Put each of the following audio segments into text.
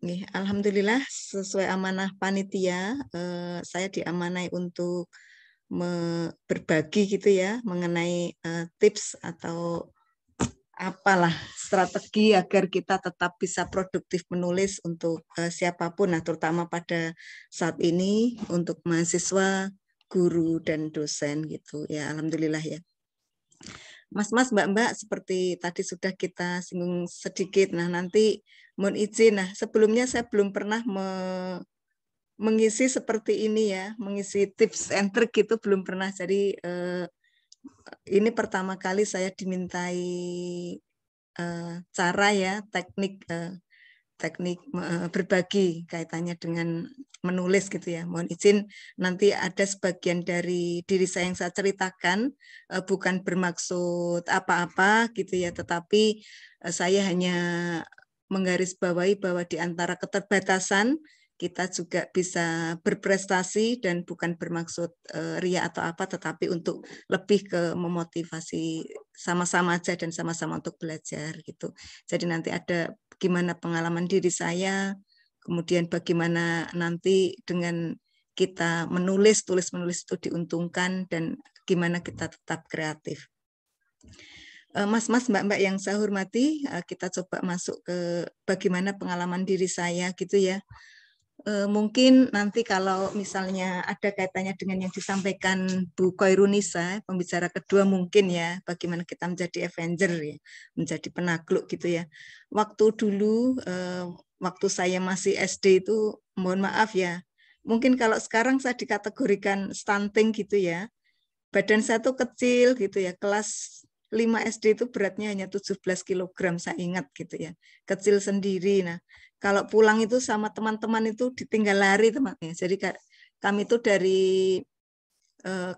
Nggih, alhamdulillah sesuai amanah panitia, saya diamanai untuk berbagi gitu ya, mengenai, tips atau apalah strategi agar kita tetap bisa produktif menulis untuk, siapapun. Nah, terutama pada saat ini untuk mahasiswa, guru, dan dosen gitu ya, alhamdulillah ya. Mas-mas, Mbak-mbak, seperti tadi sudah kita singgung sedikit. Nah, nanti mohon izin, nah sebelumnya saya belum pernah mengisi seperti ini ya, mengisi tips and trick gitu belum pernah. Jadi ini pertama kali saya dimintai cara ya, teknik berbagi kaitannya dengan menulis gitu ya. Mohon izin nanti ada sebagian dari diri saya yang saya ceritakan bukan bermaksud apa-apa gitu ya, tetapi saya hanya menggarisbawahi bahwa di antara keterbatasan kita juga bisa berprestasi dan bukan bermaksud ria atau apa, tetapi untuk lebih ke memotivasi sama-sama aja dan sama-sama untuk belajar gitu. Jadi nanti ada gimana pengalaman diri saya, kemudian bagaimana nanti dengan kita tulis-menulis itu diuntungkan, dan gimana kita tetap kreatif. Mas-mas, mbak-mbak yang saya hormati, kita coba masuk ke bagaimana pengalaman diri saya gitu ya. Mungkin nanti kalau misalnya ada kaitannya dengan yang disampaikan Bu Koirunisa, pembicara kedua mungkin ya, bagaimana kita menjadi Avenger ya, menjadi penakluk gitu ya. Waktu dulu, waktu saya masih SD itu, mohon maaf ya, mungkin kalau sekarang saya dikategorikan stunting gitu ya, badan saya tuh kecil gitu ya, kelas 5 SD itu beratnya hanya 17 kilogram, saya ingat gitu ya, kecil sendiri. Nah, kalau pulang itu sama teman-teman itu ditinggal lari temannya. Jadi kami itu dari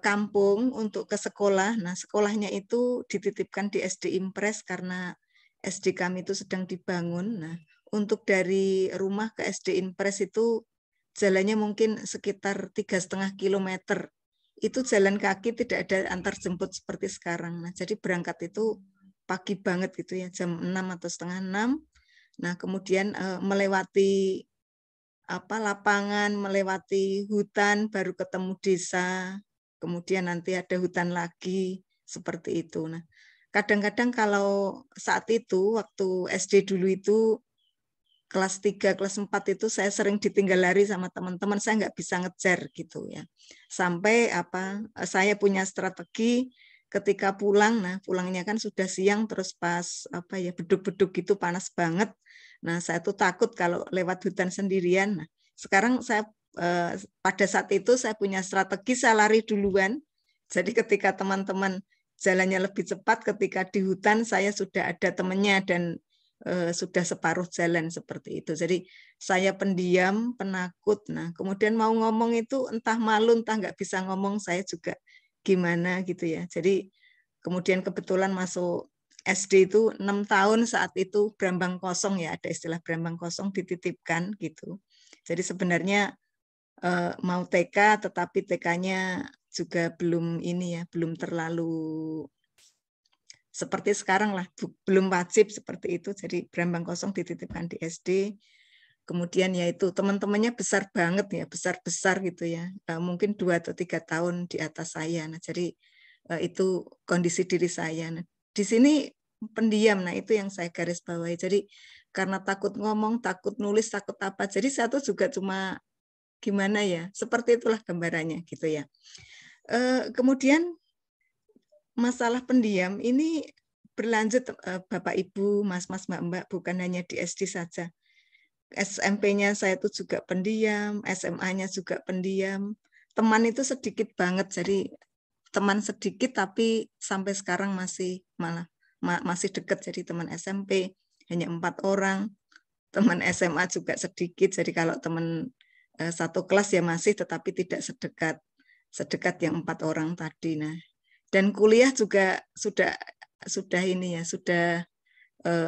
kampung untuk ke sekolah. Nah, sekolahnya itu dititipkan di SD Impres karena SD kami itu sedang dibangun. Nah, untuk dari rumah ke SD Impres itu jalannya mungkin sekitar 3,5 kilometer. Itu jalan kaki, tidak ada antar jemput seperti sekarang. Nah, jadi berangkat itu pagi banget gitu ya, jam 6 atau setengah 6. Nah, kemudian melewati lapangan, melewati hutan, baru ketemu desa, kemudian nanti ada hutan lagi, seperti itu. Nah, kadang-kadang kalau saat itu, waktu SD dulu itu, kelas 3, kelas 4 itu saya sering ditinggal lari sama teman-teman, saya nggak bisa ngejar gitu ya. Sampai saya punya strategi ketika pulang, nah pulangnya kan sudah siang, terus pas beduk-beduk gitu panas banget. Nah, saya tuh takut kalau lewat hutan sendirian. Nah, sekarang saya pada saat itu saya punya strategi, saya lari duluan. Jadi ketika teman-teman jalannya lebih cepat, ketika di hutan saya sudah ada temannya dan sudah separuh jalan seperti itu. Jadi saya pendiam, penakut. Nah, kemudian mau ngomong itu entah malu, entah nggak bisa ngomong, saya juga gimana gitu ya. Jadi kemudian kebetulan masuk SD itu 6 tahun, saat itu berambang kosong ya, ada istilah berambang kosong, dititipkan gitu. Jadi sebenarnya mau TK, tetapi TK-nya juga belum ini ya, belum terlalu seperti sekarang lah, belum wajib seperti itu. Jadi berambang kosong dititipkan di SD. Kemudian yaitu teman-temannya besar banget ya, besar-besar gitu ya. Mungkin 2 atau 3 tahun di atas saya. Nah, jadi itu kondisi diri saya. Nah, di sini pendiam. Nah, itu yang saya garis bawahi. Jadi karena takut ngomong, takut nulis, takut apa. Jadi saya tuh juga cuma gimana ya, seperti itulah gambarannya gitu ya. Kemudian masalah pendiam ini berlanjut, Bapak Ibu, Mas-mas, Mbak-mbak, bukan hanya di SD saja. SMP-nya saya itu juga pendiam, SMA-nya juga pendiam. Teman itu sedikit banget, jadi teman sedikit tapi sampai sekarang masih dekat. Jadi teman SMP hanya 4 orang, teman SMA juga sedikit. Jadi kalau teman satu kelas ya masih, tetapi tidak sedekat yang 4 orang tadi. Nah, dan kuliah juga sudah ini ya, sudah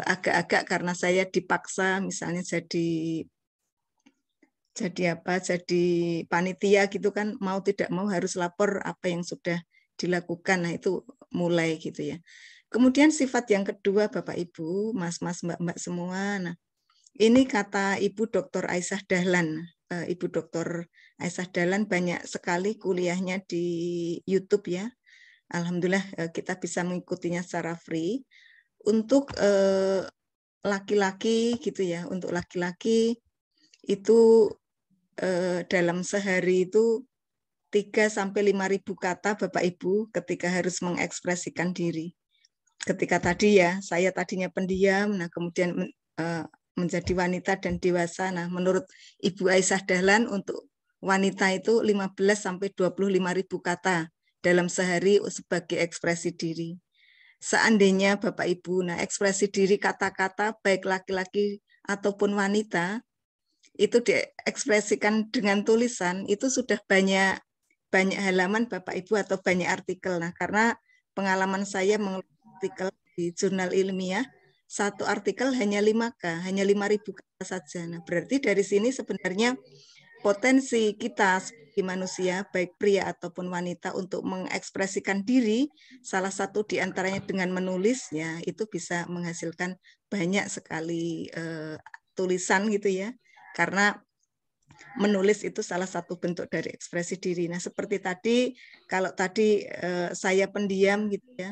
agak-agak karena saya dipaksa misalnya jadi panitia gitu kan, mau tidak mau harus lapor apa yang sudah dilakukan. Nah, itu mulai gitu ya. Kemudian sifat yang kedua, Bapak Ibu, Mas-mas, Mbak-mbak semua. Nah, Ini kata Ibu Dr. Aisyah Dahlan. Ibu Dr. Aisyah Dahlan banyak sekali kuliahnya di YouTube ya. Alhamdulillah kita bisa mengikutinya secara free. Untuk laki-laki gitu ya, untuk laki-laki itu dalam sehari itu 3-5 ribu kata Bapak Ibu ketika harus mengekspresikan diri. Ketika tadi ya, saya tadinya pendiam, nah kemudian menjadi wanita dan dewasa. Nah, menurut Ibu Aisyah Dahlan untuk wanita itu 15-25 ribu kata dalam sehari sebagai ekspresi diri. Seandainya Bapak Ibu, nah ekspresi diri kata-kata baik laki-laki ataupun wanita itu diekspresikan dengan tulisan, itu sudah banyak halaman Bapak Ibu atau banyak artikel. Nah, karena pengalaman saya mengeluarkan artikel di jurnal ilmiah, satu artikel hanya 5K, hanya 5.000 kata saja. Nah, berarti dari sini sebenarnya potensi kita sebagai manusia, baik pria ataupun wanita, untuk mengekspresikan diri, salah satu di antaranya dengan menulis, ya itu bisa menghasilkan banyak sekali tulisan gitu ya. Karena menulis itu salah satu bentuk dari ekspresi diri. Nah, seperti tadi, kalau tadi saya pendiam gitu ya,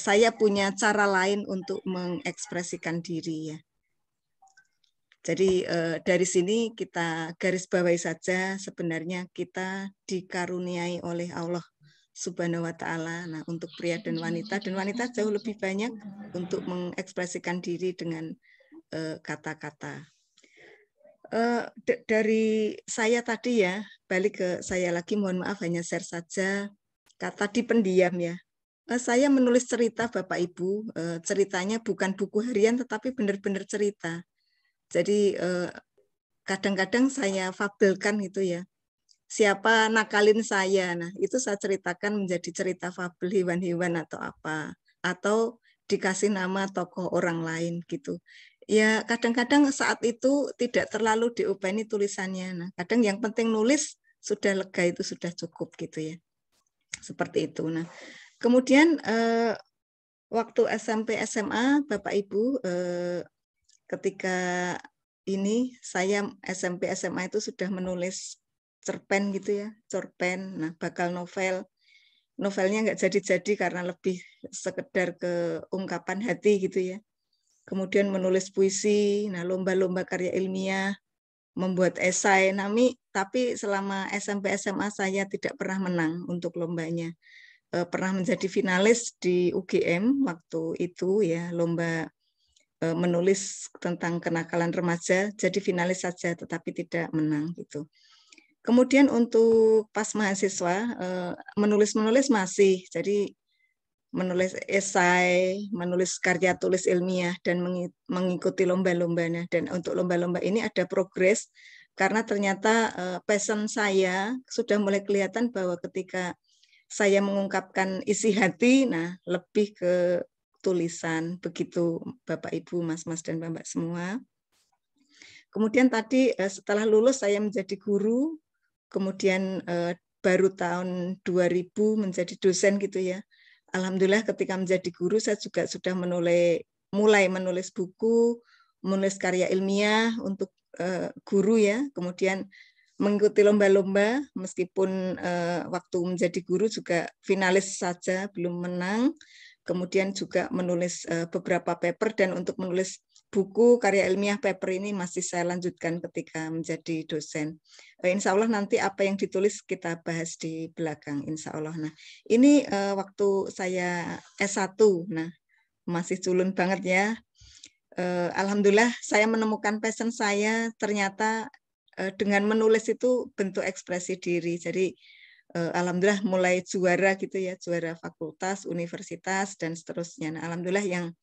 saya punya cara lain untuk mengekspresikan diri ya. Jadi dari sini kita garis bawahi saja, sebenarnya kita dikaruniai oleh Allah Subhanahu wa Ta'ala. Nah, untuk pria dan wanita jauh lebih banyak untuk mengekspresikan diri dengan kata-kata. Dari saya tadi ya, balik ke saya lagi, mohon maaf hanya share saja. Kata di pendiam ya. Saya menulis cerita Bapak Ibu, ceritanya bukan buku harian tetapi benar-benar cerita. Jadi kadang-kadang saya fabelkan gitu ya. Siapa nakalin saya, nah itu saya ceritakan menjadi cerita fabel hewan-hewan atau apa. Atau dikasih nama tokoh orang lain gitu. Ya kadang-kadang saat itu tidak terlalu diopeni tulisannya. Nah, kadang yang penting nulis sudah lega, itu sudah cukup gitu ya. Seperti itu. Nah, kemudian waktu SMP SMA Bapak Ibu ketika ini saya SMP SMA itu sudah menulis cerpen gitu ya, cerpen. Nah, bakal novelnya nggak jadi-jadi karena lebih sekedar keungkapan hati gitu ya. Kemudian menulis puisi, nah lomba-lomba karya ilmiah, membuat esai, tapi selama SMP SMA saya tidak pernah menang untuk lombanya. Pernah menjadi finalis di UGM waktu itu ya, lomba menulis tentang kenakalan remaja, jadi finalis saja tetapi tidak menang gitu. Kemudian untuk pas mahasiswa menulis masih, jadi menulis esai, menulis karya tulis ilmiah, dan mengikuti lomba-lombanya. Dan untuk lomba-lomba ini ada progres, karena ternyata passion saya sudah mulai kelihatan bahwa ketika saya mengungkapkan isi hati, nah lebih ke tulisan. Begitu Bapak, Ibu, Mas-mas, dan Mbak semua. Kemudian tadi setelah lulus saya menjadi guru, kemudian baru tahun 2000 menjadi dosen gitu ya. Alhamdulillah ketika menjadi guru saya juga sudah mulai menulis buku, menulis karya ilmiah untuk guru ya, kemudian mengikuti lomba-lomba, meskipun waktu menjadi guru juga finalis saja, belum menang, kemudian juga menulis beberapa paper, dan untuk menulis buku karya ilmiah paper ini masih saya lanjutkan ketika menjadi dosen. Insya Allah nanti apa yang ditulis kita bahas di belakang, insya Allah. Nah, ini waktu saya S1, nah masih culun banget ya. Alhamdulillah saya menemukan passion saya, ternyata dengan menulis itu bentuk ekspresi diri. Jadi alhamdulillah mulai juara gitu ya, juara fakultas, universitas, dan seterusnya. Nah, alhamdulillah yang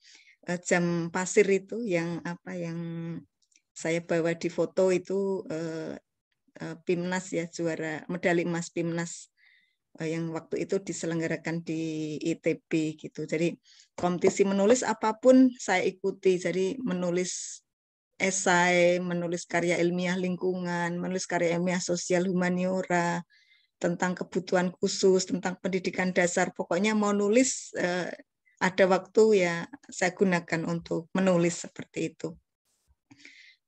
jam pasir itu yang saya bawa di foto itu PIMNAS ya, juara medali emas PIMNAS yang waktu itu diselenggarakan di ITB gitu. Jadi kompetisi menulis apapun saya ikuti. Jadi menulis esai, menulis karya ilmiah lingkungan, menulis karya ilmiah sosial humaniora, tentang kebutuhan khusus, tentang pendidikan dasar. Pokoknya mau nulis ada waktu ya saya gunakan untuk menulis seperti itu.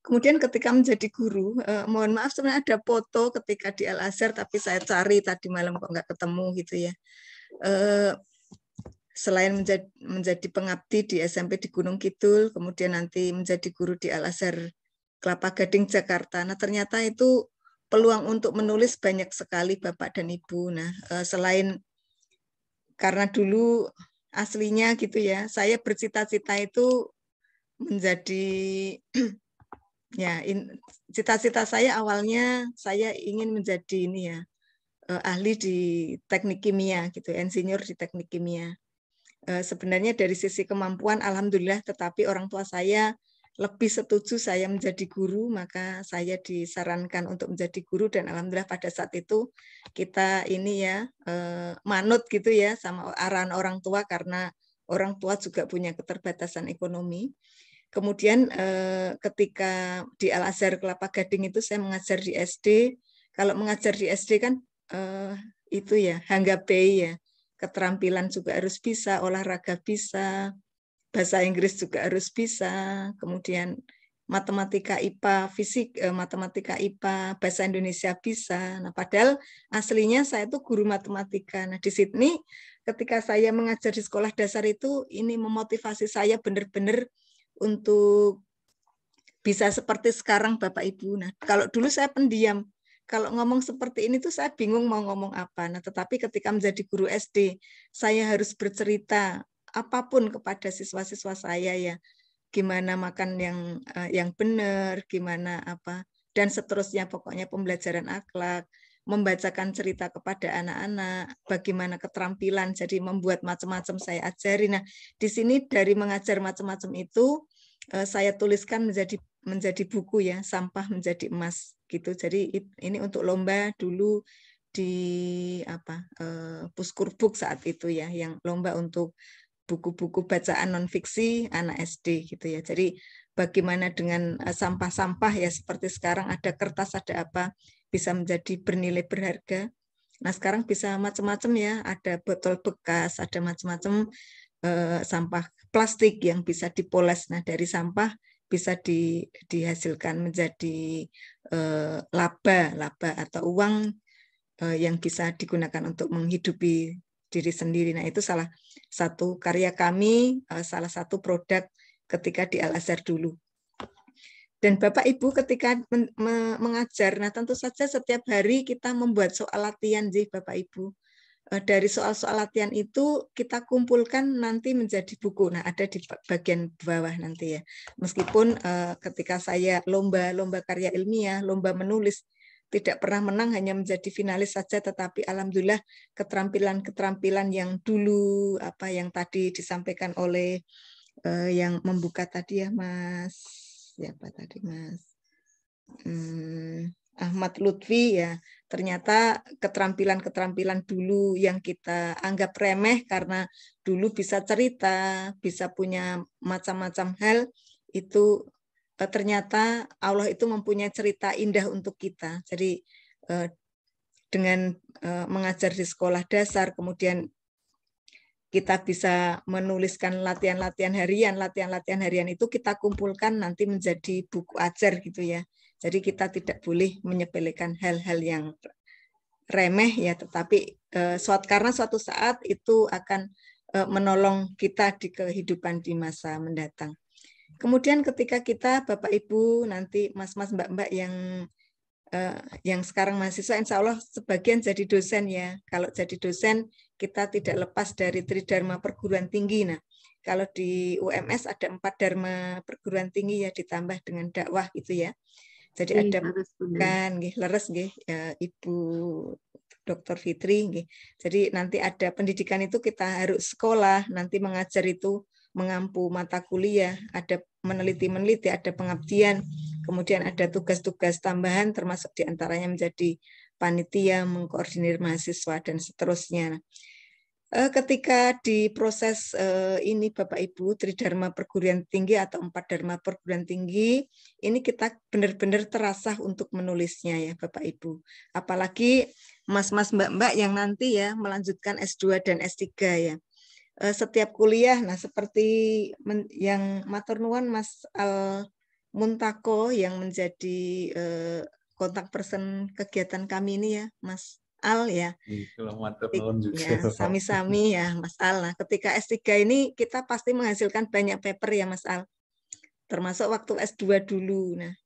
Kemudian ketika menjadi guru, mohon maaf sebenarnya ada foto ketika di Al-Azhar, tapi saya cari tadi malam kok nggak ketemu gitu ya. Selain menjadi pengabdi di SMP di Gunung Kidul, kemudian nanti menjadi guru di Al-Azhar Kelapa Gading, Jakarta. Nah, ternyata itu peluang untuk menulis banyak sekali Bapak dan Ibu. Nah, selain karena dulu aslinya gitu ya, saya bercita-cita itu menjadi ya cita-cita saya awalnya saya ingin menjadi ini ya, ahli di teknik kimia gitu, insinyur di teknik kimia. Sebenarnya dari sisi kemampuan alhamdulillah, tetapi orang tua saya lebih setuju saya menjadi guru, maka saya disarankan untuk menjadi guru, dan alhamdulillah pada saat itu kita ini ya manut gitu ya sama arahan orang tua, karena orang tua juga punya keterbatasan ekonomi. Kemudian ketika di Al-Azhar Kelapa Gading itu saya mengajar di SD. Kalau mengajar di SD kan itu ya Hanggapai ya, keterampilan juga harus bisa, olahraga bisa, bahasa Inggris juga harus bisa, kemudian matematika IPA, fisik, matematika IPA, bahasa Indonesia bisa. Nah, padahal aslinya saya itu guru matematika. Nah, di Sydney ketika saya mengajar di sekolah dasar itu, ini memotivasi saya benar-benar untuk bisa seperti sekarang Bapak Ibu. Nah, kalau dulu saya pendiam, kalau ngomong seperti ini tuh saya bingung mau ngomong apa. Nah, tetapi ketika menjadi guru SD, saya harus bercerita apapun kepada siswa-siswa saya ya. Gimana makan yang benar, gimana apa, dan seterusnya, pokoknya pembelajaran akhlak, membacakan cerita kepada anak-anak, bagaimana keterampilan, jadi membuat macam-macam saya ajari. Nah, di sini dari mengajar macam-macam itu saya tuliskan menjadi buku ya, Sampah Menjadi Emas gitu. Jadi ini untuk lomba dulu di Puskurbuk saat itu ya, yang lomba untuk buku-buku bacaan non-fiksi anak SD gitu ya. Jadi bagaimana dengan sampah-sampah ya, seperti sekarang ada kertas, ada apa, bisa menjadi bernilai berharga. Nah, sekarang bisa macam-macam ya, ada botol bekas, ada macam-macam sampah plastik yang bisa dipoles. Nah, dari sampah bisa dihasilkan menjadi laba atau uang yang bisa digunakan untuk menghidupi diri sendiri. Nah, itu salah satu karya kami, salah satu produk ketika di Al-Azhar dulu. Dan Bapak Ibu ketika mengajar, nah tentu saja setiap hari kita membuat soal latihan sih Bapak Ibu. Dari soal-soal latihan itu kita kumpulkan nanti menjadi buku. Nah, ada di bagian bawah nanti ya. Meskipun ketika saya lomba karya ilmiah, lomba menulis, tidak pernah menang, hanya menjadi finalis saja, tetapi alhamdulillah keterampilan-keterampilan yang dulu yang tadi disampaikan oleh yang membuka tadi ya Mas, siapa tadi Mas? Ahmad Lutfi ya, ternyata keterampilan-keterampilan dulu yang kita anggap remeh karena dulu bisa cerita, bisa punya macam-macam hal, itu ternyata Allah itu mempunyai cerita indah untuk kita. Jadi dengan mengajar di sekolah dasar, kemudian kita bisa menuliskan latihan-latihan harian itu kita kumpulkan nanti menjadi buku ajar gitu ya. Jadi kita tidak boleh menyepelekan hal-hal yang remeh ya, tetapi karena suatu saat itu akan menolong kita di kehidupan di masa mendatang. Kemudian ketika kita Bapak Ibu nanti Mas-mas Mbak-mbak yang sekarang mahasiswa, insya Allah sebagian jadi dosen ya. Kalau jadi dosen kita tidak lepas dari Tridharma perguruan tinggi. Nah, kalau di UMS ada 4 dharma perguruan tinggi ya, ditambah dengan dakwah gitu ya. Jadi ada kan leres Ibu Dr. Fitri nggih. Jadi nanti ada pendidikan itu kita harus sekolah, nanti mengajar itu mengampu mata kuliah, ada meneliti, ada pengabdian, kemudian ada tugas-tugas tambahan termasuk diantaranya menjadi panitia, mengkoordinir mahasiswa dan seterusnya. Ketika di proses ini Bapak Ibu Tridharma perguruan tinggi atau 4 dharma perguruan tinggi, ini kita benar-benar terasah untuk menulisnya ya Bapak Ibu. Apalagi mas-mas mbak-mbak yang nanti ya melanjutkan S2 dan S3 ya. Setiap kuliah, nah seperti yang matur nuwun Mas Muntako yang menjadi kontak person kegiatan kami ini ya, Mas Al ya. Ya, sami-sami ya, Mas Al. Nah, ketika S3 ini kita pasti menghasilkan banyak paper ya, Mas Al. Termasuk waktu S2 dulu. Nah,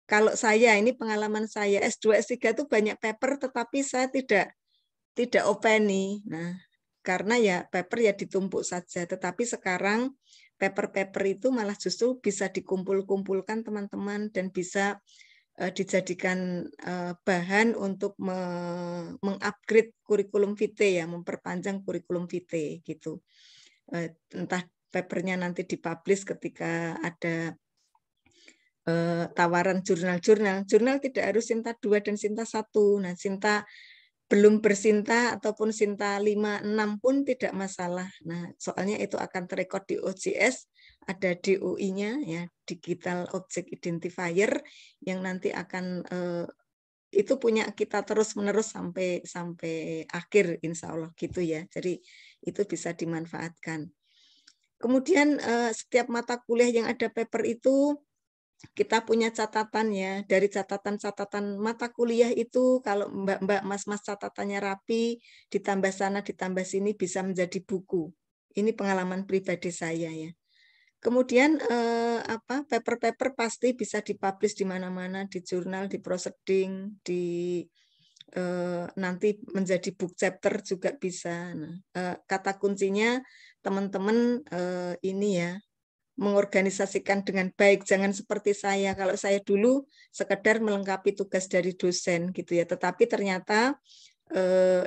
kalau saya, ini pengalaman saya, S2, S3 itu banyak paper, tetapi saya tidak openi. Nah, karena ya paper ya ditumpuk saja. Tetapi sekarang paper-paper itu malah justru bisa dikumpul-kumpulkan teman-teman dan bisa dijadikan bahan untuk mengupgrade kurikulum vitae ya, memperpanjang kurikulum vitae gitu. Entah papernya nanti dipublish ketika ada tawaran jurnal-jurnal. Jurnal tidak harus Sinta 2 dan Sinta 1. Nah, Sinta belum bersinta ataupun Sinta 5, 6 pun tidak masalah. Nah, soalnya itu akan terekod di OJS, ada DOI-nya ya, Digital Object Identifier, yang nanti akan itu punya kita terus-menerus sampai akhir insya Allah gitu ya. Jadi itu bisa dimanfaatkan. Kemudian setiap mata kuliah yang ada paper itu kita punya catatan ya, dari catatan-catatan mata kuliah itu kalau Mbak-mbak, Mas-mas catatannya rapi, ditambah sana ditambah sini bisa menjadi buku. Ini pengalaman pribadi saya ya. Kemudian paper-paper pasti bisa dipublish di mana-mana, di jurnal, di proceeding, di nanti menjadi book chapter juga bisa. Nah, kata kuncinya teman-teman ini ya, mengorganisasikan dengan baik, jangan seperti saya. Kalau saya dulu sekedar melengkapi tugas dari dosen gitu ya, tetapi ternyata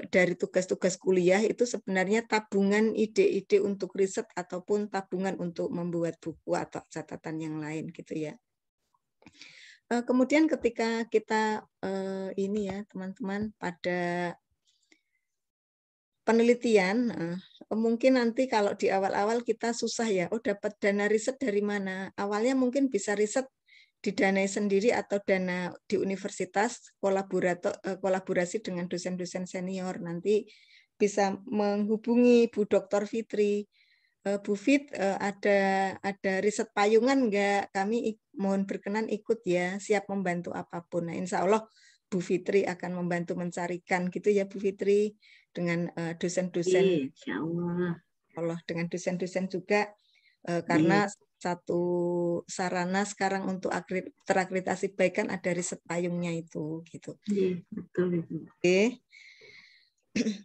dari tugas-tugas kuliah itu sebenarnya tabungan ide-ide untuk riset ataupun tabungan untuk membuat buku atau catatan yang lain gitu ya. Kemudian ketika kita ini ya teman-teman pada penelitian, mungkin nanti kalau di awal-awal kita susah ya, oh dapat dana riset dari mana? Awalnya mungkin bisa riset didanai sendiri atau dana di universitas, kolaborasi dengan dosen-dosen senior. Nanti bisa menghubungi Bu Dr. Fitri. Bu Fit, ada riset payungan enggak? Kami mohon berkenan ikut ya, siap membantu apapun. Nah, insya Allah Bu Fitri akan membantu mencarikan gitu ya Bu Fitri, dengan dosen-dosen, Allah dengan dosen-dosen juga, karena satu sarana sekarang untuk terakreditasi baik kan ada riset payungnya itu gitu. Betul. Oke.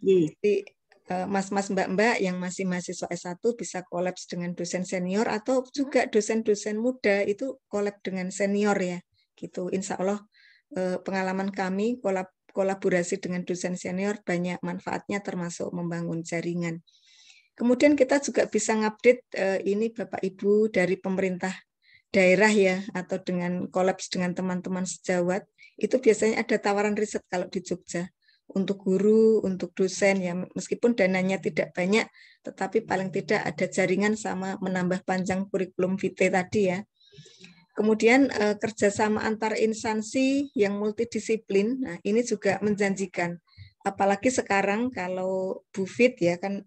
Jadi mas-mas mbak-mbak yang masih mahasiswa S1 bisa kolaps dengan dosen senior atau juga dosen-dosen muda itu kolab dengan senior ya gitu. Insya Allah pengalaman kami kolaborasi dengan dosen senior banyak manfaatnya termasuk membangun jaringan. Kemudian kita juga bisa ngupdate ini Bapak Ibu dari pemerintah daerah ya, atau dengan kolaps dengan teman-teman sejawat, itu biasanya ada tawaran riset kalau di Jogja. Untuk guru, untuk dosen ya, meskipun dananya tidak banyak, tetapi paling tidak ada jaringan sama menambah panjang kurikulum vitae tadi ya. Kemudian kerjasama antar instansi yang multidisiplin, nah ini juga menjanjikan. Apalagi sekarang kalau Bu Fit ya kan,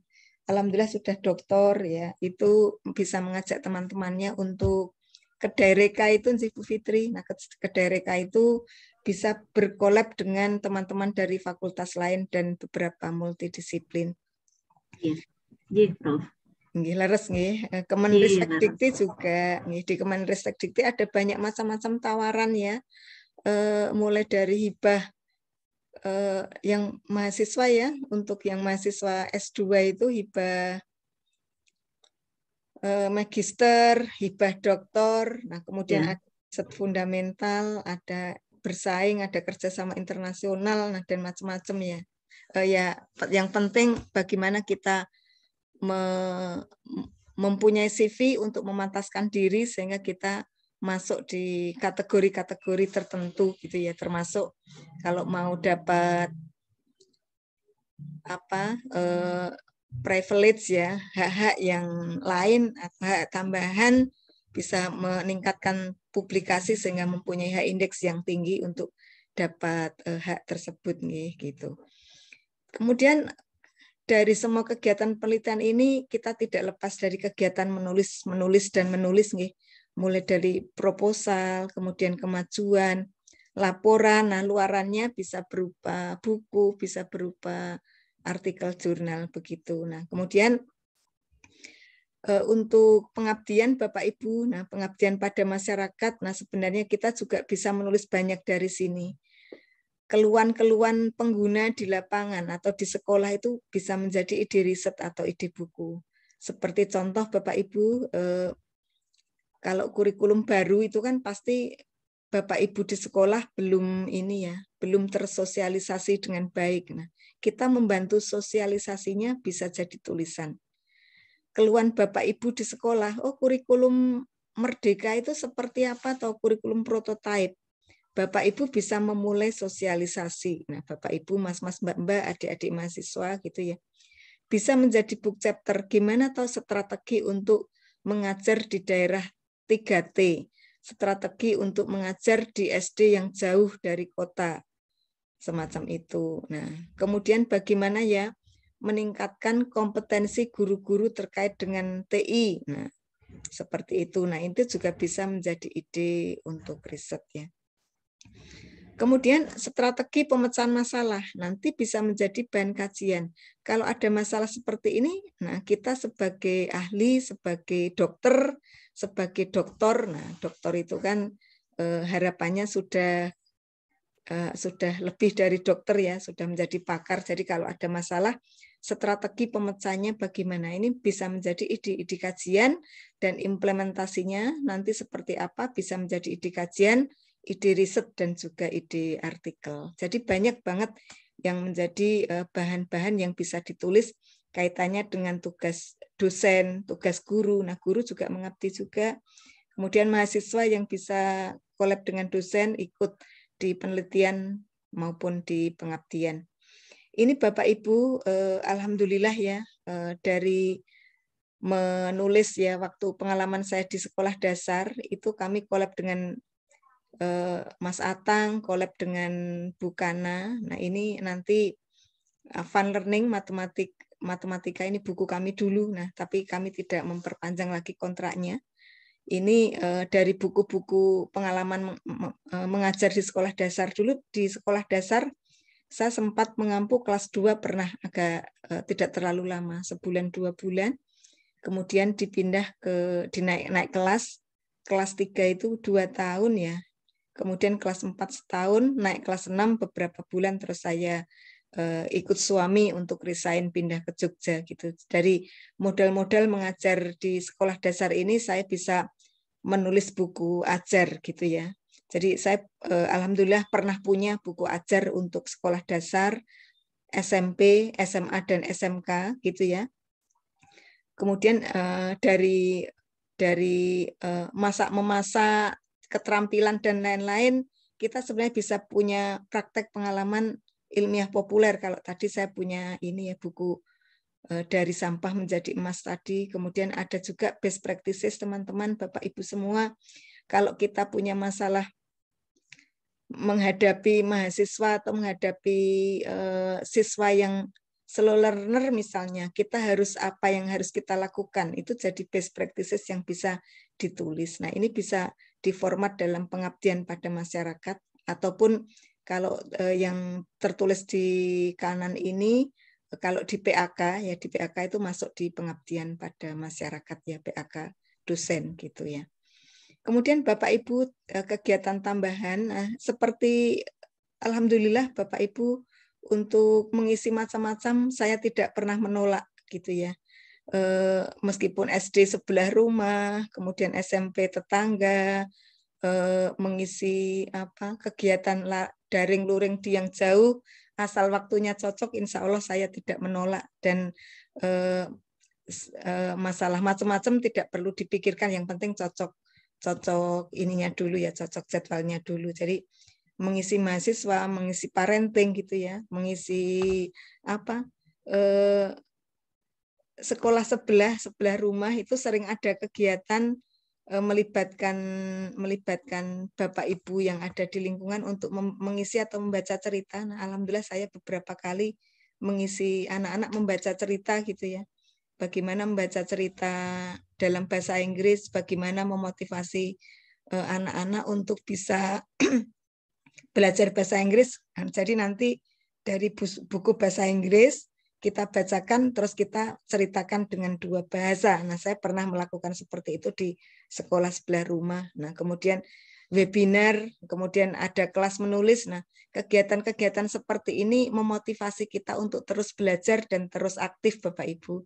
alhamdulillah sudah doktor ya, itu bisa mengajak teman-temannya untuk kedai reka itu Bu Fitri. Nah kedai reka itu bisa berkolab dengan teman-teman dari fakultas lain dan beberapa multidisiplin. Iya, Prof. Leres nggih. Kemenristek-Dikti juga di Kemenristek-Dikti ada banyak macam-macam tawaran ya, mulai dari hibah yang mahasiswa ya, untuk yang mahasiswa S2 itu hibah magister, hibah doktor, nah kemudian ada riset fundamental, ada bersaing, ada kerjasama internasional, nah dan macam-macam ya. Ya yang penting bagaimana kita mempunyai CV untuk memantaskan diri sehingga kita masuk di kategori-kategori tertentu gitu ya, termasuk kalau mau dapat privilege ya, hak-hak yang lain, hak tambahan bisa meningkatkan publikasi sehingga mempunyai hak indeks yang tinggi untuk dapat hak tersebut nih gitu. Kemudian dari semua kegiatan penelitian ini kita tidak lepas dari kegiatan menulis nih. mulai dari proposal, kemudian kemajuan, laporan. Nah, luarannya bisa berupa buku, bisa berupa artikel jurnal begitu. Nah, kemudian untuk pengabdian Bapak Ibu, nah pengabdian pada masyarakat, nah sebenarnya kita juga bisa menulis banyak dari sini. Keluhan-keluhan pengguna di lapangan atau di sekolah itu bisa menjadi ide riset atau ide buku. Seperti contoh Bapak Ibu, kalau kurikulum baru itu kan pasti Bapak Ibu di sekolah belum ini ya, belum tersosialisasi dengan baik. Nah, kita membantu sosialisasinya bisa jadi tulisan. Keluhan Bapak Ibu di sekolah, oh kurikulum Merdeka itu seperti apa atau kurikulum prototipe. Bapak Ibu bisa memulai sosialisasi. Nah, Bapak Ibu, Mas-mas, Mbak-mbak, adik-adik mahasiswa gitu ya. Bisa menjadi book chapter gimana atau strategi untuk mengajar di daerah 3T. Strategi untuk mengajar di SD yang jauh dari kota. Semacam itu. Nah, kemudian bagaimana ya meningkatkan kompetensi guru-guru terkait dengan TI. Nah, seperti itu. Nah, itu juga bisa menjadi ide untuk riset ya. Kemudian strategi pemecahan masalah nanti bisa menjadi bahan kajian. Kalau ada masalah seperti ini, nah kita sebagai ahli, sebagai dokter, nah dokter itu kan harapannya sudah lebih dari dokter ya, sudah menjadi pakar. Jadi kalau ada masalah, strategi pemecahnya bagaimana? Ini bisa menjadi ide-ide kajian dan implementasinya nanti seperti apa bisa menjadi ide kajian, ide riset dan juga ide artikel. Jadi banyak banget yang menjadi bahan-bahan yang bisa ditulis kaitannya dengan tugas dosen, tugas guru. Nah, guru juga mengabdi juga. Kemudian mahasiswa yang bisa collab dengan dosen ikut di penelitian maupun di pengabdian. Ini Bapak Ibu, alhamdulillah ya dari menulis ya waktu pengalaman saya di sekolah dasar itu kami collab dengan Mas Atang, collab dengan Bukana. Nah ini nanti Fun Learning matematika ini buku kami dulu. Nah tapi kami tidak memperpanjang lagi kontraknya. Ini dari buku-buku pengalaman mengajar di sekolah dasar dulu. Di sekolah dasar saya sempat mengampu kelas 2 pernah agak tidak terlalu lama, sebulan 2 bulan. Kemudian dipindah ke naik kelas 3 itu 2 tahun ya. Kemudian kelas 4 setahun, naik kelas 6 beberapa bulan, terus saya ikut suami untuk resign pindah ke Jogja gitu. Dari modal-modal mengajar di sekolah dasar ini saya bisa menulis buku ajar gitu ya. Jadi saya alhamdulillah pernah punya buku ajar untuk sekolah dasar, SMP, SMA dan SMK gitu ya. Kemudian dari memasak, keterampilan dan lain-lain, kita sebenarnya bisa punya praktek pengalaman ilmiah populer. Kalau tadi saya punya ini ya buku dari sampah menjadi emas tadi. Kemudian ada juga best practices teman-teman, Bapak Ibu semua. Kalau kita punya masalah menghadapi mahasiswa atau menghadapi siswa yang slow learner misalnya, kita harus apa yang harus kita lakukan. Itu jadi best practices yang bisa ditulis. Nah, ini bisa diformat dalam pengabdian pada masyarakat ataupun kalau yang tertulis di kanan ini kalau di PAK ya di PAK itu masuk di pengabdian pada masyarakat ya PAK dosen gitu ya. Kemudian Bapak Ibu kegiatan tambahan seperti alhamdulillah Bapak Ibu untuk mengisi macam-macam saya tidak pernah menolak gitu ya. Meskipun SD sebelah rumah, kemudian SMP tetangga, mengisi kegiatan daring luring di yang jauh asal waktunya cocok insya Allah saya tidak menolak dan masalah macam-macam tidak perlu dipikirkan yang penting cocok ininya dulu ya cocok jadwalnya dulu jadi mengisi mahasiswa mengisi parenting gitu ya mengisi sekolah sebelah rumah itu sering ada kegiatan melibatkan Bapak Ibu yang ada di lingkungan untuk mengisi atau membaca cerita. Nah, alhamdulillah saya beberapa kali mengisi anak-anak membaca cerita gitu ya. bagaimana membaca cerita dalam bahasa Inggris, bagaimana memotivasi anak-anak untuk bisa belajar bahasa Inggris. Jadi nanti dari buku bahasa Inggris kita bacakan, terus kita ceritakan dengan 2 bahasa. Nah, saya pernah melakukan seperti itu di sekolah sebelah rumah. Nah, kemudian webinar, kemudian ada kelas menulis. Nah, kegiatan-kegiatan seperti ini memotivasi kita untuk terus belajar dan terus aktif, Bapak Ibu.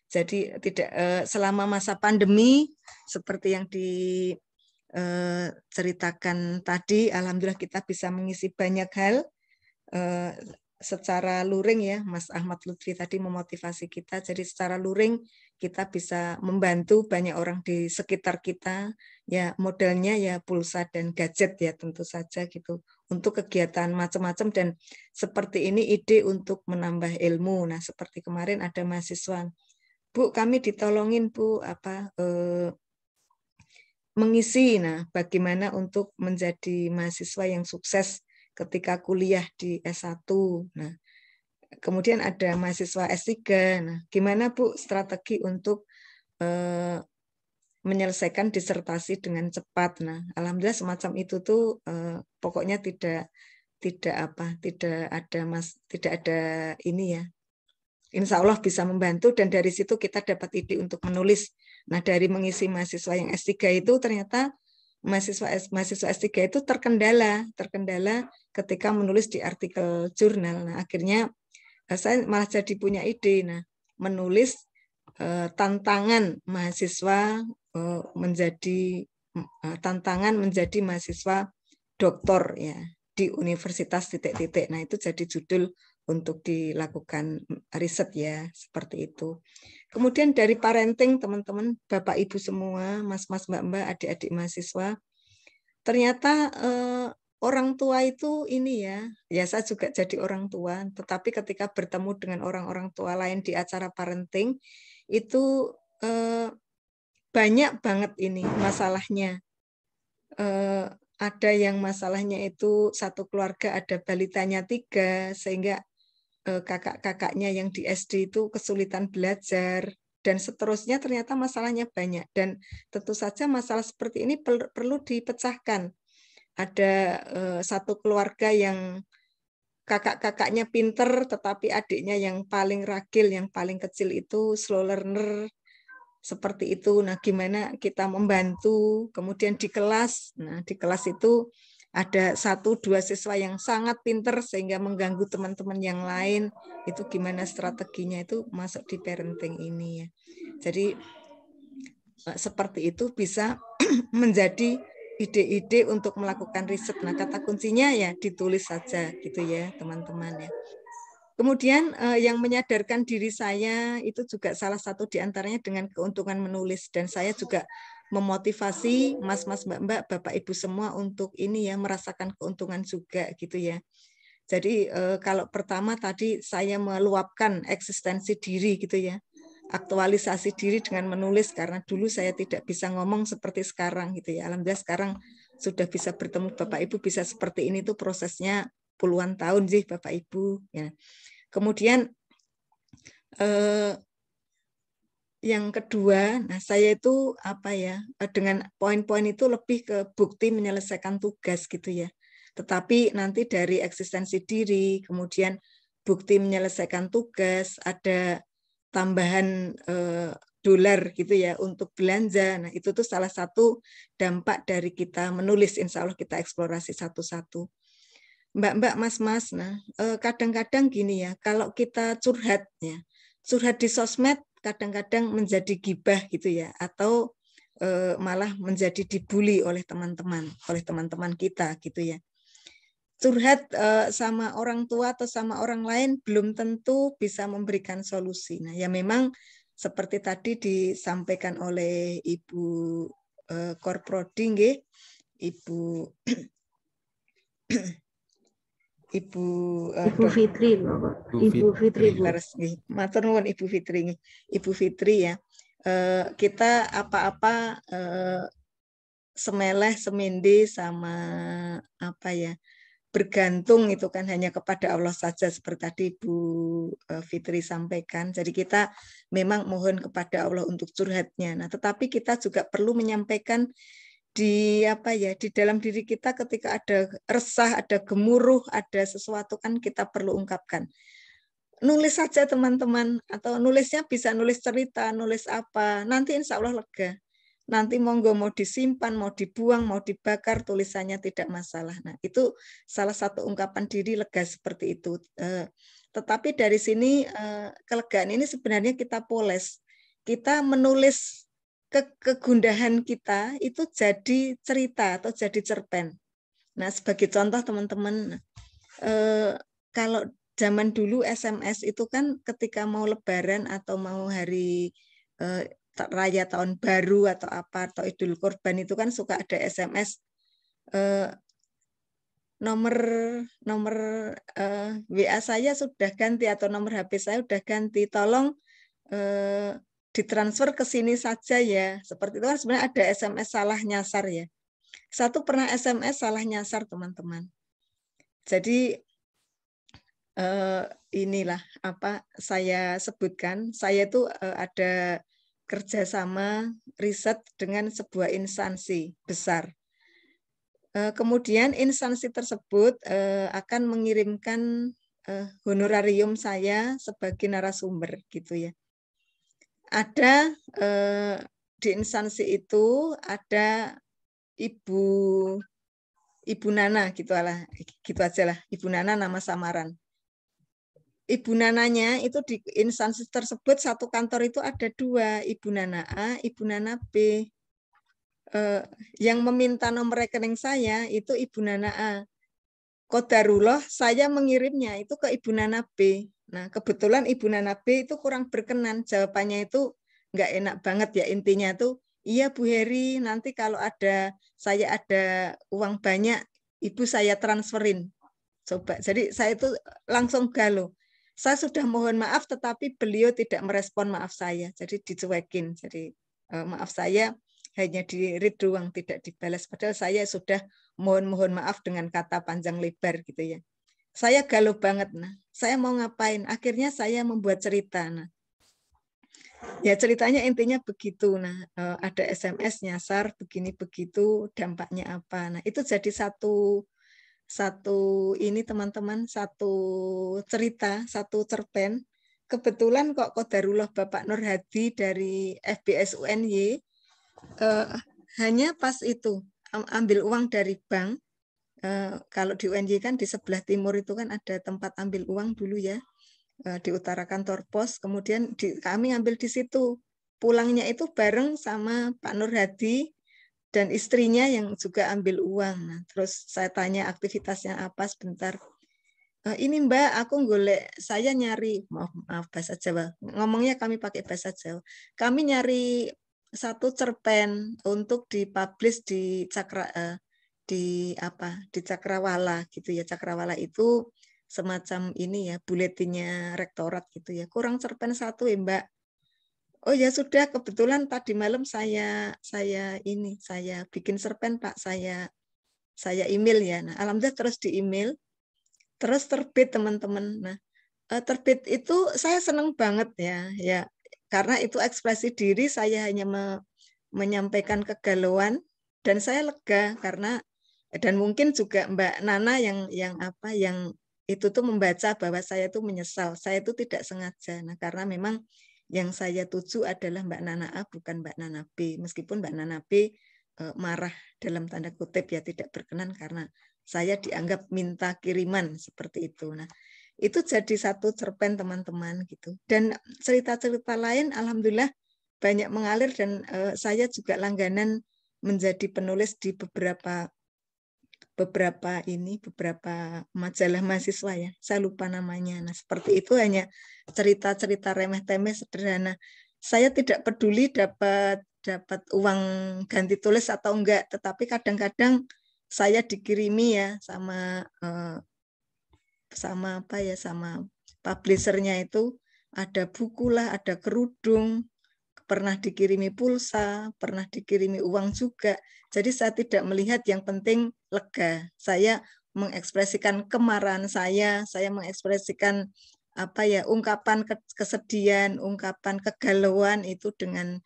Jadi tidak selama masa pandemi seperti yang diceritakan tadi, alhamdulillah kita bisa mengisi banyak hal secara luring ya, Mas Ahmad Lutfi tadi memotivasi kita. Jadi secara luring kita bisa membantu banyak orang di sekitar kita. Ya modalnya ya pulsa dan gadget ya tentu saja gitu. Untuk kegiatan macam-macam dan seperti ini ide untuk menambah ilmu. Nah seperti kemarin ada mahasiswa, Bu kami ditolongin Bu mengisi. Nah bagaimana untuk menjadi mahasiswa yang sukses ketika kuliah di S1. Nah, kemudian ada mahasiswa S3. Nah, gimana Bu strategi untuk menyelesaikan disertasi dengan cepat. Nah, alhamdulillah semacam itu tuh pokoknya tidak ada ini ya. Insya Allah bisa membantu dan dari situ kita dapat ide untuk menulis. Nah, dari mengisi mahasiswa yang S3 itu ternyata mahasiswa S3 itu terkendala ketika menulis di artikel jurnal. Nah, akhirnya saya malah jadi punya ide, nah, menulis tantangan mahasiswa tantangan menjadi mahasiswa doktor ya di universitas titik-titik. Nah, itu jadi judul untuk dilakukan riset ya, seperti itu. Kemudian dari parenting teman-teman, Bapak Ibu semua, Mas-mas, Mbak-mbak, adik-adik mahasiswa, ternyata orang tua itu ini ya saya juga jadi orang tua, tetapi ketika bertemu dengan orang-orang tua lain di acara parenting, itu banyak banget ini masalahnya. Ada yang masalahnya itu satu keluarga ada balitanya 3, sehingga kakak-kakaknya yang di SD itu kesulitan belajar, dan seterusnya ternyata masalahnya banyak. Dan tentu saja masalah seperti ini perlu dipecahkan. Ada satu keluarga yang kakak-kakaknya pinter, tetapi adiknya yang paling ragil, yang paling kecil itu slow learner, seperti itu. Nah, gimana kita membantu? Kemudian di kelas, nah di kelas itu ada 1-2 siswa yang sangat pinter sehingga mengganggu teman-teman yang lain. Itu gimana strateginya, itu masuk di parenting ini ya. Jadi seperti itu bisa menjadi ide-ide untuk melakukan riset. Nah, kata kuncinya ya ditulis saja gitu ya, teman-teman ya. Kemudian yang menyadarkan diri saya itu juga salah satu diantaranya dengan keuntungan menulis, dan saya juga memotivasi mas-mas, mbak-mbak, bapak ibu semua untuk ini ya, merasakan keuntungan juga gitu ya. Jadi kalau pertama tadi saya meluapkan eksistensi diri gitu ya, aktualisasi diri dengan menulis, karena dulu saya tidak bisa ngomong seperti sekarang gitu ya. Alhamdulillah sekarang sudah bisa bertemu bapak ibu, bisa seperti ini tuh prosesnya puluhan tahun sih bapak ibu ya. Kemudian yang kedua, nah saya itu apa ya, dengan poin-poin itu lebih ke bukti menyelesaikan tugas gitu ya. Tetapi nanti dari eksistensi diri, kemudian bukti menyelesaikan tugas, ada tambahan dolar gitu ya untuk belanja. Nah itu tuh salah satu dampak dari kita menulis. Insya Allah kita eksplorasi satu-satu. Mbak-mbak, mas-mas, nah kadang-kadang gini ya, kalau kita curhat ya, curhat di sosmed kadang-kadang menjadi gibah gitu ya, atau malah menjadi dibully oleh teman-teman kita gitu ya. Curhat sama orang tua atau sama orang lain belum tentu bisa memberikan solusi. Nah, ya memang seperti tadi disampaikan oleh Ibu Korprodi, Ibu Ibu Fitri, Bapak. Ibu Fitri, Bu. Matur nuwun Ibu Fitri. Ibu Fitri ya. Kita apa-apa semeleh semende sama apa ya, bergantung itu kan hanya kepada Allah saja seperti tadi Bu Fitri sampaikan. Jadi kita memang mohon kepada Allah untuk curhatnya. Nah, tetapi kita juga perlu menyampaikan di di dalam diri kita ketika ada resah, ada gemuruh, ada sesuatu kan kita perlu ungkapkan. Nulis saja teman-teman, atau nulisnya bisa nulis cerita, nulis apa, nanti insya Allah lega. Nanti monggo mau disimpan, mau dibuang, mau dibakar, tulisannya tidak masalah. Nah, itu salah satu ungkapan diri lega seperti itu. Tetapi dari sini kelegaan ini sebenarnya kita poles. Kita menulis kegundahan kita itu jadi cerita atau jadi cerpen. Nah, sebagai contoh teman-teman, kalau zaman dulu SMS itu kan ketika mau Lebaran atau mau hari raya tahun baru atau apa atau Idul Kurban itu kan suka ada SMS nomor WA saya sudah ganti atau nomor HP saya sudah ganti, tolong ditransfer ke sini saja ya. Seperti itu kan sebenarnya ada SMS salah nyasar ya. Satu pernah SMS salah nyasar teman-teman. Jadi inilah apa saya sebutkan, saya itu ada kerjasama riset dengan sebuah instansi besar. Kemudian instansi tersebut akan mengirimkan honorarium saya sebagai narasumber gitu ya. Ada di instansi itu ada Ibu Nana gitu aja lah, Ibu Nana nama samaran. Ibu Nananya itu di instansi tersebut satu kantor itu ada dua, Ibu Nana A, Ibu Nana B. Yang meminta nomor rekening saya itu Ibu Nana A. Qadarullah saya mengirimnya itu ke Ibu Nana B. Nah, kebetulan Ibu Nana B itu kurang berkenan, jawabannya itu nggak enak banget ya, intinya tuh, iya Bu Heri, nanti kalau saya ada uang banyak, Ibu saya transferin. Coba, jadi saya itu langsung galau. Saya sudah mohon maaf, tetapi beliau tidak merespon maaf saya, jadi dicuekin. Jadi maaf saya hanya di-read doang, tidak dibalas. Padahal saya sudah mohon maaf dengan kata panjang lebar gitu ya. Saya galau banget. Nah, saya mau ngapain? Akhirnya saya membuat cerita. Nah, ya ceritanya intinya begitu. Nah, ada SMS nyasar begini begitu, dampaknya apa? Nah, itu jadi satu ini teman-teman, satu cerita, satu cerpen. Kebetulan kok Qadarullah Bapak Nur Hadi dari FBS UNY hanya pas itu ambil uang dari bank. Kalau di UNY kan di sebelah timur itu kan ada tempat ambil uang dulu ya, di utara kantor pos. Kemudian kami ambil di situ. Pulangnya itu bareng sama Pak Nur Hadi dan istrinya yang juga ambil uang. Nah, terus saya tanya aktivitasnya apa sebentar. Ini Mbak, aku golek, saya nyari, maaf bahasa Jawa, ngomongnya kami pakai bahasa Jawa. Kami nyari satu cerpen untuk dipublish di di Cakrawala gitu ya. Cakrawala itu semacam ini ya, buletinnya rektorat gitu ya. Kurang cerpen satu ya Mbak. Oh ya sudah, kebetulan tadi malam saya bikin cerpen Pak, saya email ya. Nah, alhamdulillah terus di email, terus terbit teman-teman. Nah, terbit itu saya senang banget ya karena itu ekspresi diri, saya hanya menyampaikan kegalauan dan saya lega karena, dan mungkin juga Mbak Nana yang itu tuh membaca bahwa saya tuh menyesal, saya itu tidak sengaja. Nah, karena memang yang saya tuju adalah Mbak Nana A, bukan Mbak Nana B. Meskipun Mbak Nana B marah dalam tanda kutip ya, tidak berkenan karena saya dianggap minta kiriman seperti itu. Nah, itu jadi satu cerpen teman-teman gitu. Dan cerita-cerita lain alhamdulillah banyak mengalir dan saya juga langganan menjadi penulis di beberapa majalah mahasiswa ya, saya lupa namanya. Nah, seperti itu, hanya cerita-cerita remeh-temeh sederhana. Saya tidak peduli dapat uang ganti tulis atau enggak, tetapi kadang-kadang saya dikirimi ya sama sama publishernya itu, ada buku lah, ada kerudung, pernah dikirimi pulsa, pernah dikirimi uang juga. Jadi saya tidak melihat, yang penting lega. Saya mengekspresikan kemarahan saya mengekspresikan ungkapan kesedihan, ungkapan kegalauan itu dengan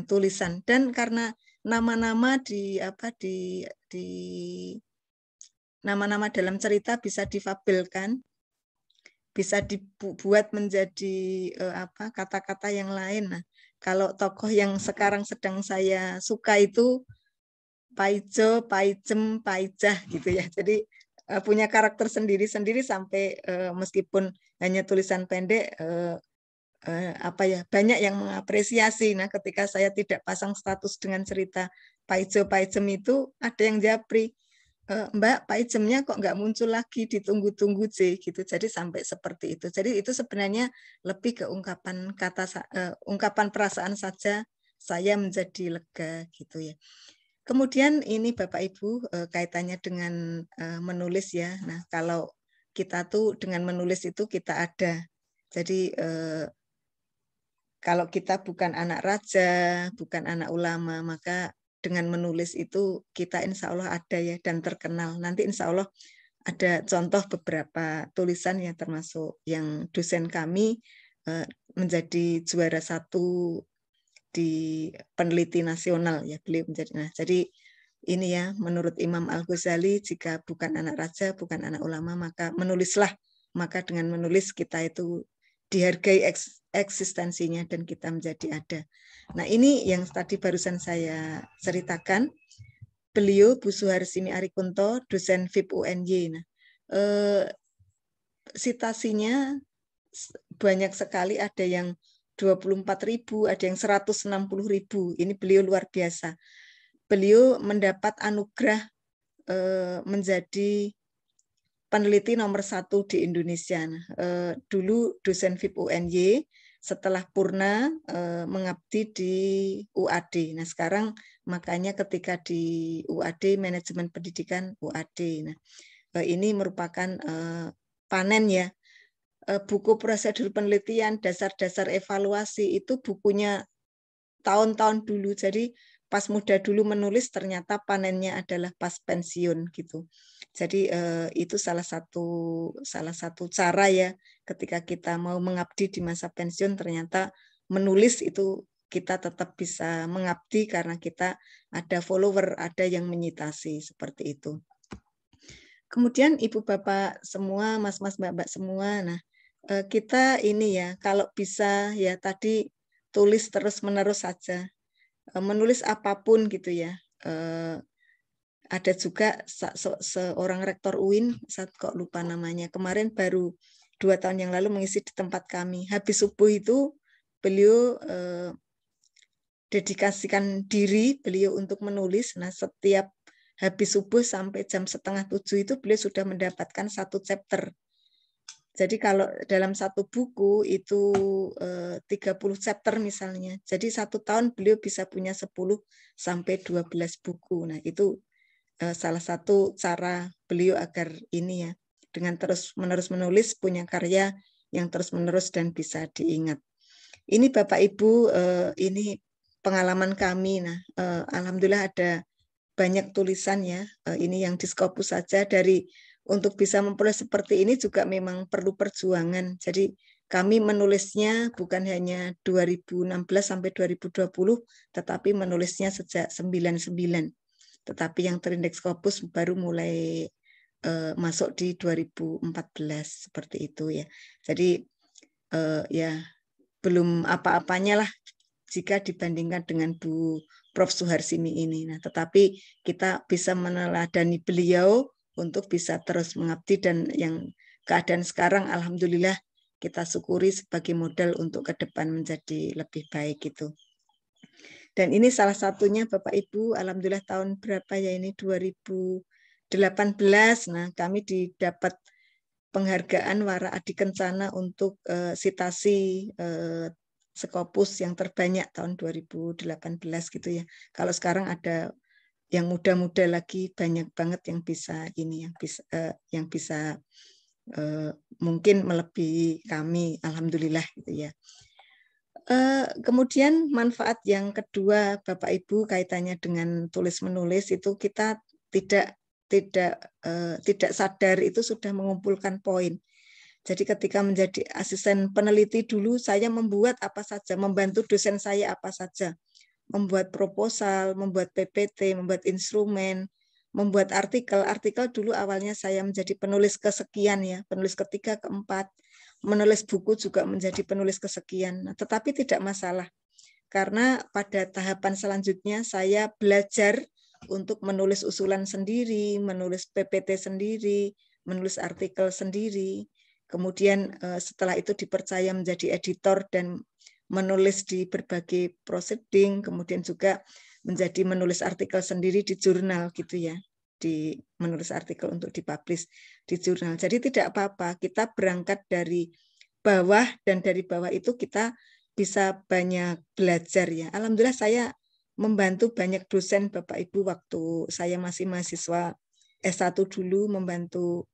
tulisan. Dan karena nama-nama nama-nama dalam cerita bisa difabelkan, bisa dibuat menjadi kata-kata yang lain. Nah, kalau tokoh yang sekarang sedang saya suka itu Paijo, Paijem, Paijah gitu ya. Jadi punya karakter sendiri-sendiri sampai meskipun hanya tulisan pendek banyak yang mengapresiasi. Nah, ketika saya tidak pasang status dengan cerita Paijo, Paijem itu ada yang japri, Mbak, Paijemnya kok nggak muncul lagi, ditunggu-tunggu J gitu. Jadi sampai seperti itu. Jadi itu sebenarnya lebih ke ungkapan ungkapan perasaan saja saya menjadi lega gitu ya. Kemudian ini Bapak Ibu kaitannya dengan menulis ya. Nah, kalau kita tuh dengan menulis itu kita ada. Jadi kalau kita bukan anak raja, bukan anak ulama, maka dengan menulis itu kita insya Allah ada ya dan terkenal. Nanti insya Allah ada contoh beberapa tulisan yang termasuk yang dosen kami menjadi juara 1 di peneliti nasional ya, beliau menjadi. Nah, jadi ini ya, menurut Imam Al-Ghazali, jika bukan anak raja, bukan anak ulama, maka menulislah. Maka dengan menulis kita itu dihargai eksistensinya dan kita menjadi ada. Nah, ini yang tadi barusan saya ceritakan. Beliau Bu Suharsini Arikunto, dosen FIP UNY. Nah, sitasinya banyak sekali, ada yang 24.000, ada yang 160.000. Ini beliau luar biasa. Beliau mendapat anugerah menjadi peneliti nomor 1 di Indonesia. Dulu dosen FIP UNY, setelah purna mengabdi di UAD. Nah, sekarang makanya ketika di UAD, manajemen pendidikan UAD. Nah, ini merupakan panen ya. Buku prosedur penelitian, dasar-dasar evaluasi itu bukunya tahun-tahun dulu. Jadi pas muda dulu menulis ternyata panennya adalah pas pensiun gitu. Jadi itu salah satu cara ya ketika kita mau mengabdi di masa pensiun, ternyata menulis itu kita tetap bisa mengabdi karena kita ada follower, ada yang menyitasi seperti itu. Kemudian Ibu Bapak semua, Mas-mas Mbak-mbak semua, nah kita ini ya kalau bisa ya tadi tulis terus-menerus saja, menulis apapun gitu ya. Ada juga seorang rektor UIN, saya kok lupa namanya, kemarin baru 2 tahun yang lalu mengisi di tempat kami. Habis subuh itu beliau dedikasikan diri beliau untuk menulis. Nah, setiap habis subuh sampai jam 6:30 itu beliau sudah mendapatkan 1 chapter. Jadi kalau dalam 1 buku itu 30 chapter misalnya. Jadi 1 tahun beliau bisa punya 10 sampai 12 buku. Nah, itu salah satu cara beliau agar ini ya, dengan terus-menerus menulis, punya karya yang terus-menerus dan bisa diingat. Ini Bapak Ibu, ini pengalaman kami. Nah, alhamdulillah ada banyak tulisan ya. Ini yang di Scopus saja. Untuk bisa memperoleh seperti ini juga memang perlu perjuangan. Jadi kami menulisnya bukan hanya 2016 sampai 2020, tetapi menulisnya sejak 99. Tetapi yang terindeks Scopus baru mulai masuk di 2014 seperti itu ya. Jadi ya belum apa-apanya lah jika dibandingkan dengan Bu Prof. Suharsini ini. Nah, tetapi kita bisa meneladani beliau untuk bisa terus mengabdi, dan yang keadaan sekarang alhamdulillah kita syukuri sebagai modal untuk ke depan menjadi lebih baik itu. Dan ini salah satunya Bapak Ibu, alhamdulillah tahun berapa ya ini, 2018. Nah, kami didapat penghargaan Wara Adi Kencana untuk sitasi Scopus yang terbanyak tahun 2018 gitu ya. Kalau sekarang ada yang muda-muda lagi, banyak banget yang bisa ini, yang bisa mungkin melebihi kami, alhamdulillah gitu ya. Kemudian manfaat yang kedua Bapak Ibu kaitannya dengan tulis menulis itu kita tidak tidak sadar itu sudah mengumpulkan poin. Jadi ketika menjadi asisten peneliti dulu, saya membuat apa saja, membantu dosen saya apa saja. Membuat proposal, membuat PPT, membuat instrumen, membuat artikel. Artikel dulu awalnya saya menjadi penulis kesekian ya, penulis ketiga, keempat. Menulis buku juga menjadi penulis kesekian. Nah, tetapi tidak masalah. Karena pada tahapan selanjutnya saya belajar untuk menulis usulan sendiri, menulis PPT sendiri, menulis artikel sendiri. Kemudian setelah itu dipercaya menjadi editor dan menulis di berbagai proceeding, kemudian juga menjadi menulis artikel sendiri di jurnal gitu ya, di menulis artikel untuk dipublish di jurnal. Jadi tidak apa-apa, kita berangkat dari bawah dan dari bawah itu kita bisa banyak belajar ya. Alhamdulillah saya membantu banyak dosen Bapak Ibu waktu saya masih mahasiswa S1 dulu, membantu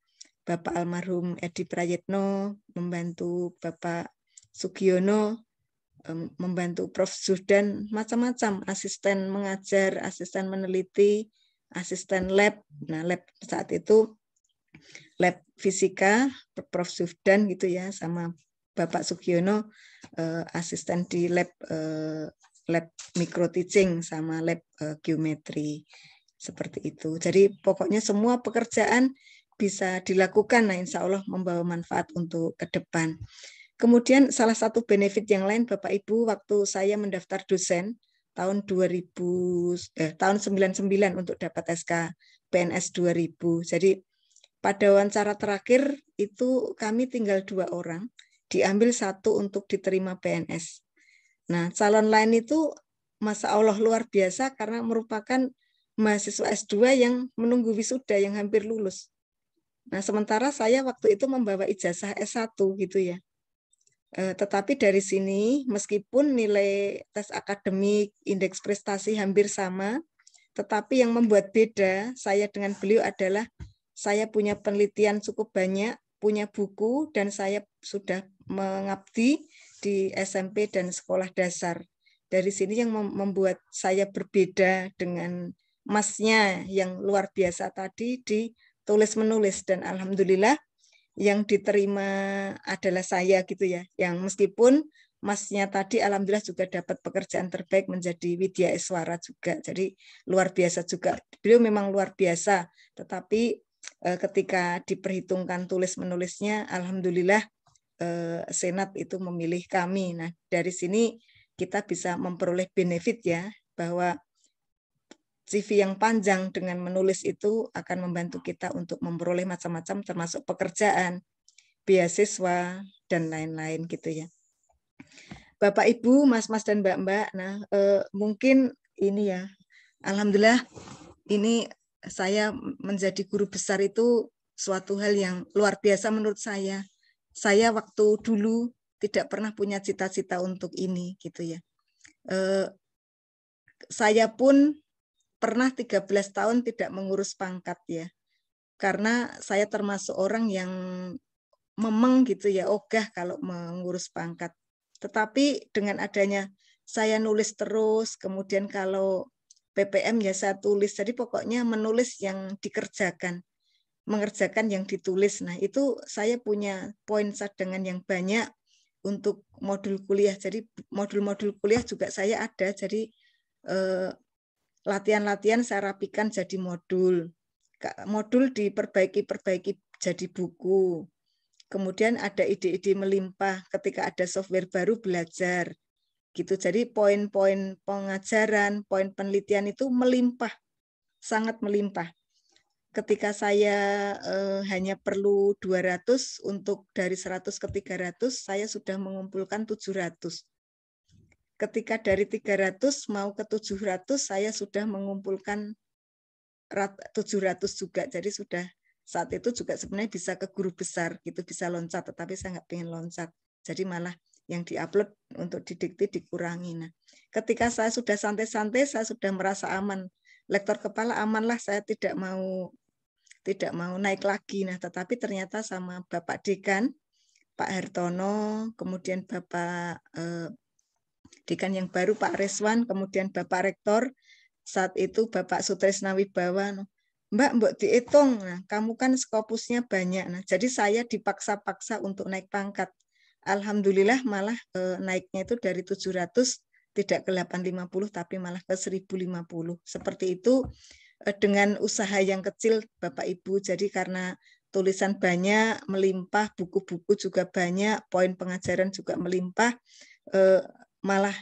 Bapak almarhum Edi Prayitno, membantu Bapak Sugiono, membantu Prof. Zuhdan, macam-macam, asisten mengajar, asisten meneliti, asisten lab. Nah, lab saat itu lab fisika, Prof. Zuhdan gitu ya, sama Bapak Sugiono, asisten di lab micro teaching sama lab geometri. Seperti itu. Jadi pokoknya semua pekerjaan bisa dilakukan, nah insya Allah membawa manfaat untuk ke depan. Kemudian salah satu benefit yang lain Bapak Ibu, waktu saya mendaftar dosen tahun 99 untuk dapat SK PNS 2000. Jadi pada wawancara terakhir itu kami tinggal 2 orang, diambil 1 untuk diterima PNS. Nah, calon lain itu Masya Allah luar biasa karena merupakan mahasiswa S2 yang menunggu wisuda, yang hampir lulus. Nah, sementara saya waktu itu membawa ijazah S1 gitu ya. Tetapi dari sini, meskipun nilai tes akademik, indeks prestasi hampir sama, tetapi yang membuat beda saya dengan beliau adalah saya punya penelitian cukup banyak, punya buku, dan saya sudah mengabdi di SMP dan sekolah dasar. Dari sini yang membuat saya berbeda dengan masnya yang luar biasa tadi di tulis-menulis, dan alhamdulillah yang diterima adalah saya gitu ya, yang meskipun masnya tadi alhamdulillah juga dapat pekerjaan terbaik menjadi Widya Iswara juga, jadi luar biasa juga. Beliau memang luar biasa, tetapi ketika diperhitungkan tulis-menulisnya alhamdulillah Senat itu memilih kami. Nah, dari sini kita bisa memperoleh benefit ya, bahwa CV yang panjang dengan menulis itu akan membantu kita untuk memperoleh macam-macam termasuk pekerjaan, beasiswa, dan lain-lain gitu ya. Bapak Ibu, Mas-mas dan Mbak-mbak, nah mungkin ini ya, alhamdulillah ini saya menjadi guru besar itu suatu hal yang luar biasa menurut saya. Saya waktu dulu tidak pernah punya cita-cita untuk ini gitu ya. Saya pun pernah 13 tahun tidak mengurus pangkat ya. Karena saya termasuk orang yang memeng gitu ya, ogah kalau mengurus pangkat. Tetapi dengan adanya saya nulis terus, kemudian kalau PPM ya saya tulis. Jadi pokoknya menulis yang dikerjakan, mengerjakan yang ditulis. Nah, itu saya punya poin cadangan yang banyak untuk modul kuliah. Jadi modul-modul kuliah juga saya ada. Jadi latihan-latihan saya rapikan jadi modul. Modul diperbaiki jadi buku. Kemudian ada ide-ide melimpah ketika ada software baru belajar. Gitu. Jadi poin-poin pengajaran, poin penelitian itu melimpah, sangat melimpah. Ketika saya hanya perlu 200 untuk dari 100 ke 300, saya sudah mengumpulkan 700. Ketika dari 300 mau ke 700, saya sudah mengumpulkan 700 juga. Jadi sudah saat itu juga sebenarnya bisa ke guru besar, gitu, bisa loncat, tetapi saya nggak pengen loncat. Jadi malah yang diupload untuk didikti dikurangi. Nah, ketika saya sudah santai-santai, saya sudah merasa aman. Lektor kepala amanlah, saya tidak mau naik lagi. Nah, tetapi ternyata sama Bapak Dekan, Pak Hartono, kemudian Bapak Dekan yang baru Pak Reswan, kemudian Bapak Rektor, saat itu Bapak Sutresna Wibawa, Mbak dihitung, nah, kamu kan Scopusnya banyak. Nah, jadi saya dipaksa-paksa untuk naik pangkat. Alhamdulillah malah naiknya itu dari 700 tidak ke 850 tapi malah ke 1050. Seperti itu dengan usaha yang kecil Bapak Ibu. Jadi karena tulisan banyak, melimpah, buku-buku juga banyak, poin pengajaran juga melimpah, malah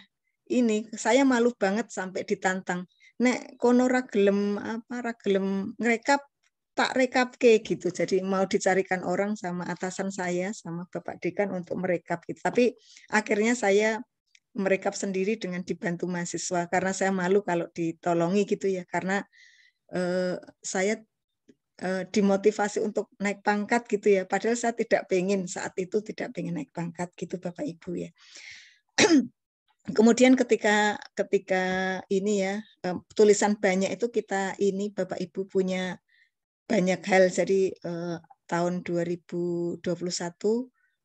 ini saya malu banget sampai ditantang. Nek kono ra gelem ngrekap tak rekap ke gitu. Jadi mau dicarikan orang sama atasan saya sama Bapak Dekan untuk merekap gitu. Tapi akhirnya saya merekap sendiri dengan dibantu mahasiswa karena saya malu kalau ditolongi gitu ya. Karena saya dimotivasi untuk naik pangkat gitu ya. Padahal saya tidak pengen saat itu tidak pengen naik pangkat gitu Bapak Ibu ya. Kemudian ketika ini ya tulisan banyak itu kita ini Bapak Ibu punya banyak hal. Jadi tahun 2021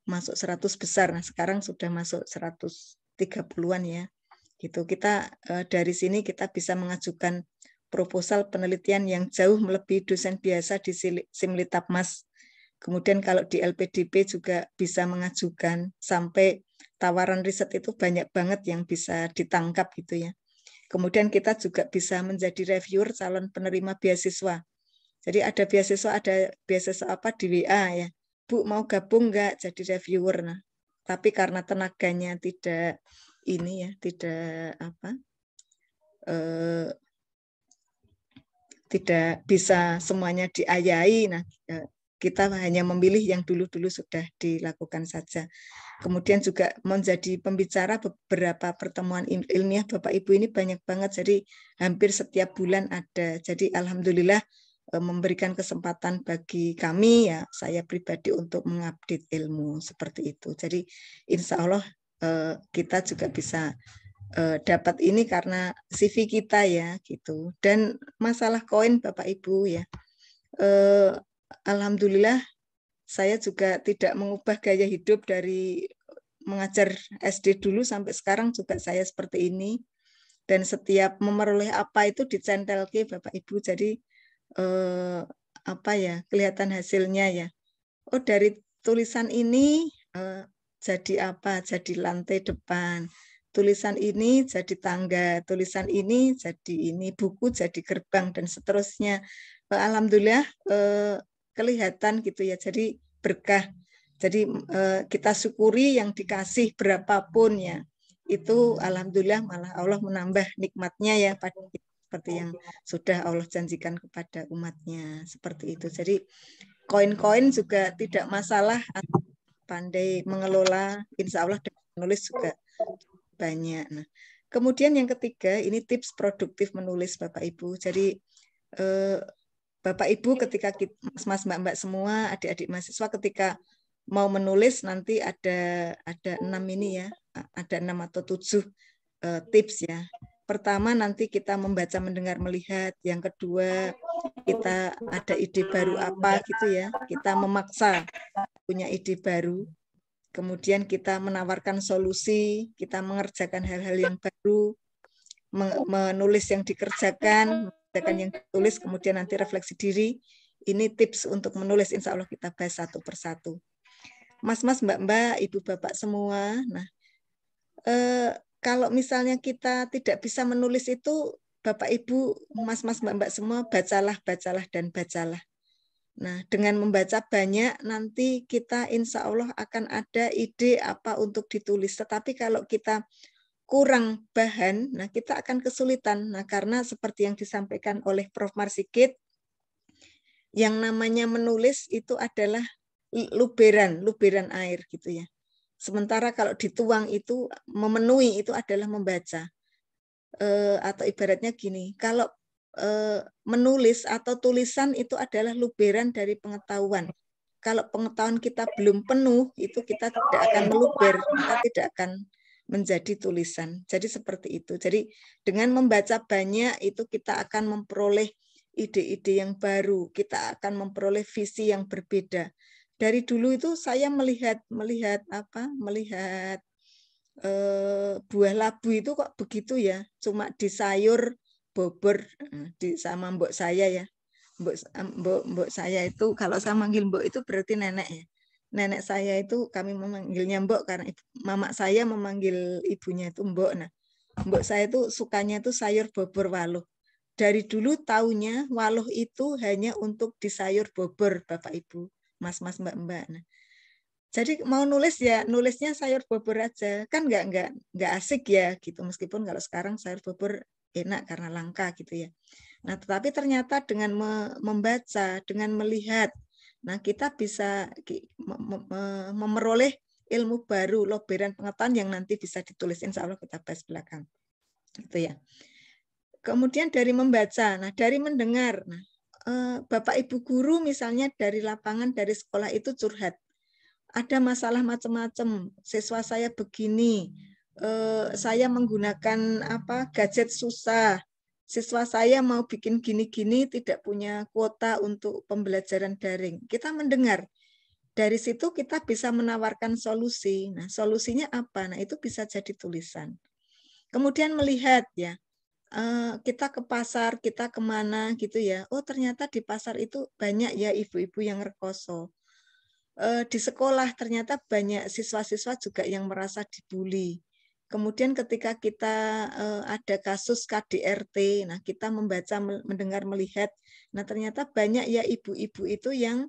masuk 100 besar. Nah, sekarang sudah masuk 130-an ya. Gitu. Kita dari sini kita bisa mengajukan proposal penelitian yang jauh melebihi dosen biasa di Simlitapmas. Kemudian kalau di LPDP juga bisa mengajukan sampai tawaran riset itu banyak banget yang bisa ditangkap gitu ya. Kemudian kita juga bisa menjadi reviewer calon penerima beasiswa. Jadi ada beasiswa apa di WA ya. Bu mau gabung nggak jadi reviewer? Nah, tapi karena tenaganya tidak ini ya, tidak apa, tidak bisa semuanya diayai. Nah, kita hanya memilih yang dulu-dulu sudah dilakukan saja. Kemudian juga menjadi pembicara beberapa pertemuan ilmiah Bapak Ibu ini banyak banget. Jadi hampir setiap bulan ada. Jadi alhamdulillah memberikan kesempatan bagi kami ya saya pribadi untuk mengupdate ilmu seperti itu. Jadi insya Allah kita juga bisa dapat ini karena CV kita ya gitu. Dan masalah koin Bapak Ibu ya, alhamdulillah saya juga tidak mengubah gaya hidup dari mengajar SD dulu sampai sekarang juga saya seperti ini. Dan setiap memperoleh apa itu dicentel ke Bapak Ibu. Jadi apa ya kelihatan hasilnya ya. Oh dari tulisan ini jadi apa? Jadi lantai depan. Tulisan ini jadi tangga, tulisan ini jadi ini, buku jadi gerbang dan seterusnya. Alhamdulillah kelihatan gitu ya. Jadi berkah. Jadi kita syukuri yang dikasih berapapun ya. Itu alhamdulillah malah Allah menambah nikmatnya ya pada kita seperti yang sudah Allah janjikan kepada umatnya seperti itu. Jadi koin-koin juga tidak masalah, pandai mengelola, insya Allah dengan menulis juga banyak. Nah, kemudian yang ketiga ini tips produktif menulis Bapak Ibu. Jadi Bapak Ibu ketika mas-mas mbak-mbak semua adik-adik mahasiswa ketika mau menulis nanti ada 6 ini ya, ada 6 atau 7 tips ya. Pertama nanti kita membaca, mendengar, melihat. Yang kedua kita ada ide baru apa gitu ya. Kita memaksa punya ide baru. Kemudian kita menawarkan solusi, kita mengerjakan hal-hal yang baru, menulis yang dikerjakan, mengerjakan yang ditulis, kemudian nanti refleksi diri. Ini tips untuk menulis, insya Allah kita bahas satu persatu. Mas-mas, mbak-mbak, ibu bapak semua. Nah, kalau misalnya kita tidak bisa menulis itu, Bapak Ibu, Mas-mas, Mbak-mbak semua, bacalah, dan bacalah. Nah, dengan membaca banyak, nanti kita insya Allah akan ada ide apa untuk ditulis. Tetapi kalau kita kurang bahan, nah kita akan kesulitan. Nah, karena seperti yang disampaikan oleh Prof. Marsikit, yang namanya menulis itu adalah luberan air gitu ya. Sementara kalau dituang itu memenuhi itu adalah membaca. Atau ibaratnya gini, kalau menulis atau tulisan itu adalah luberan dari pengetahuan. Kalau pengetahuan kita belum penuh, itu kita tidak akan meluber, maka tidak akan menjadi tulisan. Jadi seperti itu. Jadi dengan membaca banyak itu kita akan memperoleh ide-ide yang baru, kita akan memperoleh visi yang berbeda. Dari dulu itu saya melihat buah labu itu kok begitu ya, cuma di sayur bobor sama mbok saya ya. mbok saya itu, kalau saya manggil mbok itu berarti nenek ya. Nenek saya itu kami memanggilnya mbok karena mama saya memanggil ibunya itu mbok. Nah, mbok saya itu sukanya itu sayur bobor waluh. Dari dulu taunya waluh itu hanya untuk di sayur bobor, Bapak Ibu, Mas-mas, Mbak-mbak. Nah, jadi mau nulis ya nulisnya sayur bobor aja, kan nggak asik ya gitu. Meskipun kalau sekarang sayur bobor enak karena langka gitu ya. Nah, tetapi ternyata dengan membaca, dengan melihat, nah kita bisa memeroleh ilmu baru, loberan pengetahuan yang nanti bisa ditulis. Insya Allah kita bahas belakang. Gitu ya. Kemudian dari membaca, nah dari mendengar. Nah, Bapak Ibu guru misalnya dari lapangan, dari sekolah itu curhat. Ada masalah macam-macam, siswa saya begini, saya menggunakan gadget susah, siswa saya mau bikin gini-gini tidak punya kuota untuk pembelajaran daring. Kita mendengar, dari situ kita bisa menawarkan solusi. Nah, solusinya apa? Nah, itu bisa jadi tulisan. Kemudian melihat ya, kita ke pasar, kita kemana gitu ya. Oh, ternyata di pasar itu banyak ya ibu-ibu yang rekoso. Di sekolah ternyata banyak siswa-siswa juga yang merasa dibully. Kemudian ketika kita ada kasus KDRT, nah kita membaca, mendengar, melihat, nah ternyata banyak ya ibu-ibu itu yang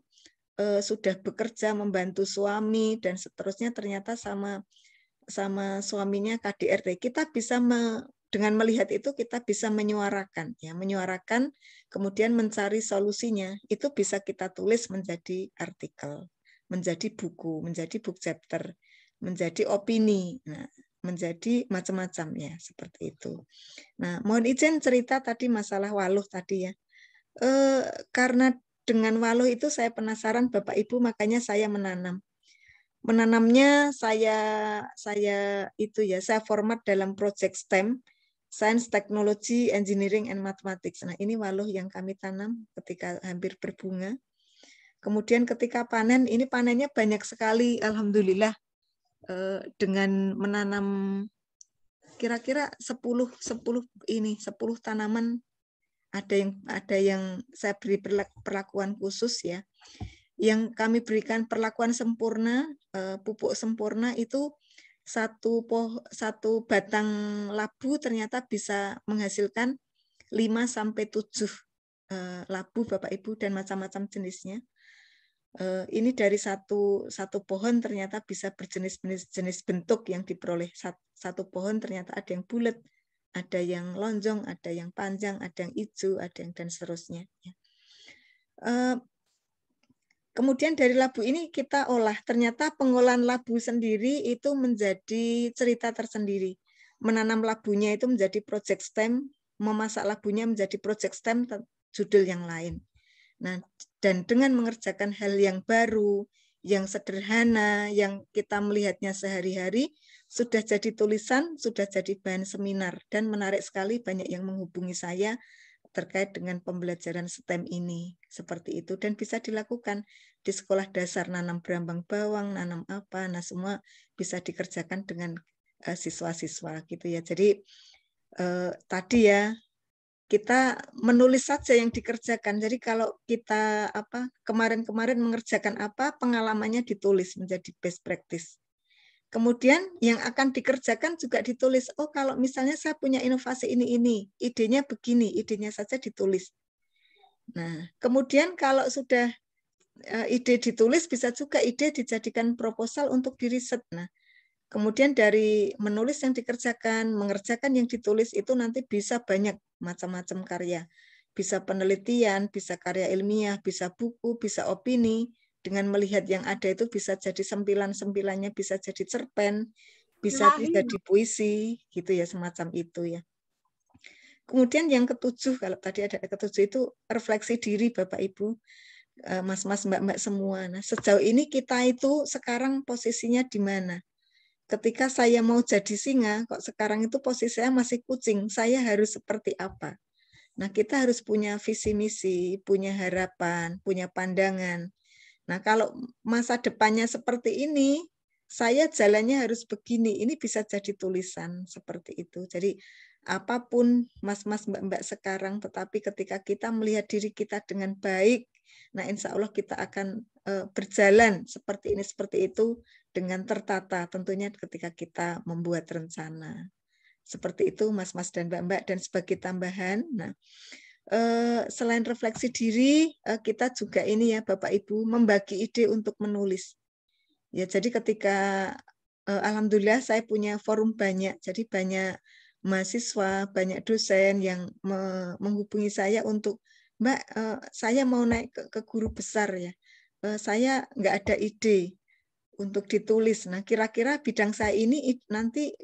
sudah bekerja membantu suami dan seterusnya, ternyata sama suaminya KDRT. Kita bisa dengan melihat itu kita bisa menyuarakan, ya menyuarakan, kemudian mencari solusinya. Itu bisa kita tulis menjadi artikel, menjadi buku, menjadi book chapter, menjadi opini, nah, menjadi macam-macam ya seperti itu. Nah, mohon izin cerita tadi masalah waluh tadi ya. Karena dengan waluh itu saya penasaran Bapak Ibu, makanya saya menanamnya saya format dalam project STEM, Science, Technology, Engineering, and Mathematics. Nah, ini waluh yang kami tanam ketika hampir berbunga. Kemudian ketika panen, ini panennya banyak sekali, alhamdulillah, dengan menanam kira-kira 10 tanaman. Ada yang saya beri perlakuan khusus ya. Yang kami berikan perlakuan sempurna, pupuk sempurna itu satu batang labu ternyata bisa menghasilkan 5-7 labu Bapak Ibu, dan macam-macam jenisnya. Ini dari satu pohon ternyata bisa berjenis bentuk yang diperoleh. Satu pohon ternyata ada yang bulat, ada yang lonjong, ada yang panjang, ada yang hijau, ada yang dan seterusnya. Kemudian dari labu ini kita olah. Ternyata pengolahan labu sendiri itu menjadi cerita tersendiri. Menanam labunya itu menjadi project STEM, memasak labunya menjadi project STEM, judul yang lain. Nah, dan dengan mengerjakan hal yang baru, yang sederhana, yang kita melihatnya sehari-hari, sudah jadi tulisan, sudah jadi bahan seminar, dan menarik sekali banyak yang menghubungi saya terkait dengan pembelajaran STEM ini, seperti itu, dan bisa dilakukan di sekolah dasar, nanam berambang bawang, nanam apa, nah semua bisa dikerjakan dengan siswa-siswa gitu ya. Jadi tadi ya kita menulis saja yang dikerjakan. Jadi kalau kita kemarin-kemarin mengerjakan apa, pengalamannya ditulis menjadi best practice. Kemudian yang akan dikerjakan juga ditulis. Oh, kalau misalnya saya punya inovasi ini, idenya begini, idenya saja ditulis. Nah, kemudian kalau sudah ide ditulis, bisa juga ide dijadikan proposal untuk diriset. Nah, kemudian dari menulis yang dikerjakan, mengerjakan yang ditulis, itu nanti bisa banyak macam-macam karya. Bisa penelitian, bisa karya ilmiah, bisa buku, bisa opini. Dengan melihat yang ada itu bisa jadi sempilan-sempilannya, bisa jadi cerpen, bisa jadi puisi, gitu ya, semacam itu ya. Kemudian yang ketujuh, kalau tadi ada ketujuh itu refleksi diri Bapak Ibu, Mas-mas, Mbak-mbak semua. Nah, sejauh ini kita itu sekarang posisinya di mana? Ketika saya mau jadi singa, kok sekarang itu posisi saya masih kucing, saya harus seperti apa? Nah, kita harus punya visi misi, punya harapan, punya pandangan. Nah, kalau masa depannya seperti ini, saya jalannya harus begini. Ini bisa jadi tulisan seperti itu. Jadi apapun mas-mas mbak-mbak sekarang, tetapi ketika kita melihat diri kita dengan baik, nah insya Allah kita akan berjalan seperti ini, seperti itu dengan tertata. Tentunya ketika kita membuat rencana. Seperti itu mas-mas dan mbak-mbak. Dan sebagai tambahan, nah selain refleksi diri, kita juga ini ya Bapak Ibu membagi ide untuk menulis. Ya, jadi ketika alhamdulillah saya punya forum banyak, jadi banyak mahasiswa, banyak dosen yang menghubungi saya untuk Mbak, saya mau naik ke guru besar ya, saya nggak ada ide untuk ditulis. Nah, kira-kira bidang saya ini nanti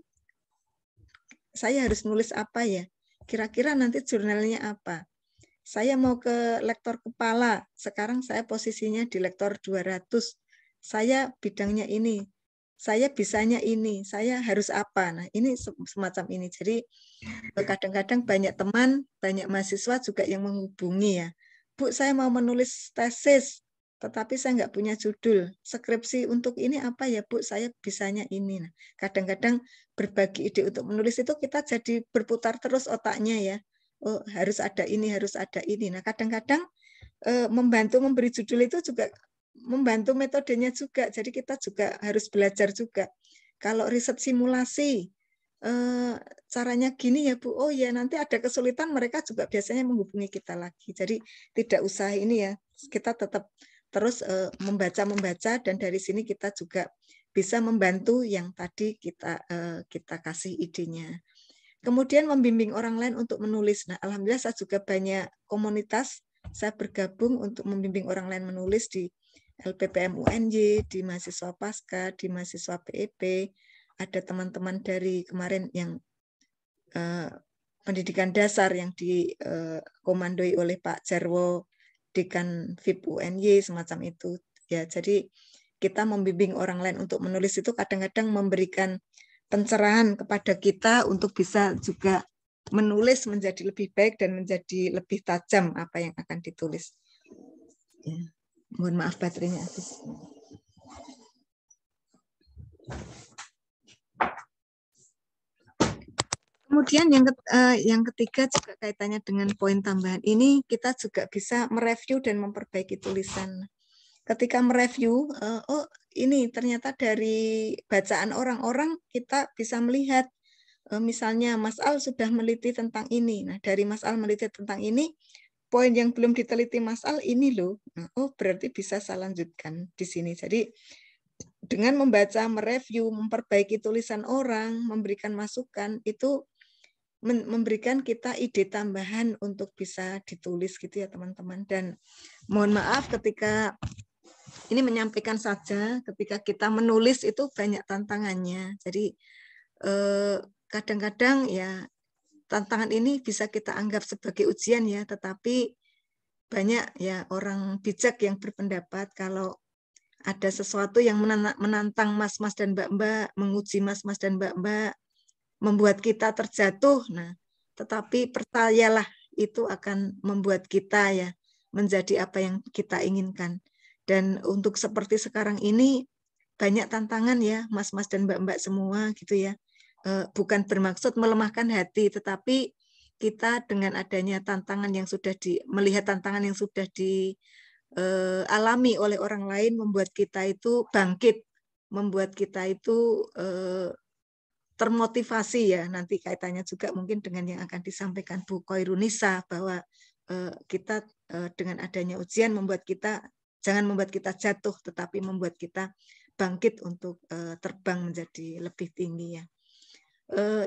saya harus nulis apa ya? Kira-kira nanti jurnalnya apa? Saya mau ke lektor kepala, sekarang saya posisinya di lektor 200. Saya bidangnya ini, saya bisanya ini, saya harus apa? Nah, ini semacam ini. Jadi kadang-kadang banyak teman, banyak mahasiswa juga yang menghubungi ya. Bu, saya mau menulis tesis, tetapi saya nggak punya judul. Skripsi untuk ini apa ya, Bu? Saya bisanya ini. Nah, kadang-kadang berbagi ide untuk menulis itu kita jadi berputar terus otaknya ya. Oh, harus ada ini, harus ada ini. Nah, kadang-kadang membantu memberi judul itu juga membantu metodenya juga. Jadi kita juga harus belajar juga. Kalau riset simulasi, caranya gini ya Bu, oh ya nanti ada kesulitan mereka juga biasanya menghubungi kita lagi. Jadi tidak usah ini ya, kita tetap terus membaca dan dari sini kita juga bisa membantu yang tadi kita kasih idenya. Kemudian membimbing orang lain untuk menulis. Nah, alhamdulillah saya juga banyak komunitas. Saya bergabung untuk membimbing orang lain menulis di LPPM UNY, di mahasiswa Pasca, di mahasiswa PEP. Ada teman-teman dari kemarin yang pendidikan dasar yang dikomandoi oleh Pak Jarwo, Dekan FIP UNY, semacam itu. Ya, jadi kita membimbing orang lain untuk menulis itu kadang-kadang memberikan pencerahan kepada kita untuk bisa juga menulis menjadi lebih baik dan menjadi lebih tajam apa yang akan ditulis. Ya. Mohon maaf baterainya habis. Kemudian yang ketiga juga kaitannya dengan poin tambahan ini, kita juga bisa mereview dan memperbaiki tulisan. Ketika mereview, oh ini ternyata dari bacaan orang-orang kita bisa melihat, misalnya Mas Al sudah meneliti tentang ini. Nah, dari Mas Al meneliti tentang ini, poin yang belum diteliti Mas Al ini loh. Nah, oh berarti bisa saya lanjutkan di sini. Jadi dengan membaca, mereview, memperbaiki tulisan orang, memberikan masukan, itu memberikan kita ide tambahan untuk bisa ditulis gitu ya teman-teman. Dan mohon maaf ketika ini menyampaikan saja, ketika kita menulis itu banyak tantangannya. Jadi kadang-kadang ya tantangan ini bisa kita anggap sebagai ujian ya, tetapi banyak ya orang bijak yang berpendapat kalau ada sesuatu yang menantang mas-mas dan mbak-mbak, menguji mas-mas dan mbak-mbak, membuat kita terjatuh. Nah, tetapi percayalah itu akan membuat kita ya menjadi apa yang kita inginkan. Dan untuk seperti sekarang ini banyak tantangan ya, mas-mas dan mbak-mbak semua gitu ya. Bukan bermaksud melemahkan hati, tetapi kita dengan adanya tantangan yang sudah melihat tantangan yang sudah dialami oleh orang lain membuat kita itu bangkit, membuat kita itu termotivasi ya, nanti kaitannya juga mungkin dengan yang akan disampaikan Bu Koirunisa bahwa kita dengan adanya ujian jangan membuat kita jatuh, tetapi membuat kita bangkit untuk terbang menjadi lebih tinggi ya.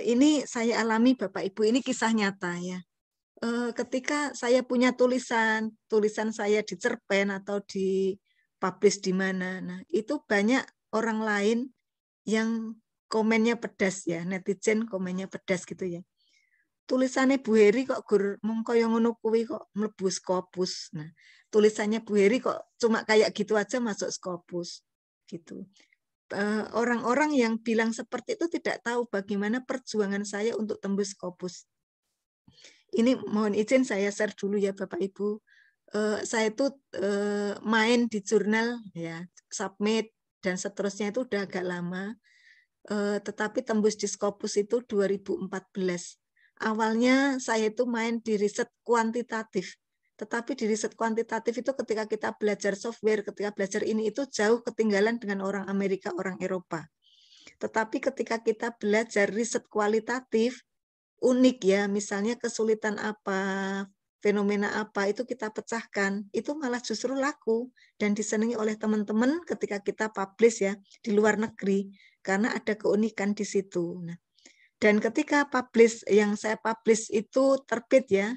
Ini saya alami Bapak Ibu, ini kisah nyata ya. Ketika saya punya tulisan saya di cerpen atau di publish di mana, nah itu banyak orang lain yang komennya pedas ya, netizen komennya pedas gitu ya. Tulisannya Bu Heri kok gur mung kaya ngono kuwi kok mlebu Scopus. Nah, tulisannya Bu Heri kok cuma kayak gitu aja masuk Scopus gitu. Orang-orang yang bilang seperti itu tidak tahu bagaimana perjuangan saya untuk tembus Scopus. Ini mohon izin saya share dulu ya Bapak Ibu. Saya itu main di jurnal ya, submit dan seterusnya itu udah agak lama. Tetapi tembus di Scopus itu 2014. Awalnya saya itu main di riset kuantitatif. Tetapi di riset kuantitatif itu ketika kita belajar software, ketika belajar ini itu jauh ketinggalan dengan orang Amerika, orang Eropa. Tetapi ketika kita belajar riset kualitatif, unik ya, misalnya kesulitan apa, fenomena apa, itu kita pecahkan, itu malah justru laku dan disenangi oleh teman-teman ketika kita publish ya di luar negeri, karena ada keunikan di situ. Nah, dan ketika publish, yang saya publish itu terbit ya,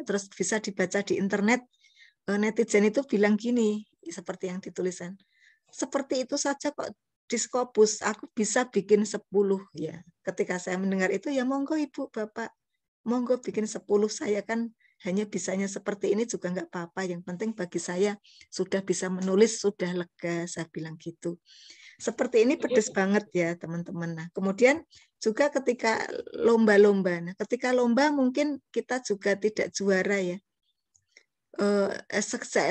terus bisa dibaca di internet, netizen itu bilang gini, seperti yang ditulisan, seperti itu saja kok di Scopus, aku bisa bikin 10 ya. Ketika saya mendengar itu, ya monggo Ibu, Bapak, monggo bikin 10, saya kan hanya bisanya seperti ini juga nggak apa-apa, yang penting bagi saya sudah bisa menulis, sudah lega, saya bilang gitu. Seperti ini pedes banget ya teman-teman. Nah, kemudian juga ketika lomba-lomba, nah, ketika lomba mungkin kita juga tidak juara ya.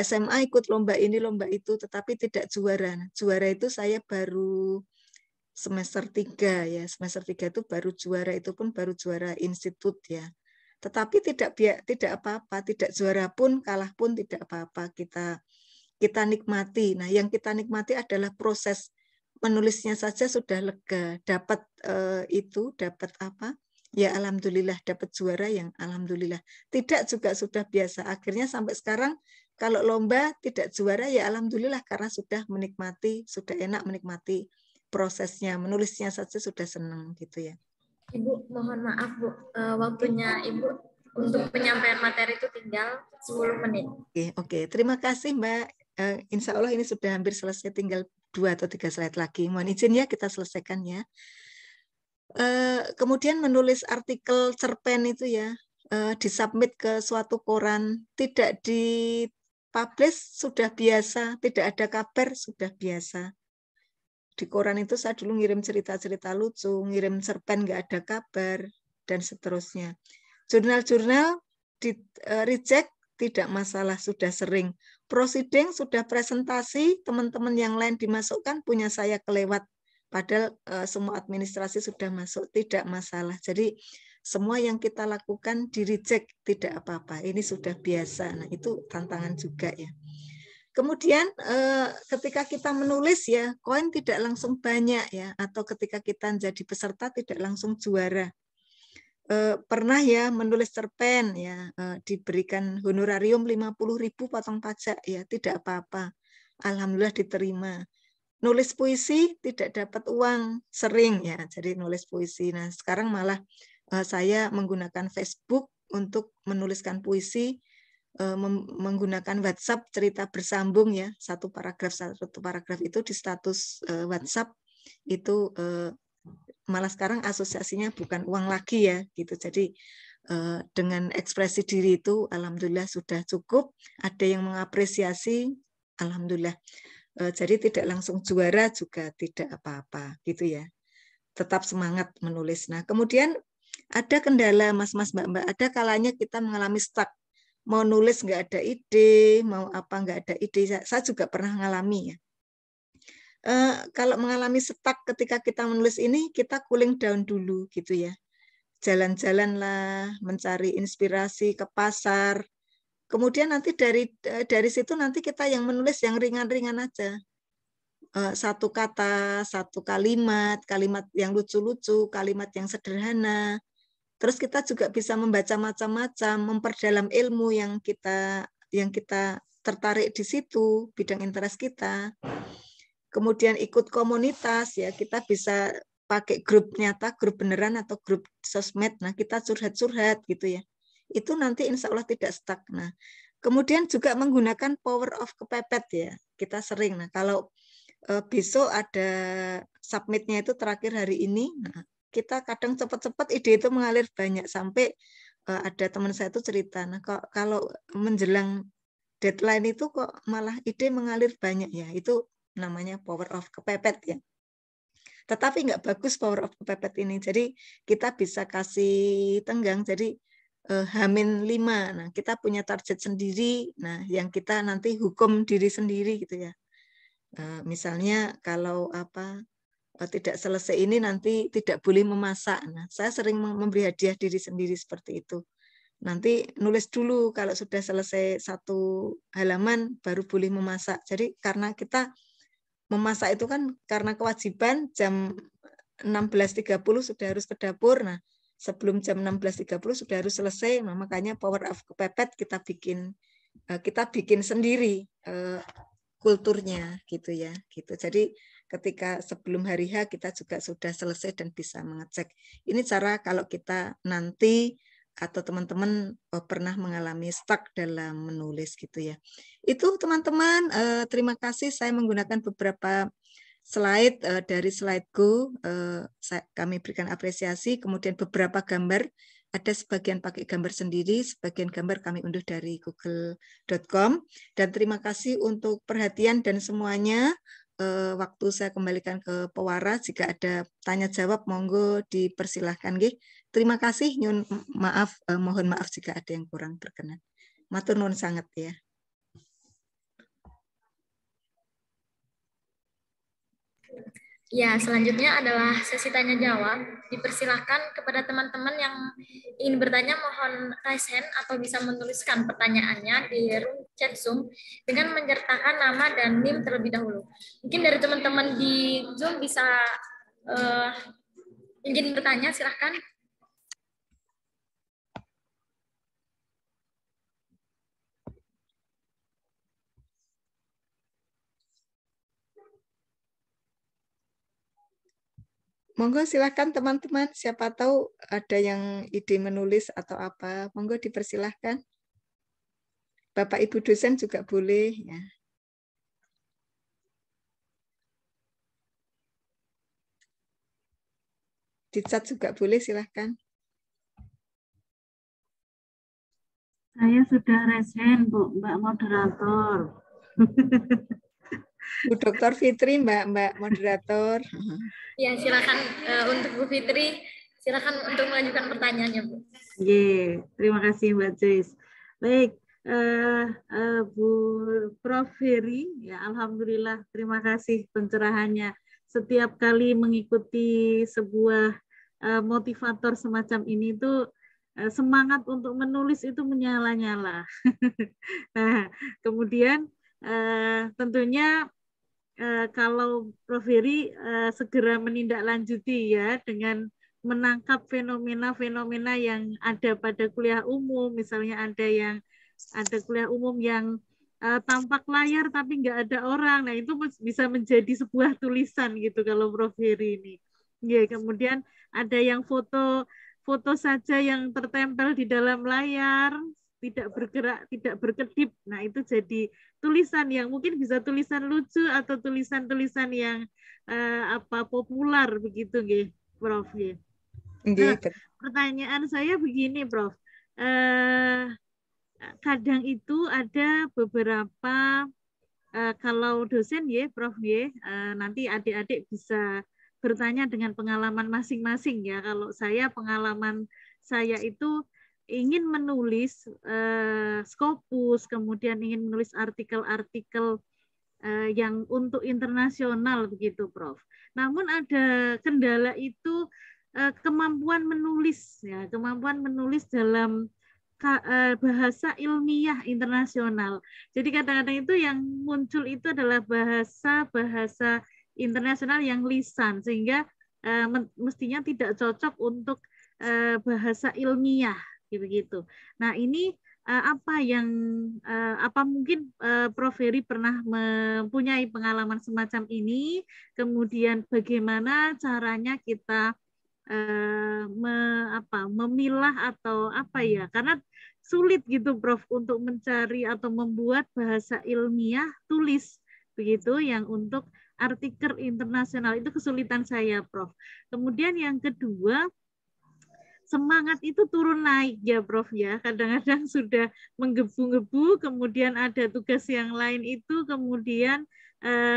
SMA ikut lomba ini, lomba itu, tetapi tidak juara. Nah, juara itu saya baru semester 3 ya. Semester 3 itu baru juara, itu pun baru juara institut ya. Tetapi tidak apa-apa, tidak juara pun, kalah pun tidak apa-apa. Kita nikmati. Nah, yang kita nikmati adalah proses menulisnya saja sudah lega. Dapat dapat apa? Ya alhamdulillah, dapat juara yang alhamdulillah. Tidak juga sudah biasa. Akhirnya sampai sekarang kalau lomba tidak juara ya alhamdulillah, karena sudah menikmati, sudah enak menikmati prosesnya, menulisnya saja sudah senang gitu ya. Ibu, mohon maaf Bu, waktunya Ibu untuk penyampaian materi itu tinggal 10 menit. Oke. Terima kasih Mbak. Insya Allah ini sudah hampir selesai, tinggal 2 atau 3 slide lagi. Mohon izin ya kita selesaikan ya. Kemudian menulis artikel cerpen itu ya, disubmit ke suatu koran, tidak dipublish sudah biasa, tidak ada kabar sudah biasa. Di koran itu saya dulu ngirim cerita-cerita lucu, ngirim cerpen nggak ada kabar, dan seterusnya. Jurnal-jurnal di reject tidak masalah, sudah sering. Prosiding sudah presentasi, teman-teman yang lain dimasukkan, punya saya kelewat. Padahal semua administrasi sudah masuk, tidak masalah. Jadi semua yang kita lakukan di reject, tidak apa-apa. Ini sudah biasa. Nah, itu tantangan juga ya. Kemudian ketika kita menulis ya, koin tidak langsung banyak ya, atau ketika kita menjadi peserta tidak langsung juara. Pernah ya menulis cerpen ya, diberikan honorarium 50.000 potong pajak ya, tidak apa-apa. Alhamdulillah diterima. Nulis puisi tidak dapat uang, sering ya, jadi nulis puisi. Nah, sekarang malah saya menggunakan Facebook untuk menuliskan puisi, menggunakan WhatsApp cerita bersambung ya, satu paragraf itu di status WhatsApp itu malah sekarang asosiasinya bukan uang lagi ya gitu. Jadi dengan ekspresi diri itu alhamdulillah sudah cukup, ada yang mengapresiasi, alhamdulillah. Jadi tidak langsung juara juga tidak apa-apa gitu ya. Tetap semangat menulis. Nah, kemudian ada kendala Mas-mas Mbak-mbak, ada kalanya kita mengalami stuck. Mau nulis nggak ada ide, mau apa nggak ada ide. Saya juga pernah mengalami ya. Kalau mengalami stuck ketika kita menulis ini, kita cooling down dulu gitu ya. Jalan-jalanlah, mencari inspirasi ke pasar. Kemudian nanti dari situ nanti kita yang menulis yang ringan-ringan aja. Satu kata, satu kalimat yang lucu-lucu, kalimat yang sederhana. Terus kita juga bisa membaca macam-macam, memperdalam ilmu yang kita tertarik di situ, bidang interest kita. Kemudian ikut komunitas ya, kita bisa pakai grup nyata, grup beneran atau grup sosmed. Nah, kita curhat-curhat gitu ya. Itu nanti insya Allah tidak stuck. Nah, kemudian juga menggunakan power of kepepet ya. Kita sering. Nah, kalau besok ada submitnya itu terakhir hari ini, nah, kita kadang cepat-cepat ide itu mengalir banyak sampai ada teman saya itu cerita. Nah, kalau menjelang deadline itu kok malah ide mengalir banyak ya. Itu namanya power of kepepet ya. Tetapi nggak bagus power of kepepet ini. Jadi kita bisa kasih tenggang. Jadi H-5. Nah, kita punya target sendiri. Nah, yang kita nanti hukum diri sendiri gitu ya. Misalnya kalau tidak selesai ini nanti tidak boleh memasak. Nah, saya sering memberi hadiah diri sendiri seperti itu. Nanti nulis dulu kalau sudah selesai satu halaman baru boleh memasak. Jadi karena kita memasak itu kan karena kewajiban jam 16.30 sudah harus ke dapur. Nah, sebelum jam 16.30 sudah harus selesai. Nah, makanya power of kepepet kita bikin sendiri kulturnya gitu ya. Gitu. Jadi ketika sebelum hari H kita juga sudah selesai dan bisa mengecek. Ini cara kalau kita nanti atau teman-teman pernah mengalami stuck dalam menulis gitu ya. Itu teman-teman, terima kasih saya menggunakan beberapa slide dari Slido, kami berikan apresiasi, kemudian beberapa gambar, ada sebagian pakai gambar sendiri, sebagian gambar kami unduh dari google.com, dan terima kasih untuk perhatian dan semuanya. Waktu saya kembalikan ke pewara, jika ada tanya jawab monggo dipersilahkan nggih. Terima kasih, mohon maaf jika ada yang kurang berkenan. Matur nuwun sanget ya. Ya, selanjutnya adalah sesi tanya jawab. Dipersilahkan kepada teman-teman yang ingin bertanya mohon raise hand atau bisa menuliskan pertanyaannya di room chat Zoom dengan menyertakan nama dan NIM terlebih dahulu. Mungkin dari teman-teman di Zoom bisa ingin bertanya, silahkan. Monggo silahkan teman-teman, siapa tahu ada yang ide menulis atau apa, monggo dipersilahkan. Bapak Ibu dosen juga boleh ya. Di chat juga boleh, silahkan. Saya sudah resen, Bu, Mbak Moderator. Bu Dr. Fitri, Mbak Moderator. Ya, silakan untuk Bu Fitri, silakan untuk melanjutkan pertanyaannya, Bu. Terima kasih Mbak Joyce. Baik, Bu Prof. Heri, ya alhamdulillah terima kasih pencerahannya. Setiap kali mengikuti sebuah motivator semacam ini itu semangat untuk menulis itu menyala-nyala. Nah, kemudian tentunya kalau Prof. Heri segera menindaklanjuti ya dengan menangkap fenomena-fenomena yang ada pada kuliah umum, misalnya ada kuliah umum yang tampak layar tapi nggak ada orang, nah itu bisa menjadi sebuah tulisan gitu kalau Prof. Heri ini. Ya, kemudian ada yang foto saja yang tertempel di dalam layar, tidak bergerak, tidak berkedip, nah itu jadi tulisan yang mungkin bisa tulisan lucu atau tulisan-tulisan yang populer begitu, nggih, Prof. Nah, pertanyaan saya begini, Prof. Kadang itu ada beberapa kalau dosen ya, Prof. Nanti adik-adik bisa bertanya dengan pengalaman masing-masing ya. Kalau saya pengalaman saya itu ingin menulis Scopus, kemudian ingin menulis artikel-artikel yang untuk internasional begitu, Prof. Namun ada kendala itu kemampuan menulis ya, kemampuan menulis dalam bahasa ilmiah internasional. Jadi kadang-kadang itu yang muncul itu adalah bahasa internasional yang lisan, sehingga mestinya tidak cocok untuk bahasa ilmiah gitu. Nah, ini apa mungkin Prof. Heri pernah mempunyai pengalaman semacam ini, kemudian bagaimana caranya kita memilah atau apa ya, karena sulit gitu Prof untuk mencari atau membuat bahasa ilmiah tulis begitu yang untuk artikel internasional, itu kesulitan saya, Prof. Kemudian yang kedua, semangat itu turun naik ya Prof ya, kadang-kadang sudah menggebu-gebu, kemudian ada tugas yang lain itu kemudian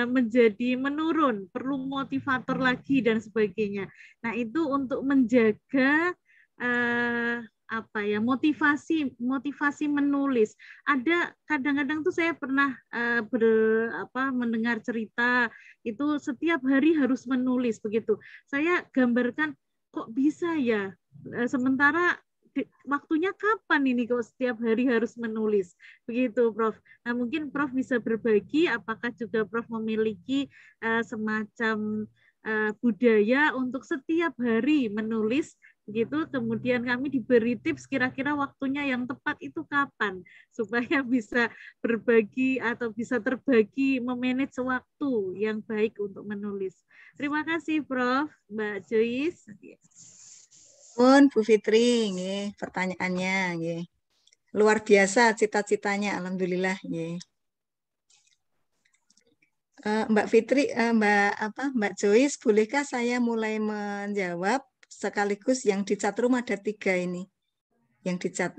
menjadi menurun, perlu motivator lagi dan sebagainya. Nah itu untuk menjaga motivasi menulis. Ada kadang-kadang tuh saya pernah mendengar cerita itu setiap hari harus menulis begitu. Saya gambarkan kok bisa ya, sementara waktunya kapan ini kok setiap hari harus menulis begitu, Prof. Nah, mungkin Prof bisa berbagi apakah juga Prof memiliki semacam budaya untuk setiap hari menulis begitu, kemudian kami diberi tips kira-kira waktunya yang tepat itu kapan supaya bisa berbagi atau bisa terbagi memanage waktu yang baik untuk menulis. Terima kasih Prof. Mbak Joyce. Pun Bu Fitri, nggih, pertanyaannya nggih. Luar biasa cita-citanya, alhamdulillah nggih. Mbak Fitri, Mbak Joyce, bolehkah saya mulai menjawab sekaligus yang di chat room ada 3 ini, yang di chat.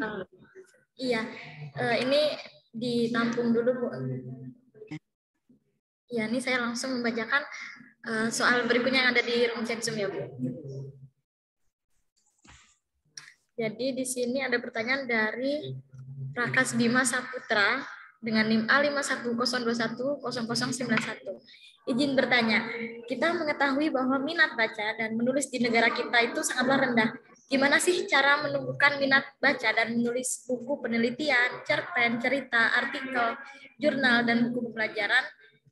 Iya, ini ditampung dulu Bu. Iya, ini saya langsung membacakan soal berikutnya yang ada di room chat Zoom ya Bu. Jadi di sini ada pertanyaan dari Rakas Bima Saputra dengan NIM A5102100091. Izin bertanya, kita mengetahui bahwa minat baca dan menulis di negara kita itu sangatlah rendah. Gimana sih cara menumbuhkan minat baca dan menulis buku penelitian, cerpen, cerita, artikel, jurnal, dan buku pelajaran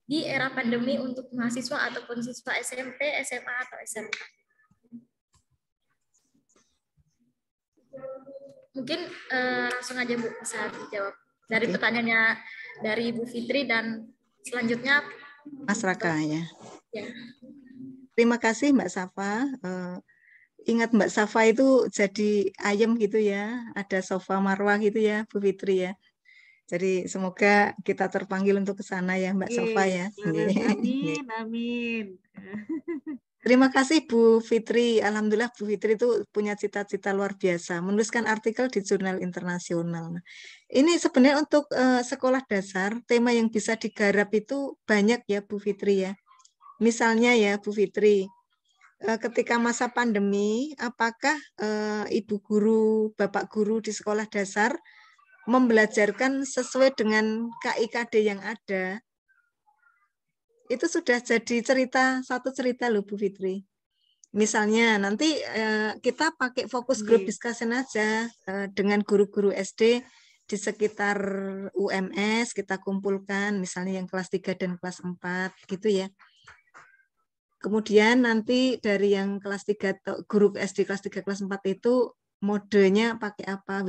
di era pandemi untuk mahasiswa ataupun siswa SMP, SMA, atau SMK? Mungkin langsung aja Bu bisa dijawab dari pertanyaannya dari Ibu Fitri dan selanjutnya Mas Raka ya. Ya. Terima kasih Mbak Safa. Ingat Mbak Safa itu jadi ayam gitu ya, ada sofa marwah gitu ya Bu Fitri ya. Jadi semoga kita terpanggil untuk ke sana ya Mbak Safa ya. Amin, amin. Terima kasih Bu Fitri. Alhamdulillah Bu Fitri itu punya cita-cita luar biasa, menuliskan artikel di jurnal internasional. Nah, ini sebenarnya untuk sekolah dasar, tema yang bisa digarap itu banyak ya Bu Fitri ya. Misalnya ya Bu Fitri, ketika masa pandemi, apakah Ibu guru, Bapak guru di sekolah dasar membelajarkan sesuai dengan KIKD yang ada? Itu sudah jadi satu cerita loh Bu Fitri. Misalnya nanti kita pakai fokus group discussion aja dengan guru-guru SD di sekitar UMS, kita kumpulkan misalnya yang kelas 3 dan kelas 4 gitu ya. Kemudian nanti dari yang kelas 3 guru SD kelas 3 kelas 4 itu modenya pakai apa?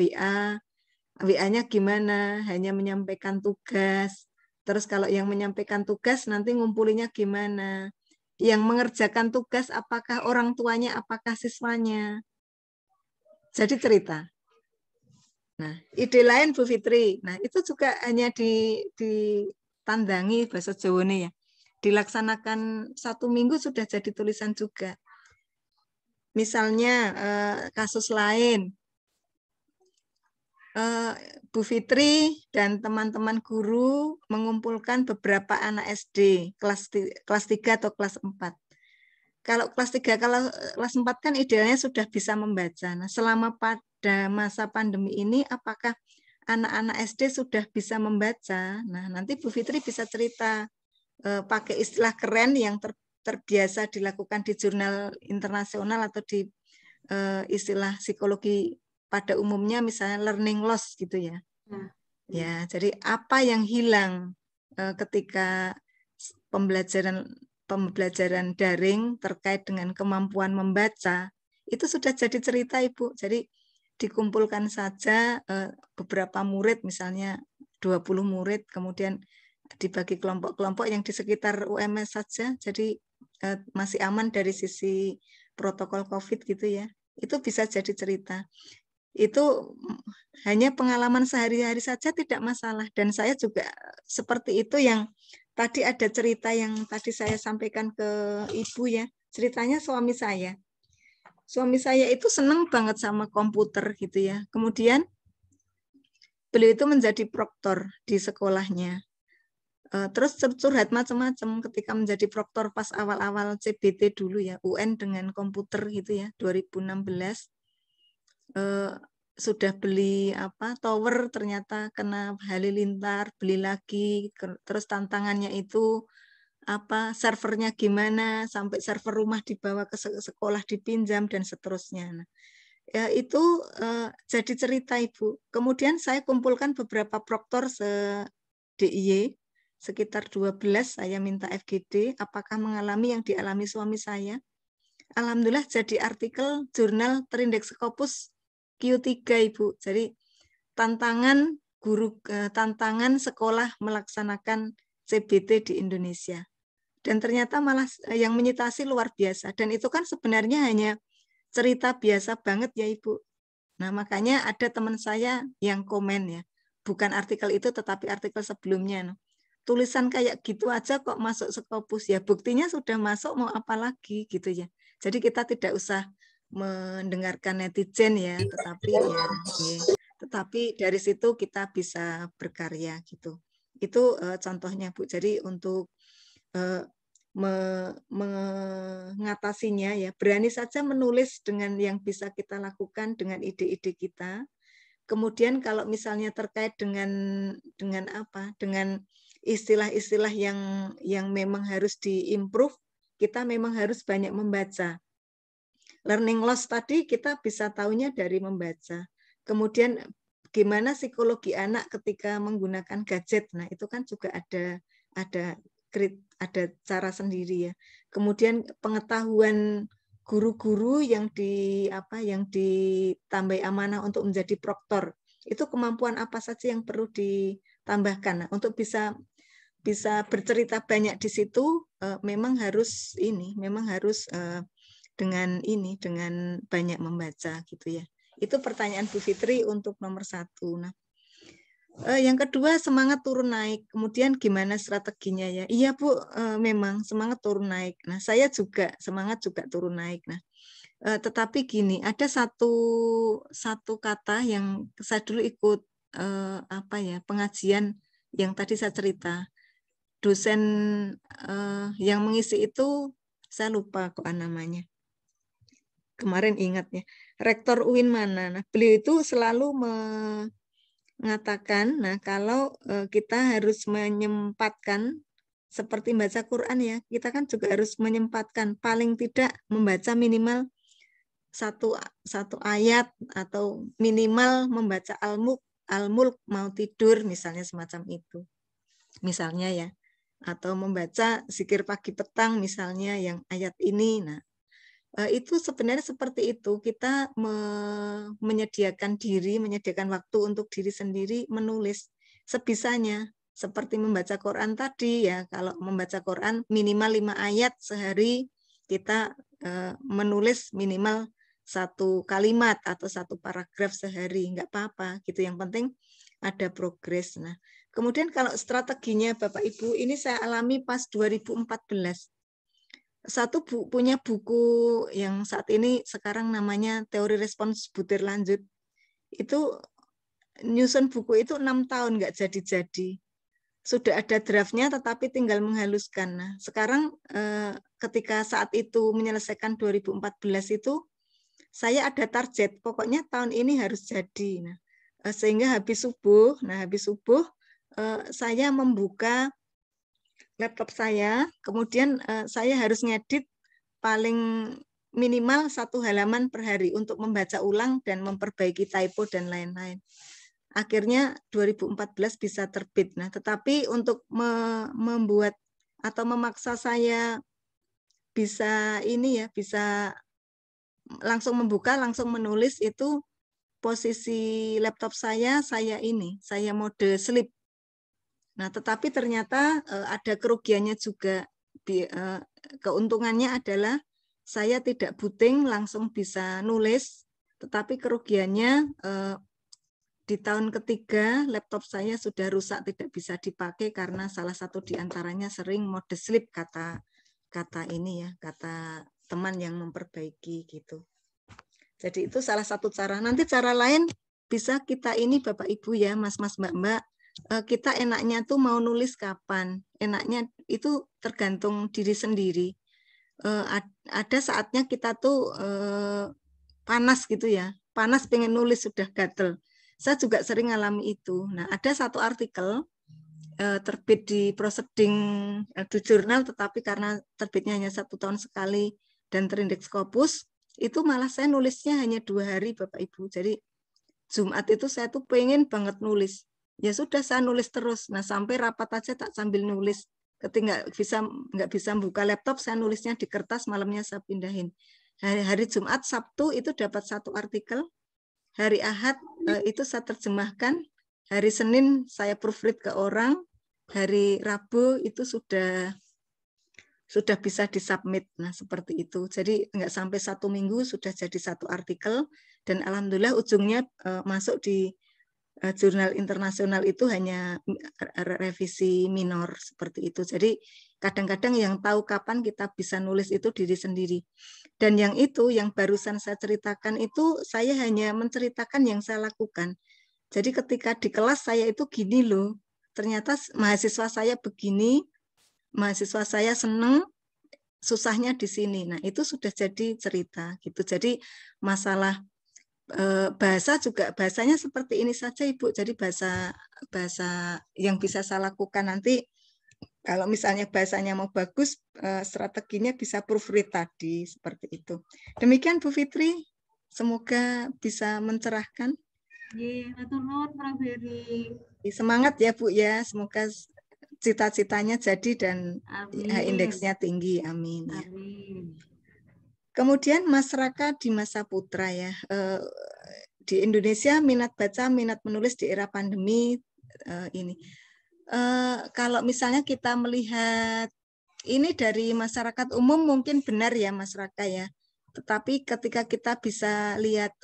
WA-nya gimana? Hanya menyampaikan tugas. Terus kalau yang menyampaikan tugas nanti ngumpulinya gimana? Yang mengerjakan tugas apakah orang tuanya, apakah siswanya? Jadi cerita. Nah, ide lain Bu Fitri. Nah, itu juga hanya ditandangi bahasa Jawa ya. Dilaksanakan 1 minggu sudah jadi tulisan juga. Misalnya kasus lain. Bu Fitri dan teman-teman guru mengumpulkan beberapa anak SD kelas 3 atau kelas 4. Kalau kelas 3, kalau kelas 4 kan idealnya sudah bisa membaca. Nah, selama pada masa pandemi ini apakah anak-anak SD sudah bisa membaca? Nah, nanti Bu Fitri bisa cerita pakai istilah keren yang terbiasa dilakukan di jurnal internasional atau di istilah psikologi pada umumnya misalnya learning loss gitu ya. Ya, jadi apa yang hilang ketika pembelajaran daring terkait dengan kemampuan membaca itu sudah jadi cerita Ibu. Jadi dikumpulkan saja beberapa murid misalnya 20 murid kemudian dibagi kelompok-kelompok yang di sekitar UMS saja. Jadi masih aman dari sisi protokol COVID gitu ya. Itu bisa jadi cerita. Itu hanya pengalaman sehari-hari saja tidak masalah. Dan saya juga seperti itu yang tadi ada cerita yang tadi saya sampaikan ke Ibu ya. Ceritanya suami saya. Suami saya itu senang banget sama komputer gitu ya. Kemudian beliau itu menjadi proktor di sekolahnya. Terus curhat macam-macam ketika menjadi proktor pas awal-awal CBT dulu ya. UN dengan komputer gitu ya, 2016. sudah beli tower ternyata kena halilintar, beli lagi, terus tantangannya itu servernya gimana, sampai server rumah dibawa ke sekolah dipinjam dan seterusnya. Nah, ya itu jadi cerita Ibu. Kemudian saya kumpulkan beberapa proktor se-DIY, sekitar 12, saya minta FGD, apakah mengalami yang dialami suami saya. Alhamdulillah jadi artikel jurnal Terindeks Scopus Q3 Ibu. Jadi tantangan tantangan sekolah melaksanakan CBT di Indonesia. Dan ternyata malah yang menyitasi luar biasa. Dan itu kan sebenarnya hanya cerita biasa banget ya Ibu. Nah makanya ada teman saya yang komen ya. Bukan artikel itu tetapi artikel sebelumnya. Tulisan kayak gitu aja kok masuk Scopus ya. Buktinya sudah masuk, mau apa lagi gitu ya. Jadi kita tidak usah mendengarkan netizen ya. Tetapi dari situ kita bisa berkarya gitu. Itu contohnya Bu. Jadi untuk mengatasinya ya, berani saja menulis dengan yang bisa kita lakukan dengan ide-ide kita. Kemudian kalau misalnya terkait dengan istilah-istilah yang memang harus diimprove, kita memang harus banyak membaca. Learning loss tadi kita bisa tahunya dari membaca. Kemudian gimana psikologi anak ketika menggunakan gadget. Nah, itu kan juga ada cara sendiri ya. Kemudian pengetahuan guru-guru yang ditambahi amanah untuk menjadi proktor. Itu kemampuan apa saja yang perlu ditambahkan. Nah, untuk bisa bercerita banyak di situ memang harus dengan banyak membaca gitu ya. Itu pertanyaan Bu Fitri untuk nomor 1. Nah, yang kedua semangat turun naik. Kemudian gimana strateginya ya? Iya Bu, memang semangat turun naik. Nah, saya juga semangat juga turun naik. Nah, tetapi gini, ada satu kata yang saya dulu ikut pengajian yang tadi saya cerita. Dosen yang mengisi itu saya lupa kok namanya. Kemarin ingatnya, Rektor UIN mana. Nah, beliau itu selalu mengatakan, nah kalau kita harus menyempatkan seperti membaca Quran ya, kita kan juga harus menyempatkan paling tidak membaca minimal satu ayat atau minimal membaca Al-Mulk mau tidur misalnya semacam itu. Misalnya ya, atau membaca zikir pagi petang misalnya yang ayat ini. Nah, itu sebenarnya seperti itu, kita menyediakan waktu untuk diri sendiri menulis sebisanya, seperti membaca Quran tadi ya. Kalau membaca Quran minimal 5 ayat sehari, kita menulis minimal 1 kalimat atau 1 paragraf sehari, nggak apa-apa gitu, yang penting ada progres. Nah, kemudian kalau strateginya Bapak Ibu, ini saya alami pas 2014. Punya buku yang saat ini sekarang namanya Teori Respons Butir Lanjut. Itu nyusun buku itu 6 tahun nggak jadi-jadi. Sudah ada draftnya tetapi tinggal menghaluskan. Nah, sekarang ketika saat itu menyelesaikan 2014 itu, saya ada target, pokoknya tahun ini harus jadi. Nah, sehingga habis subuh saya membuka laptop saya, kemudian saya harus ngedit paling minimal 1 halaman per hari untuk membaca ulang dan memperbaiki typo dan lain-lain. Akhirnya 2014 bisa terbit. Nah, tetapi untuk membuat atau memaksa saya bisa langsung membuka, langsung menulis, itu posisi laptop saya mode sleep. Nah, tetapi ternyata ada kerugiannya juga. Keuntungannya adalah saya tidak booting, langsung bisa nulis, tetapi kerugiannya di tahun ketiga laptop saya sudah rusak, tidak bisa dipakai karena salah satu diantaranya sering mode sleep, kata teman yang memperbaiki gitu. Jadi itu salah satu cara. Nanti cara lain bisa kita Bapak Ibu ya, Mas-mas, Mbak-mbak, kita enaknya tuh mau nulis kapan, enaknya itu tergantung diri sendiri. Ada saatnya kita tuh panas gitu ya, panas pengen nulis sudah gatel. Saya juga sering alami itu. Nah, ada satu artikel terbit di Proceeding di jurnal, tetapi karena terbitnya hanya 1 tahun sekali dan terindeks Scopus, itu malah saya nulisnya hanya 2 hari, Bapak Ibu. Jadi Jumat itu saya tuh pengen banget nulis. Ya sudah, saya nulis terus. Nah, sampai rapat aja tak sambil nulis. Ketika nggak bisa buka laptop, saya nulisnya di kertas, malamnya saya pindahin. Hari Jumat, Sabtu itu dapat 1 artikel. Hari Ahad itu saya terjemahkan. Hari Senin saya proofread ke orang. Hari Rabu itu sudah bisa disubmit. Nah, seperti itu. Jadi nggak sampai 1 minggu sudah jadi 1 artikel. Dan alhamdulillah ujungnya masuk di jurnal internasional itu hanya revisi minor seperti itu. Jadi kadang-kadang yang tahu kapan kita bisa nulis itu diri sendiri. Dan yang barusan saya ceritakan itu saya hanya menceritakan yang saya lakukan. Jadi ketika di kelas saya itu gini loh, ternyata mahasiswa saya begini, mahasiswa saya seneng, susahnya di sini. Nah, itu sudah jadi cerita gitu. Jadi masalah bahasa juga, bahasanya seperti ini saja Ibu. Jadi bahasa yang bisa saya lakukan nanti kalau misalnya bahasanya mau bagus, strateginya bisa proofread tadi seperti itu. Demikian Bu Fitri, semoga bisa mencerahkan. Semangat ya Bu ya, semoga cita-citanya jadi dan indeksnya tinggi. Amin. Amin. Kemudian masyarakat di masa putra ya, di Indonesia minat baca, minat menulis di era pandemi ini. Kalau misalnya kita melihat ini dari masyarakat umum mungkin benar ya masyarakat ya, tetapi ketika kita bisa lihat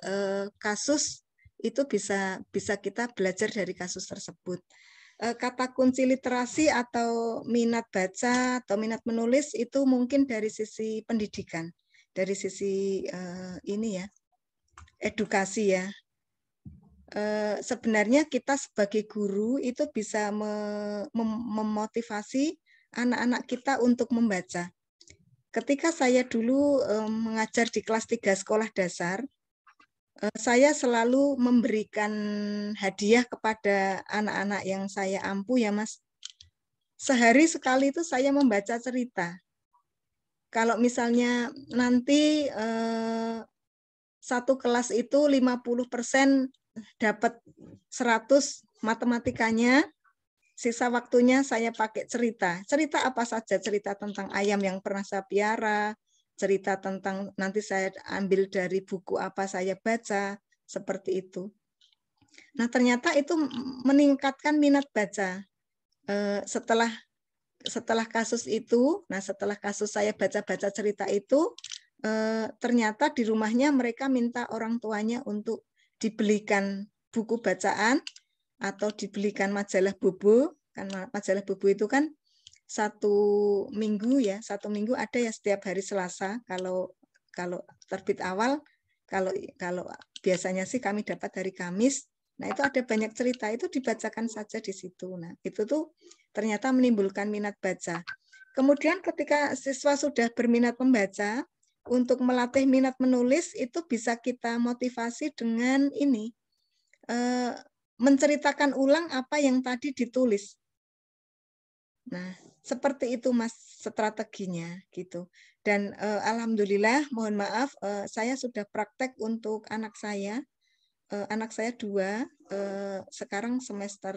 kasus itu bisa kita belajar dari kasus tersebut. Kata kunci literasi atau minat baca atau minat menulis itu mungkin dari sisi pendidikan. Dari sisi ini ya, edukasi ya. Sebenarnya kita sebagai guru itu bisa memotivasi anak-anak kita untuk membaca. Ketika saya dulu mengajar di kelas 3 sekolah dasar, saya selalu memberikan hadiah kepada anak-anak yang saya ampu ya Mas. Sehari sekali itu saya membaca cerita. Kalau misalnya nanti satu kelas itu 50% dapat 100 matematikanya, sisa waktunya saya pakai cerita. Cerita apa saja? Cerita tentang ayam yang pernah saya piara, cerita tentang nanti saya ambil dari buku apa saya baca, seperti itu. Nah, ternyata itu meningkatkan minat baca. Setelah kasus itu, setelah kasus saya baca-baca cerita itu, ternyata di rumahnya mereka minta orang tuanya untuk dibelikan buku bacaan atau dibelikan majalah Bobo. Kan majalah Bobo itu kan 1 minggu ya, 1 minggu ada ya setiap hari Selasa. Kalau terbit awal, kalau biasanya sih kami dapat hari Kamis. Nah, itu ada banyak cerita, itu dibacakan saja di situ. Nah, itu tuh ternyata menimbulkan minat baca. Kemudian ketika siswa sudah berminat membaca, untuk melatih minat menulis itu bisa kita motivasi dengan ini, menceritakan ulang apa yang tadi ditulis. Nah, seperti itu Mas strateginya gitu. Dan alhamdulillah, mohon maaf, saya sudah praktek untuk anak saya. Anak saya 2, sekarang semester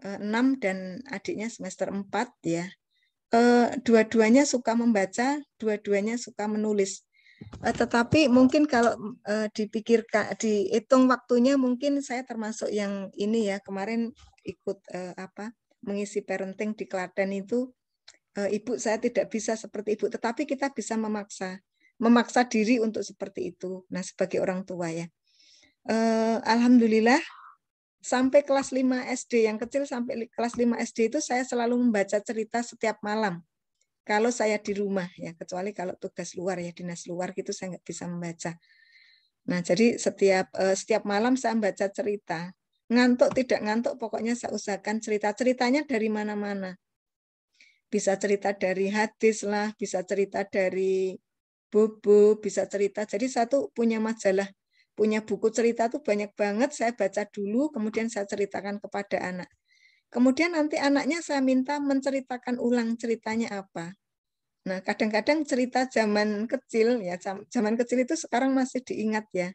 6 dan adiknya semester 4 ya. Dua-duanya suka membaca, dua-duanya suka menulis. Tetapi mungkin kalau dipikirkan, dihitung waktunya, mungkin saya termasuk yang ini ya, kemarin ikut mengisi parenting di Klaten itu, ibu saya tidak bisa seperti ibu, tetapi kita bisa memaksa diri untuk seperti itu. Nah, sebagai orang tua ya. Alhamdulillah sampai kelas 5 SD, yang kecil sampai kelas 5 SD itu saya selalu membaca cerita setiap malam. Kalau saya di rumah ya, kecuali kalau tugas luar ya, dinas luar gitu saya nggak bisa membaca. Nah, jadi setiap malam saya membaca cerita. Ngantuk tidak ngantuk, pokoknya saya usahakan ceritanya dari mana-mana. Bisa cerita dari hadis lah, bisa cerita dari Bobo, bisa cerita. Jadi saya tuh punya majalah punya buku cerita tuh banyak banget, saya baca dulu, kemudian saya ceritakan kepada anak. Kemudian nanti anaknya saya minta menceritakan ulang ceritanya apa. Nah, kadang-kadang cerita zaman kecil, ya zaman kecil itu sekarang masih diingat ya.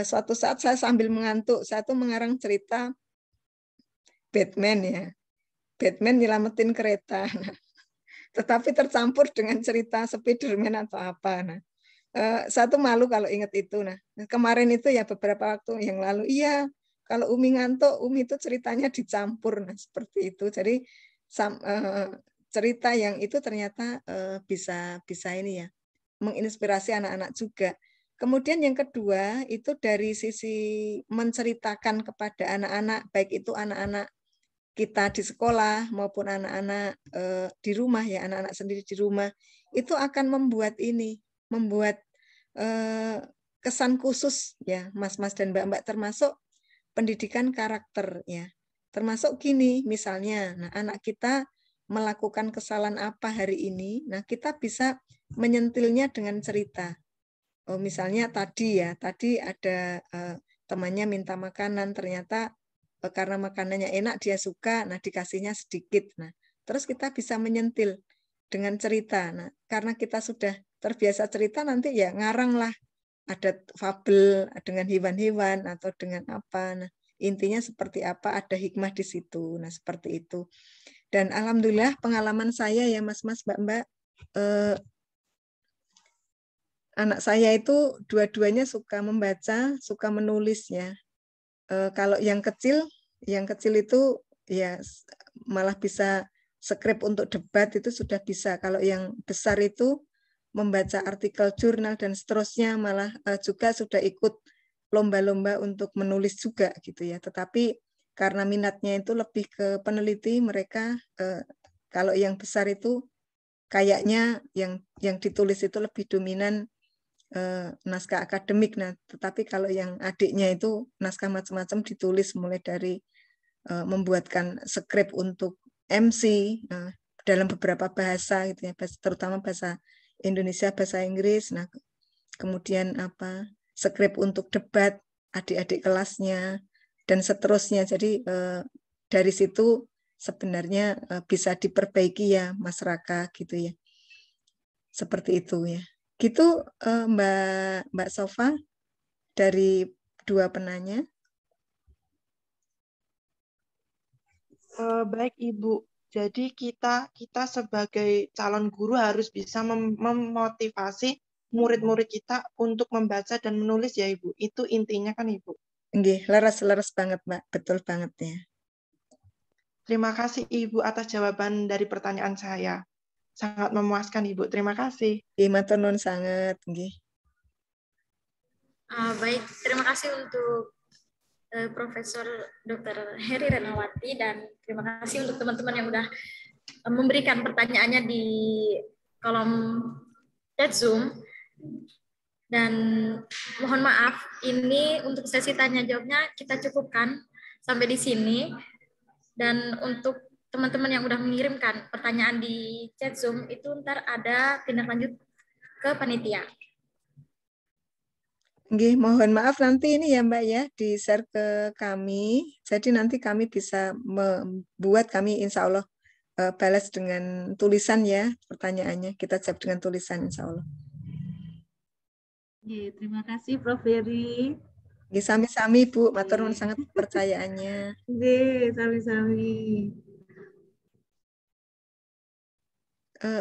Suatu saat saya sambil mengantuk, saya tuh mengarang cerita Batman ya. Batman nyelamatin kereta. Nah, tetapi tercampur dengan cerita Spiderman atau apa. Nah, saya tuh malu kalau ingat itu. Nah, kemarin itu ya beberapa waktu yang lalu, iya, kalau Umi ngantuk, Umi itu ceritanya dicampur. Nah, seperti itu. Jadi cerita yang itu ternyata bisa ini ya, menginspirasi anak-anak juga. Kemudian yang kedua itu dari sisi menceritakan kepada anak-anak, baik itu anak-anak kita di sekolah maupun anak-anak di rumah ya, anak-anak sendiri di rumah, itu akan membuat kesan khusus ya, Mas-mas dan Mbak-mbak, termasuk pendidikan karakter ya. Termasuk gini misalnya, nah anak kita melakukan kesalahan apa hari ini, nah kita bisa menyentilnya dengan cerita. Oh, misalnya tadi ada temannya minta makanan, ternyata karena makanannya enak dia suka, nah dikasihnya sedikit. Nah, terus kita bisa menyentil dengan cerita. Nah, karena kita sudah terbiasa cerita, nanti ya ngarang lah, ada fabel dengan hewan-hewan atau dengan apa. Nah, intinya seperti apa, ada hikmah di situ. Nah, seperti itu. Dan alhamdulillah pengalaman saya ya Mas-mas, Mbak-mbak, anak saya itu dua-duanya suka membaca, suka menulis ya. Kalau yang kecil itu ya malah bisa skrip untuk debat itu sudah bisa. Kalau yang besar itu membaca artikel jurnal dan seterusnya, malah juga sudah ikut lomba-lomba untuk menulis juga gitu ya. Tetapi karena minatnya itu lebih ke peneliti, mereka kalau yang besar itu kayaknya yang ditulis itu lebih dominan naskah akademik. Nah, tetapi kalau yang adiknya itu naskah macam-macam ditulis, mulai dari membuatkan skrip untuk MC dalam beberapa bahasa gitu ya, terutama bahasa Indonesia, bahasa Inggris. Nah, kemudian skrip untuk debat adik-adik kelasnya dan seterusnya. Jadi dari situ sebenarnya bisa diperbaiki ya masyarakat gitu ya. Seperti itu ya. Gitu Mbak Sofa dari dua penanya. Baik Ibu. Jadi kita sebagai calon guru harus bisa memotivasi murid-murid kita untuk membaca dan menulis ya Ibu. Itu intinya kan Ibu. Nggih, leres banget Mbak, betul banget ya. Terima kasih Ibu atas jawaban dari pertanyaan saya. Sangat memuaskan Ibu. Terima kasih. Matur nuwun sanget, nggih. Baik, terima kasih untuk Profesor Dr. Heri Renawati, dan terima kasih untuk teman-teman yang sudah memberikan pertanyaannya di kolom chat Zoom. Dan mohon maaf, ini untuk sesi tanya jawabnya kita cukupkan sampai di sini. Dan untuk teman-teman yang sudah mengirimkan pertanyaan di chat Zoom, itu ntar ada tindak lanjut ke panitia. Nggih, mohon maaf nanti ini ya Mbak ya, di-share ke kami. Jadi nanti kami bisa membuat, kami insya Allah balas dengan tulisan ya pertanyaannya. Kita jawab dengan tulisan insya Allah. Terima kasih Prof. Heri. Sami-sami Bu, matur nuwun sangat percayaannya. Sami-sami.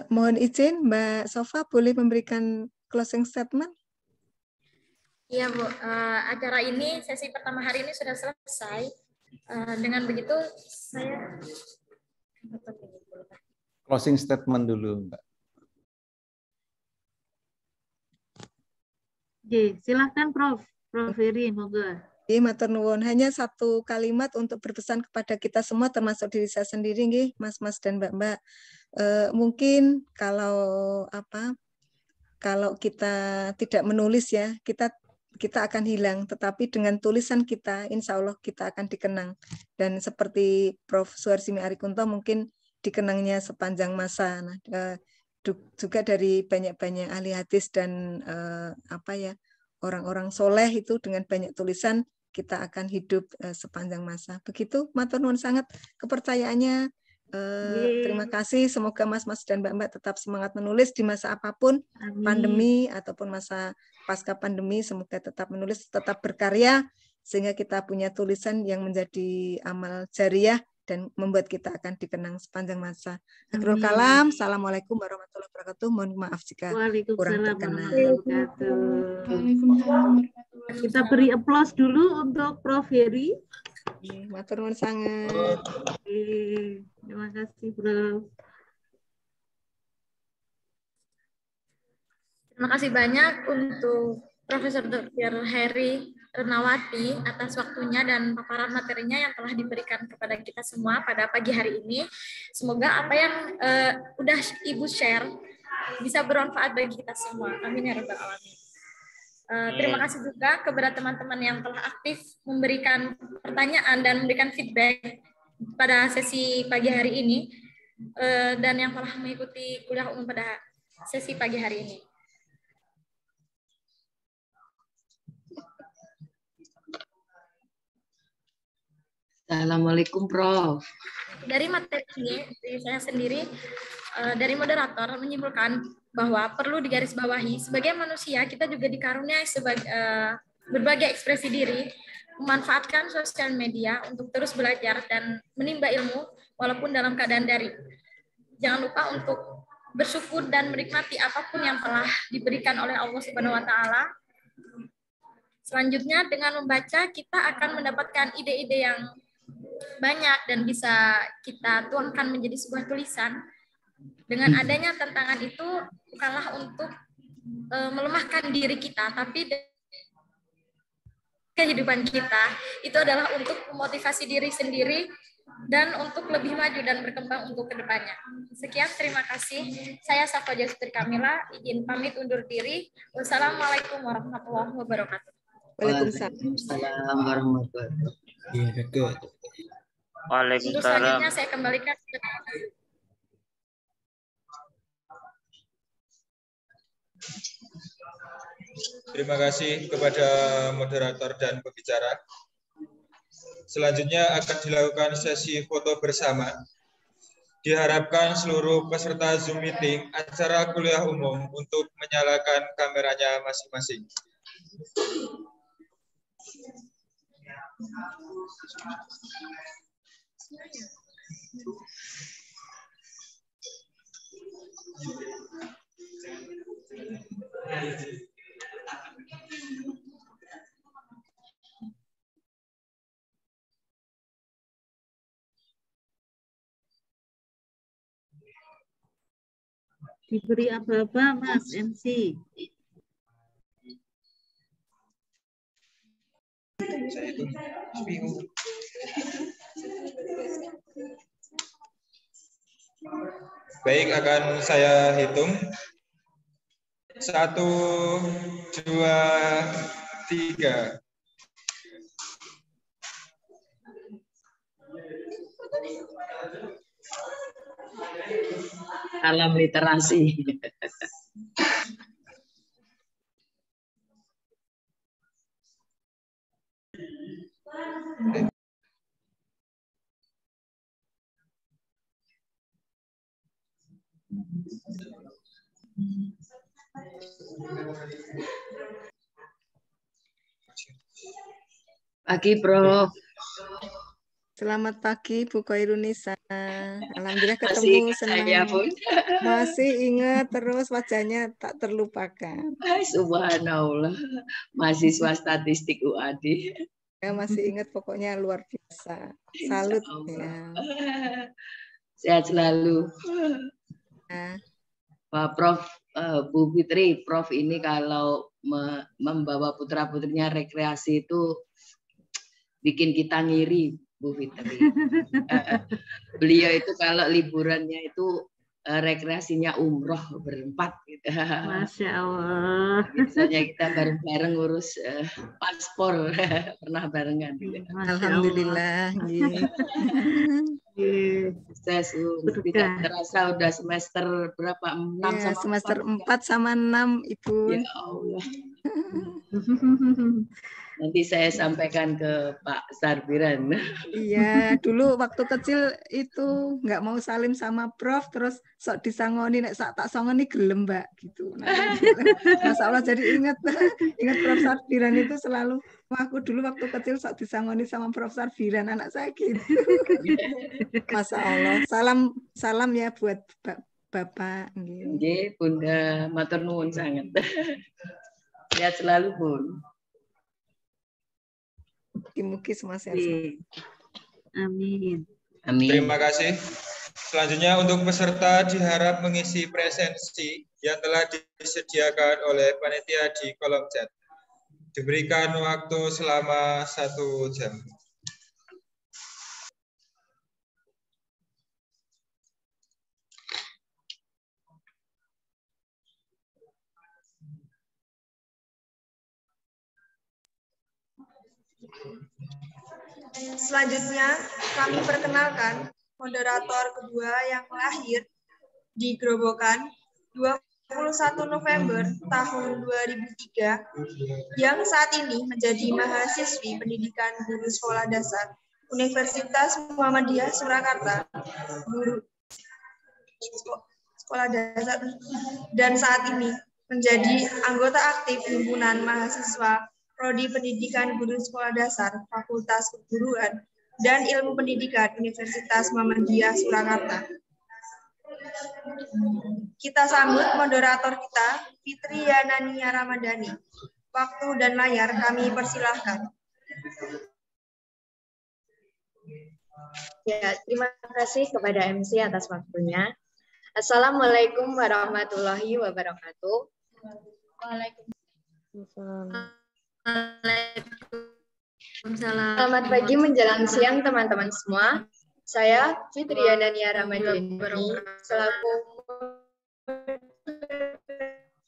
Mohon izin Mbak Sofa boleh memberikan closing statement? Iya Bu, acara ini, sesi pertama hari ini sudah selesai. Dengan begitu saya closing statement dulu Mbak. Silakan Prof. Prof. Heri, moga. Matur nuwun, hanya satu kalimat untuk berpesan kepada kita semua, termasuk diri saya sendiri, nggih, Mas-mas dan Mbak-mbak. Mungkin kalau kita tidak menulis ya, kita akan hilang. Tetapi dengan tulisan kita, insya Allah kita akan dikenang. Dan seperti Prof. Suharsimi Arikunto mungkin dikenangnya sepanjang masa. Nah, juga dari banyak-banyak ahli hadis dan orang-orang soleh itu dengan banyak tulisan kita akan hidup sepanjang masa. Begitu, matur nuwun sangat kepercayaannya. Terima kasih. Semoga Mas-mas dan Mbak-mbak tetap semangat menulis di masa apapun, pandemi ataupun masa pasca pandemi. Semoga tetap menulis, tetap berkarya, sehingga kita punya tulisan yang menjadi amal jariah dan membuat kita akan dikenang sepanjang masa. Akhirul kalam. Assalamualaikum warahmatullahi wabarakatuh. Mohon maaf jika kurang berkenan. Kita beri aplaus dulu untuk Prof. Heri. Matur nuwun sangat. Terima kasih, Prof. Terima kasih banyak untuk Profesor Dr. Heri Renawati atas waktunya dan paparan materinya yang telah diberikan kepada kita semua pada pagi hari ini. Semoga apa yang udah Ibu share bisa bermanfaat bagi kita semua. Amin ya rabbal alamin. Terima kasih juga kepada teman-teman yang telah aktif memberikan pertanyaan dan memberikan feedback pada sesi pagi hari ini dan yang telah mengikuti kuliah umum pada sesi pagi hari ini. Assalamualaikum, Prof. Dari materi ini, saya sendiri dari moderator menyimpulkan bahwa perlu digarisbawahi sebagai manusia kita juga dikaruniai berbagai ekspresi diri, memanfaatkan sosial media untuk terus belajar dan menimba ilmu walaupun dalam keadaan daring. Jangan lupa untuk bersyukur dan menikmati apapun yang telah diberikan oleh Allah Subhanahu wa taala. Selanjutnya dengan membaca kita akan mendapatkan ide-ide yang banyak dan bisa kita tuangkan menjadi sebuah tulisan. Dengan adanya tantangan itu bukanlah untuk melemahkan diri kita, tapi kehidupan kita itu adalah untuk memotivasi diri sendiri dan untuk lebih maju dan berkembang untuk kedepannya. Sekian, terima kasih. Saya Safa Jasutri Kamila, izin pamit undur diri. Wassalamualaikum warahmatullahi wabarakatuh. Waalaikumsalam warahmatullahi wabarakatuh. Untuk selanjutnya saya kembalikan ke Terima kasih kepada moderator dan pembicara. Selanjutnya akan dilakukan sesi foto bersama. Diharapkan seluruh peserta Zoom meeting acara kuliah umum untuk menyalakan kameranya masing-masing. Diberi aba-aba, Mas MC. Baik, akan saya hitung. 1, 2, 3. Alam literasi. Pagi, Prof. Selamat pagi, Bu Khairunisa. Alhamdulillah ketemu, senang. Masih ingat terus wajahnya tak terlupakan. Subhanallah, mahasiswa statistik UAD. Ya, masih ingat, pokoknya luar biasa. Salut ya. Sehat selalu. Pak Prof, Bu Fitri, Prof ini kalau membawa putra-putrinya rekreasi itu bikin kita ngiri, Bu Fitri. Beliau itu kalau liburannya itu rekreasinya umroh berempat gitu. Masya Allah. Biasanya kita bareng-bareng ngurus paspor, pernah barengan. Gitu. Alhamdulillah. Tidak terasa udah semester berapa? 6 ya, sama semester 4 sama 6, Ibu. Ya Allah. Nanti saya sampaikan ke Pak Sarbiran. Iya, dulu waktu kecil itu nggak mau salim sama Prof, terus sok disangoni, nek sak tak songoni gelem Mbak gitu. Nah, Masya Allah jadi ingat Prof Sarbiran itu selalu, wah, aku dulu waktu kecil sok disangoni sama Prof Sarbiran, anak saya gitu. Masya Allah, salam ya buat Bapak. Nggih, Bunda, matur nuwun sangat. Sehat selalu, Bun. Mugi-mugi semua sehat. Amin. Amin. Terima kasih. Selanjutnya untuk peserta diharap mengisi presensi yang telah disediakan oleh panitia di kolom chat. Diberikan waktu selama 1 jam. Selanjutnya, kami perkenalkan moderator kedua yang lahir di Grobogan 21 November tahun 2003 yang saat ini menjadi mahasiswi pendidikan guru sekolah dasar Universitas Muhammadiyah Surakarta, guru sekolah dasar, dan saat ini menjadi anggota aktif himpunan mahasiswa Prodi Pendidikan Guru Sekolah Dasar Fakultas Keguruan dan Ilmu Pendidikan Universitas Muhammadiyah Surakarta. Kita sambut moderator kita, Fitri Yanania Ramadhani. Waktu dan layar kami persilahkan. Ya, terima kasih kepada MC atas waktunya. Assalamualaikum warahmatullahi wabarakatuh. Waalaikumsalam. Selamat pagi menjelang siang teman-teman semua. Saya Fitri Yanania Ramadhani selaku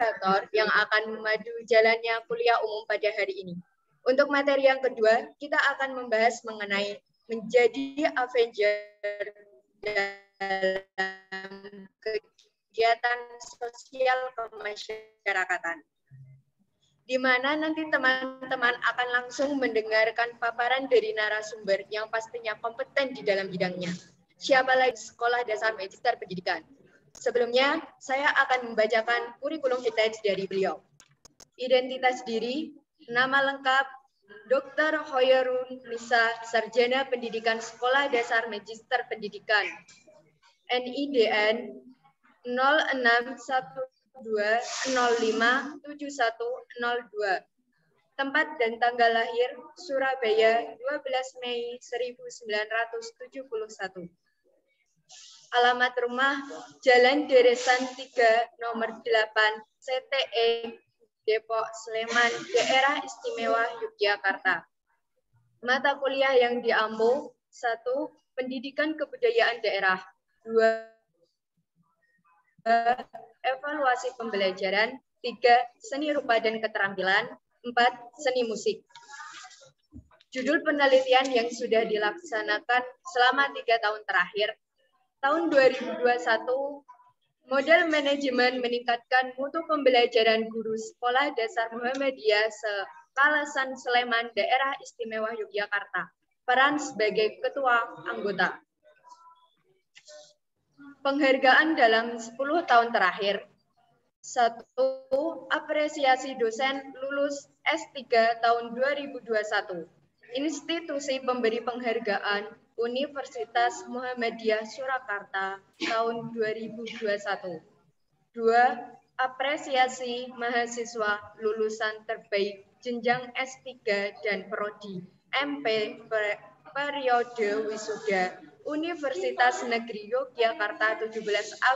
moderator yang akan memadu jalannya kuliah umum pada hari ini. Untuk materi yang kedua, kita akan membahas mengenai menjadi Avenger dalam kegiatan sosial kemasyarakatan, di mana nanti teman-teman akan langsung mendengarkan paparan dari narasumber yang pastinya kompeten di dalam bidangnya. Siapa lagi Sekolah Dasar Magister Pendidikan. Sebelumnya, saya akan membacakan kurikulum vintage dari beliau. Identitas diri, nama lengkap, Dr. Hoyrun Nisa, Sarjana Pendidikan Sekolah Dasar Magister Pendidikan. NIDN 0612057102. Tempat dan tanggal lahir Surabaya 12 Mei 1971. Alamat rumah Jalan Deresan 3 nomor 8 CTE Depok Sleman Daerah Istimewa Yogyakarta. Mata kuliah yang diampu 1. Pendidikan Kebudayaan Daerah. 2. Evaluasi pembelajaran. 3. Seni rupa dan keterampilan. 4. Seni musik. Judul penelitian yang sudah dilaksanakan selama 3 tahun terakhir. Tahun 2021, model manajemen meningkatkan mutu pembelajaran guru Sekolah Dasar Muhammadiyah Kalasan Sleman Daerah Istimewa Yogyakarta. Peran sebagai ketua anggota. Penghargaan dalam 10 tahun terakhir. 1. Apresiasi dosen lulus S3 tahun 2021. Institusi pemberi penghargaan Universitas Muhammadiyah Surakarta tahun 2021. 2. Apresiasi mahasiswa lulusan terbaik jenjang S3 dan Prodi MP periode wisuda Universitas Negeri Yogyakarta 17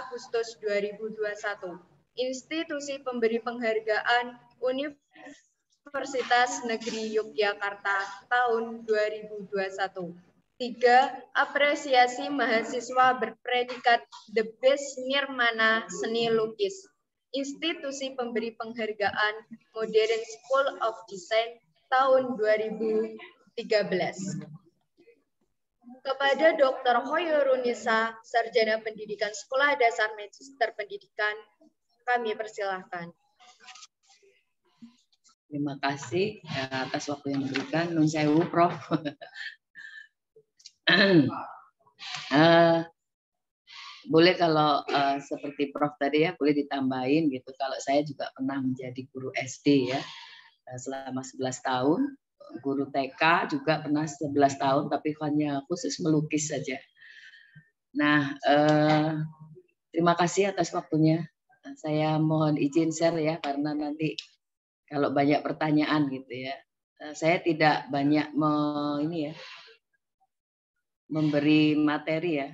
Agustus 2021. Institusi pemberi penghargaan Universitas Negeri Yogyakarta tahun 2021. 3. Apresiasi mahasiswa berpredikat The Best Nirmana Seni Lukis. Institusi pemberi penghargaan Modern School of Design tahun 2013. Kepada Dr. Hoyrun Nisa, Sarjana Pendidikan Sekolah Dasar Magister Pendidikan, kami persilahkan. Terima kasih atas waktu yang diberikan. Nun sewu, Prof. Boleh kalau seperti Prof tadi ya, boleh ditambahin gitu. Kalau saya juga pernah menjadi guru SD ya, selama 11 tahun. Guru TK juga pernah 11 tahun, tapi hanya khusus melukis saja. Nah, terima kasih atas waktunya. Saya mohon izin share ya, karena nanti kalau banyak pertanyaan gitu ya. Saya tidak banyak memberi materi ya.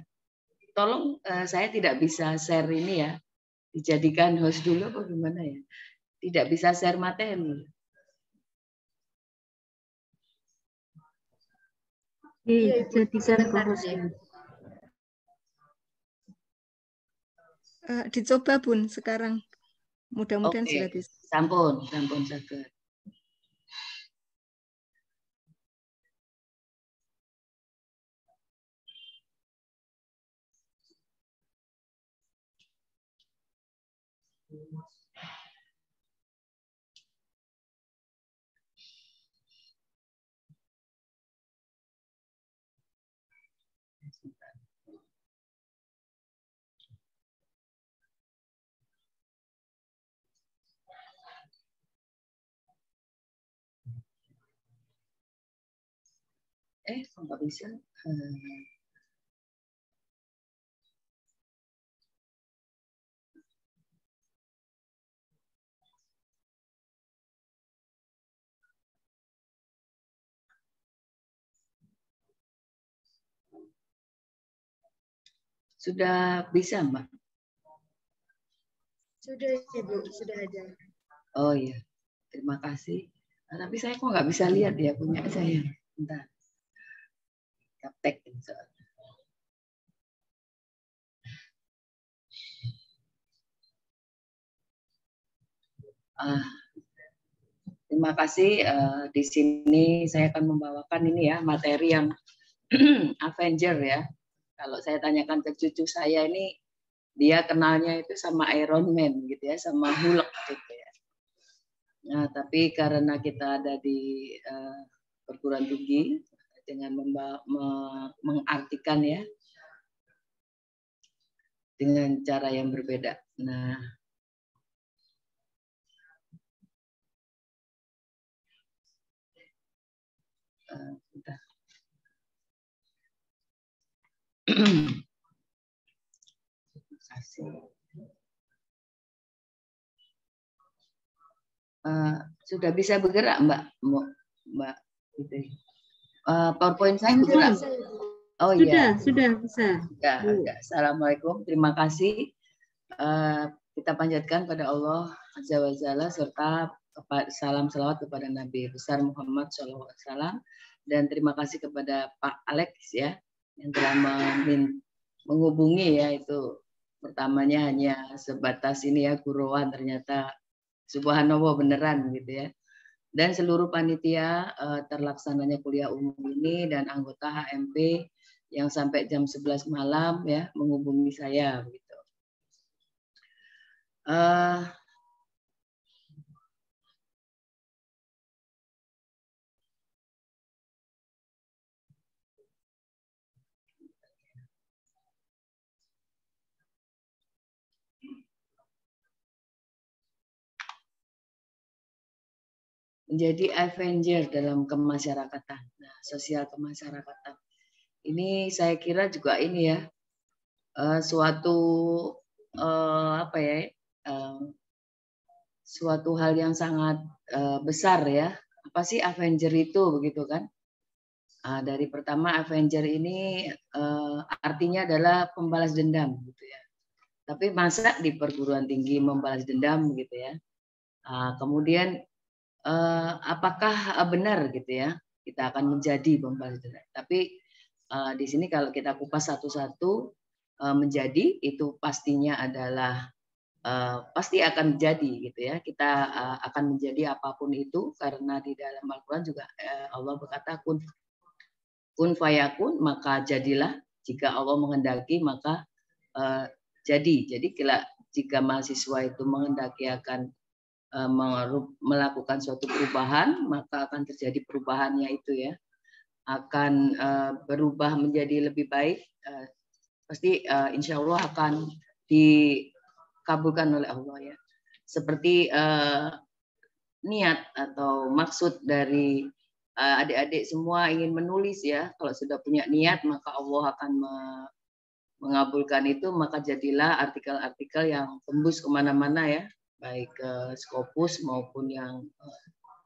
Tolong saya tidak bisa share ini ya. Dijadikan host dulu apa gimana ya? Tidak bisa share materi. Dijadikan host. Dicoba Bun sekarang. Mudah-mudahan sudah bisa. Sampun saged. Kok nggak bisa? Sudah bisa, Mbak? Sudah, Ibu, sudah ada. Oh iya, terima kasih. Tapi saya kok nggak bisa lihat ya punya saya. Bentar. Kaptek soalnya. Terima kasih. Di sini saya akan membawakan ini ya materi yang Avenger ya. Kalau saya tanyakan ke cucu saya ini, dia kenalnya itu sama Iron Man gitu ya, sama Hulk gitu ya. Nah, tapi karena kita ada di perguruan tinggi dengan mengartikan ya dengan cara yang berbeda. Nah, sudah bisa bergerak Mbak gitu. PowerPoint saya bergerak. Oh iya, sudah bisa. Sudah. Assalamualaikum, terima kasih. Kita panjatkan pada Allah Azza wa Jalla serta salam salawat kepada Nabi besar Muhammad SAW, dan terima kasih kepada Pak Alex ya yang telah menghubungi ya. Itu pertamanya hanya sebatas ini ya, guruan, ternyata subhanallah beneran gitu ya. Dan seluruh panitia terlaksananya kuliah umum ini dan anggota HMP yang sampai jam 11 malam ya menghubungi saya gitu. Menjadi Avenger dalam kemasyarakatan, nah, sosial kemasyarakatan. Ini saya kira juga ini ya suatu suatu hal yang sangat besar ya. Apa sih Avenger itu begitu kan? Dari pertama Avenger ini artinya adalah pembalas dendam gitu ya. Tapi masa di perguruan tinggi membalas dendam gitu ya? Kemudian apakah benar gitu ya kita akan menjadi pembalas dendam? Tapi di sini kalau kita kupas satu-satu, menjadi itu pastinya adalah pasti akan menjadi gitu ya. Kita akan menjadi apapun itu karena di dalam Al-Quran juga Allah berkata kun fayakun, maka jadilah. Jika Allah menghendaki maka jadi. Jadi jika mahasiswa itu menghendaki akan melakukan suatu perubahan, maka akan terjadi perubahannya itu ya, akan berubah menjadi lebih baik, pasti insya Allah akan dikabulkan oleh Allah ya. Seperti niat atau maksud dari adik-adik semua ingin menulis ya, kalau sudah punya niat maka Allah akan mengabulkan itu, maka jadilah artikel-artikel yang tembus kemana-mana ya, baik Scopus maupun yang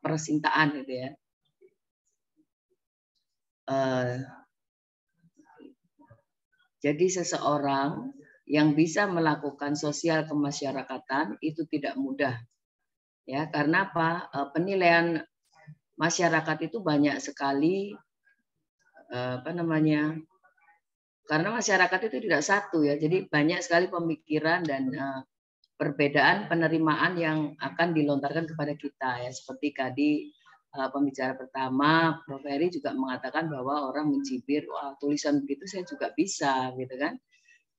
persintaan gitu ya. Jadi seseorang yang bisa melakukan sosial kemasyarakatan itu tidak mudah ya, karena apa? Penilaian masyarakat itu banyak sekali karena masyarakat itu tidak satu ya, jadi banyak sekali pemikiran dan perbedaan penerimaan yang akan dilontarkan kepada kita ya. Seperti tadi pembicara pertama Prof. Heri juga mengatakan bahwa orang mencibir, wah tulisan begitu saya juga bisa gitu kan.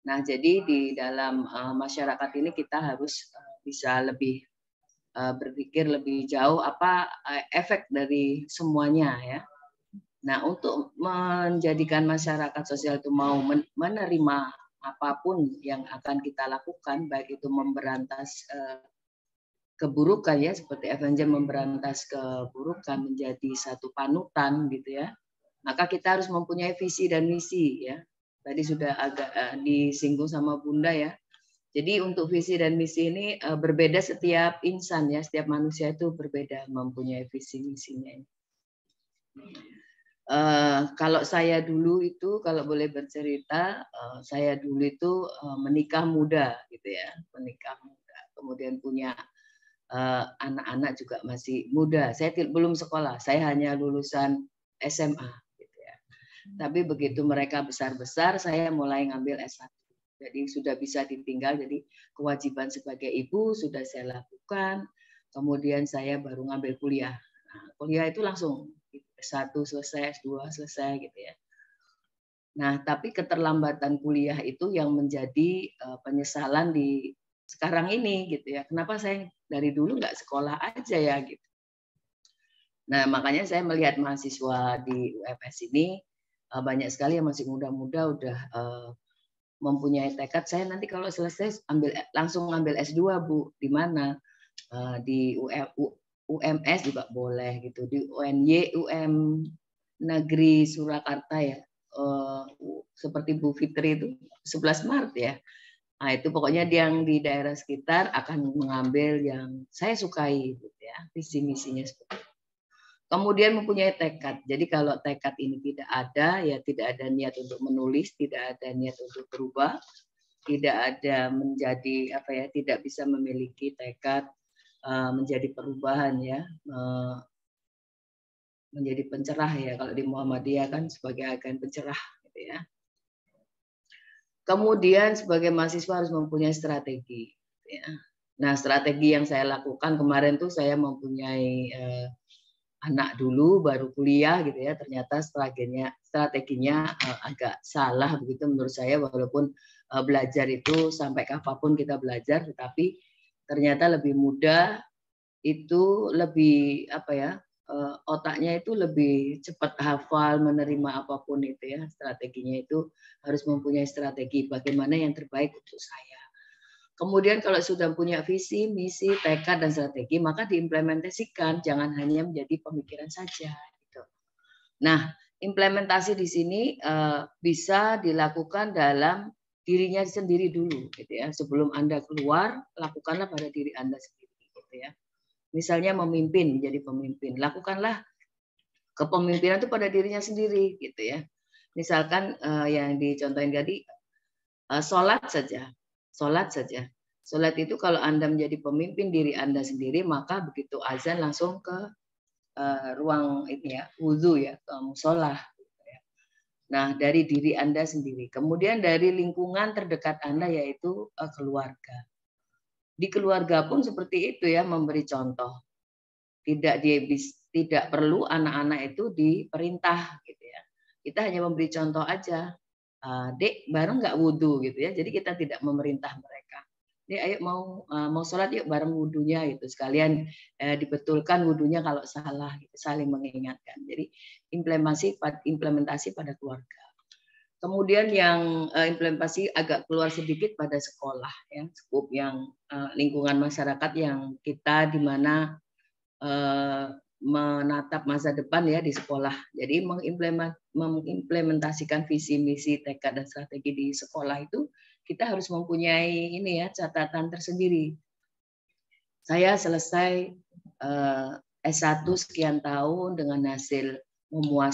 Nah jadi di dalam masyarakat ini kita harus bisa lebih berpikir lebih jauh apa efek dari semuanya ya. Nah untuk menjadikan masyarakat sosial itu mau menerima apapun yang akan kita lakukan, baik itu memberantas keburukan ya, seperti Avenger memberantas keburukan menjadi satu panutan gitu ya, maka kita harus mempunyai visi dan misi ya. Tadi sudah agak disinggung sama Bunda ya. Jadi untuk visi dan misi ini berbeda setiap insan ya, setiap manusia itu berbeda mempunyai visi misinya. Kalau saya dulu itu, kalau boleh bercerita, saya dulu itu menikah muda gitu ya, menikah muda, kemudian punya anak-anak juga masih muda. Saya belum sekolah, saya hanya lulusan SMA gitu ya. Tapi begitu mereka besar-besar, saya mulai ngambil S1. Jadi sudah bisa ditinggal, jadi kewajiban sebagai ibu sudah saya lakukan. Kemudian saya baru ngambil kuliah. Nah, kuliah itu langsung S1 selesai, S2 selesai gitu ya. Nah, tapi keterlambatan kuliah itu yang menjadi penyesalan di sekarang ini gitu ya. Kenapa saya dari dulu nggak sekolah aja ya gitu. Nah, makanya saya melihat mahasiswa di UMS ini banyak sekali yang masih muda-muda udah mempunyai tekad, saya nanti kalau selesai langsung ambil S2 Bu, di mana? Di UMS juga boleh gitu, di UM Negeri Surakarta ya, seperti Bu Fitri itu 11 Maret ya. Nah itu pokoknya yang di daerah sekitar akan mengambil yang saya sukai gitu ya, visi misinya seperti itu. Kemudian mempunyai tekad. Jadi kalau tekad ini tidak ada, ya tidak ada niat untuk menulis, tidak ada niat untuk berubah, tidak ada menjadi apa ya, tidak bisa memiliki tekad menjadi perubahan ya, menjadi pencerah ya, kalau di Muhammadiyah kan sebagai agen pencerah gitu ya. Kemudian sebagai mahasiswa harus mempunyai strategi ya. Nah strategi yang saya lakukan kemarin tuh saya mempunyai anak dulu baru kuliah gitu ya, ternyata strateginya agak salah begitu menurut saya, walaupun belajar itu sampai kapanpun kita belajar, tetapi ternyata lebih mudah, itu lebih apa ya, otaknya itu lebih cepat hafal, menerima apapun itu ya. Strateginya itu harus mempunyai strategi bagaimana yang terbaik untuk saya. Kemudian kalau sudah punya visi, misi, tekad dan strategi, maka diimplementasikan, jangan hanya menjadi pemikiran saja. Gitu. Nah, implementasi di sini bisa dilakukan dalam dirinya sendiri dulu, gitu ya. Sebelum Anda keluar, lakukanlah pada diri Anda sendiri, gitu ya. Misalnya memimpin, menjadi pemimpin, lakukanlah kepemimpinan itu pada dirinya sendiri, gitu ya. Misalkan yang dicontohin tadi, sholat saja. Sholat itu kalau Anda menjadi pemimpin diri Anda sendiri, maka begitu azan langsung ke ruang ini ya, wudhu ya, ke musola. Nah, dari diri Anda sendiri. Kemudian dari lingkungan terdekat Anda, yaitu keluarga. Di keluarga pun seperti itu ya, memberi contoh. Tidak perlu anak-anak itu diperintah gitu ya. Kita hanya memberi contoh aja. Dek, bareng nggak wudhu gitu ya. Jadi kita tidak memerintah mereka. ayo mau sholat yuk bareng wudhunya gitu, sekalian dibetulkan wudhunya kalau salah gitu, saling mengingatkan. Jadi implementasi pada keluarga. Kemudian yang implementasi agak keluar sedikit pada sekolah, ya, skup yang lingkungan masyarakat yang kita di mana menatap masa depan ya di sekolah. Jadi mengimplementasikan visi misi tekad dan strategi di sekolah itu kita harus mempunyai ini ya catatan tersendiri. Saya selesai S1 sekian tahun dengan hasil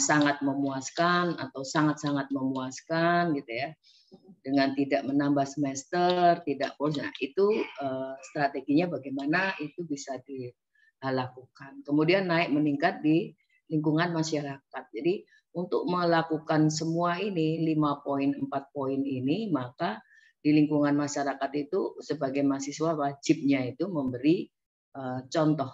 sangat memuaskan atau sangat-sangat memuaskan gitu ya, dengan tidak menambah semester, tidak nah itu strateginya bagaimana itu bisa dilakukan. Kemudian meningkat di lingkungan masyarakat. Jadi untuk melakukan semua ini 5 poin 4 poin ini, maka di lingkungan masyarakat itu sebagai mahasiswa wajibnya itu memberi contoh.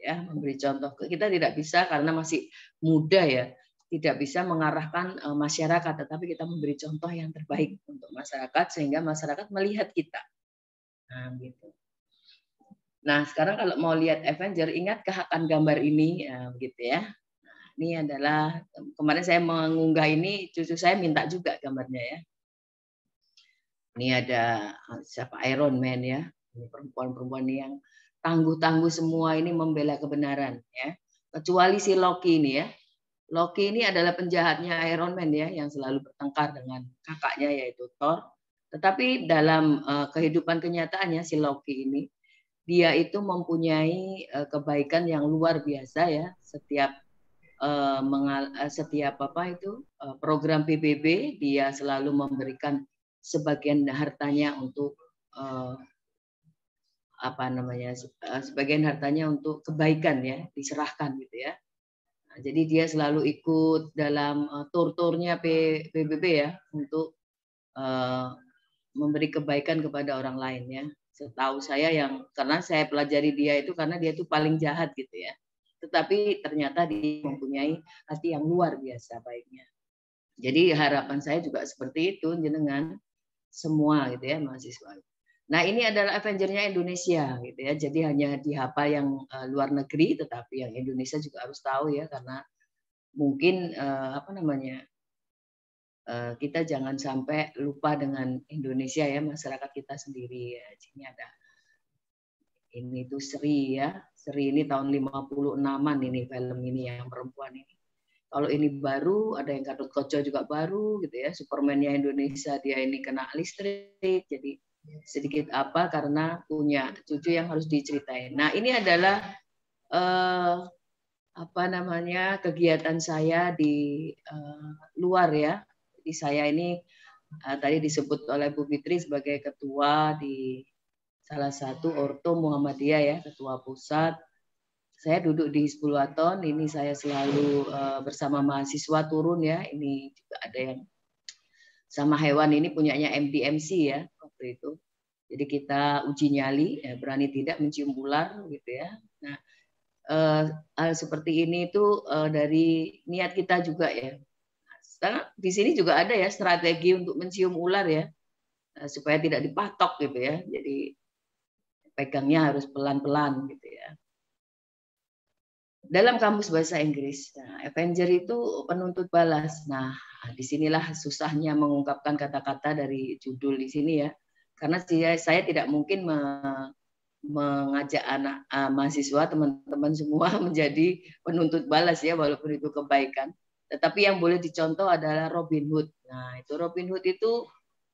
Ya, memberi contoh. Kita tidak bisa karena masih muda ya, tidak bisa mengarahkan masyarakat, tetapi kita memberi contoh yang terbaik untuk masyarakat sehingga masyarakat melihat kita. Nah, gitu. Nah, sekarang kalau mau lihat Avenger, ingatkah akan gambar ini, begitu ya. Nah, ini adalah kemarin saya mengunggah ini, cucu saya minta juga gambarnya ya. Ini ada siapa Iron Man ya, ini perempuan-perempuan yang tangguh-tangguh semua ini membela kebenaran ya. Kecuali si Loki ini ya. Loki ini adalah penjahatnya Iron Man ya yang selalu bertengkar dengan kakaknya yaitu Thor. Tetapi dalam kehidupan kenyataannya si Loki ini dia itu mempunyai kebaikan yang luar biasa ya. Setiap program PBB dia selalu memberikan sebagian hartanya untuk sebagian hartanya untuk kebaikan ya, diserahkan gitu ya. Nah, jadi dia selalu ikut dalam tur-turnya PBB ya untuk memberi kebaikan kepada orang lain ya. Setahu saya karena saya pelajari dia itu karena dia itu paling jahat gitu ya. Tetapi ternyata dia mempunyai hati yang luar biasa baiknya. Jadi harapan saya juga seperti itu jenengan semua gitu ya mahasiswa. Nah, ini adalah Avenger-nya Indonesia gitu ya. Jadi hanya dihafal yang luar negeri, tetapi yang Indonesia juga harus tahu ya, karena mungkin kita jangan sampai lupa dengan Indonesia ya, masyarakat kita sendiri ya. Sini ada ini tuh Sri ya. Sri ini tahun 56-an ini film ini yang perempuan ini. Kalau ini baru, ada yang Gatot-Kaca juga baru gitu ya. Superman-nya Indonesia dia ini kena listrik, jadi sedikit karena punya cucu yang harus diceritain. Nah, ini adalah kegiatan saya di luar ya. Jadi saya ini tadi disebut oleh Bu Fitri sebagai ketua di salah satu Orto Muhammadiyah ya, ketua pusat. Saya duduk di Hizbul-Wathon, ini saya selalu bersama mahasiswa turun ya. Ini juga ada yang sama hewan ini punyanya MDMC ya waktu itu. Jadi kita uji nyali, ya, berani tidak mencium ular gitu ya. Nah, hal seperti ini itu dari niat kita juga ya. Nah, di sini juga ada ya strategi untuk mencium ular ya, supaya tidak dipatok gitu ya. Jadi pegangnya harus pelan-pelan gitu ya. Dalam kamus bahasa Inggris, Avenger itu penuntut balas. Nah, disinilah susahnya mengungkapkan kata-kata dari judul di sini ya, karena saya tidak mungkin mengajak anak mahasiswa teman-teman semua menjadi penuntut balas ya, walaupun itu kebaikan. Tetapi yang boleh dicontoh adalah Robin Hood. Nah, itu Robin Hood itu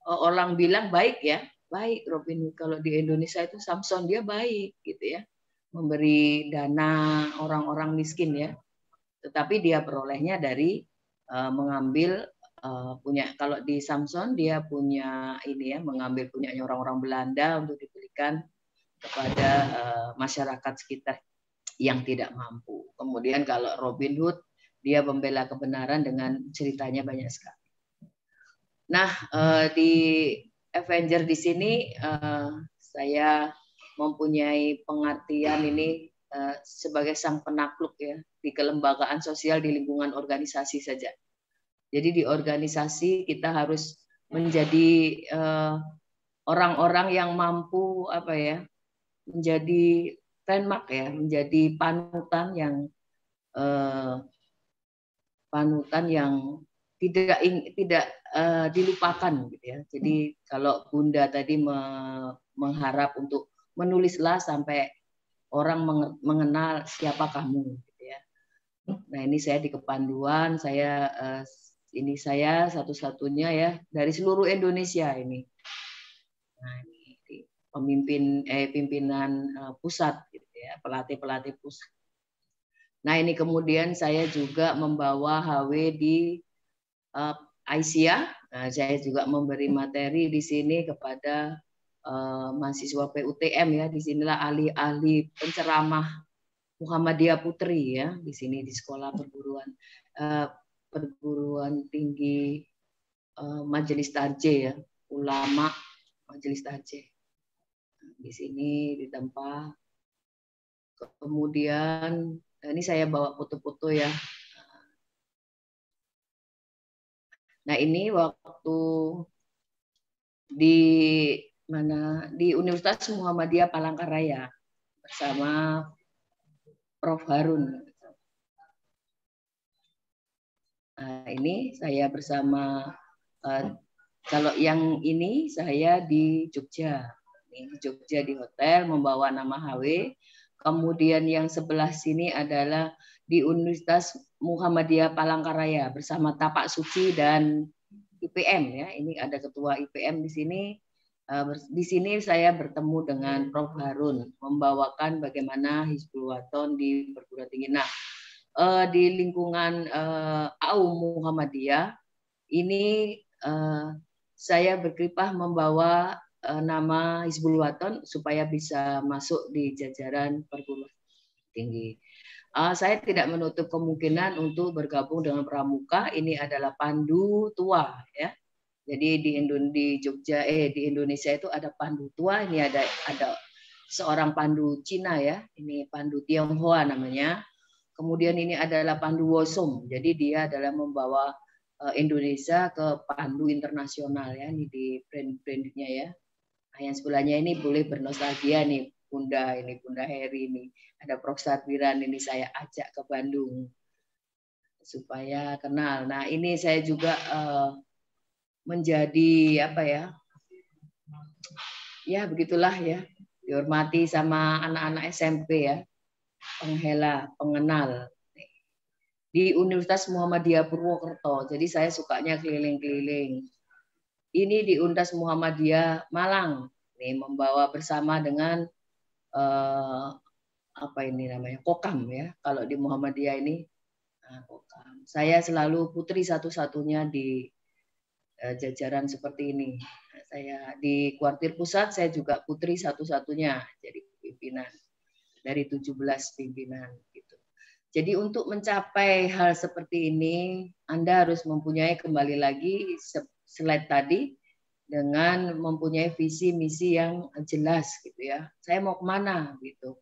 orang bilang baik ya, baik Robin Hood. Kalau di Indonesia itu Samson, dia baik gitu ya. Memberi dana orang-orang miskin ya, tetapi dia perolehnya dari mengambil kalau di Samson dia punya ini ya, mengambil punyanya orang-orang Belanda untuk diberikan kepada masyarakat sekitar yang tidak mampu. Kemudian kalau Robin Hood dia membela kebenaran dengan ceritanya banyak sekali. Nah, di Avenger di sini saya mempunyai pengertian ini sebagai sang penakluk ya di kelembagaan sosial di lingkungan organisasi saja. Jadi di organisasi kita harus menjadi orang-orang yang mampu apa ya, menjadi landmark ya, menjadi panutan yang tidak dilupakan gitu ya. Jadi kalau Bunda tadi mengharap untuk menulislah sampai orang mengenal siapa kamu gitu ya. Nah, ini saya di Kepanduan, ini saya satu-satunya ya dari seluruh Indonesia ini. Nah, ini pimpinan pusat gitu ya, pelatih pusat. Nah, ini kemudian saya juga membawa HW di Aisyah. Nah, saya juga memberi materi di sini kepada mahasiswa PUTM ya. Di sinilah ahli-ahli penceramah Muhammadiyah Putri ya, di sini di sekolah perguruan tinggi Majelis Tarjih ya, ulama Majelis Tarjih. Di sini di tempat. Kemudian ini saya bawa foto-foto ya. Nah, ini waktu di Universitas Muhammadiyah Palangkaraya bersama Prof. Harun. Nah, ini saya bersama kalau yang ini saya di Jogja. Di Jogja di hotel membawa nama HW. Kemudian yang sebelah sini adalah di Universitas Muhammadiyah Palangkaraya bersama Tapak Suci dan IPM ya. Ini ada ketua IPM di sini. Di sini saya bertemu dengan Prof. Harun membawakan bagaimana Hizbul Waton di perguruan tinggi. Nah, di lingkungan AUM Muhammadiyah ini saya berkiprah membawa nama Hizbul Waton supaya bisa masuk di jajaran perguruan tinggi. Saya tidak menutup kemungkinan untuk bergabung dengan Pramuka. Ini adalah pandu tua ya. Jadi di Jogja di Indonesia itu ada pandu tua. Ini ada seorang pandu Cina ya. Ini pandu Tionghoa namanya. Kemudian ini adalah pandu Wosum. Jadi dia adalah membawa Indonesia ke pandu internasional ya. Ini di brand-brandnya ya. Nah, yang sebelahnya ini boleh bernostalgia nih, Bunda Heri ini. Ada Prof. Sarbiran ini saya ajak ke Bandung supaya kenal. Nah, ini saya juga menjadi apa ya? Ya, begitulah ya. Dihormati sama anak-anak SMP ya. Pengenal di Universitas Muhammadiyah Purwokerto. Jadi saya sukanya keliling-keliling. Ini di Universitas Muhammadiyah Malang, nih membawa bersama dengan apa ini namanya Kokam ya. Kalau di Muhammadiyah ini Kokam. Saya selalu putri satu-satunya di jajaran seperti ini. Saya di kuartir pusat saya juga putri satu-satunya jadi pimpinan dari 17 pimpinan gitu. Jadi untuk mencapai hal seperti ini Anda harus mempunyai kembali lagi slide tadi dengan mempunyai visi misi yang jelas gitu ya. Saya mau kemana gitu.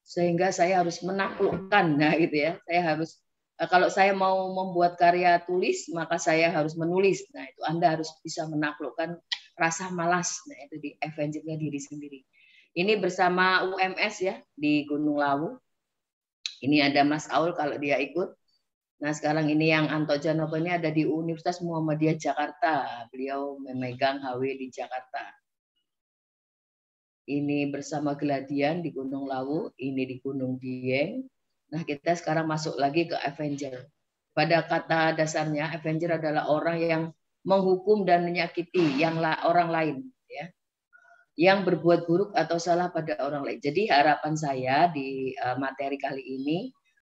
Sehingga saya harus menaklukkan nah gitu ya. Saya harus kalau saya mau membuat karya tulis maka saya harus menulis. Nah itu Anda harus bisa menaklukkan rasa malas. Nah itu di Avenger-nya diri sendiri. Ini bersama UMS ya di Gunung Lawu. Ini ada Mas Aul kalau dia ikut. Nah sekarang ini yang Anto Janoko ini ada di Universitas Muhammadiyah Jakarta. Beliau memegang HW di Jakarta. Ini bersama Geladian di Gunung Lawu, ini di Gunung Dieng. Nah kita sekarang masuk lagi ke Avenger. Pada kata dasarnya Avenger adalah orang yang menghukum dan menyakiti orang lain, ya, yang berbuat buruk atau salah pada orang lain. Jadi harapan saya di materi kali ini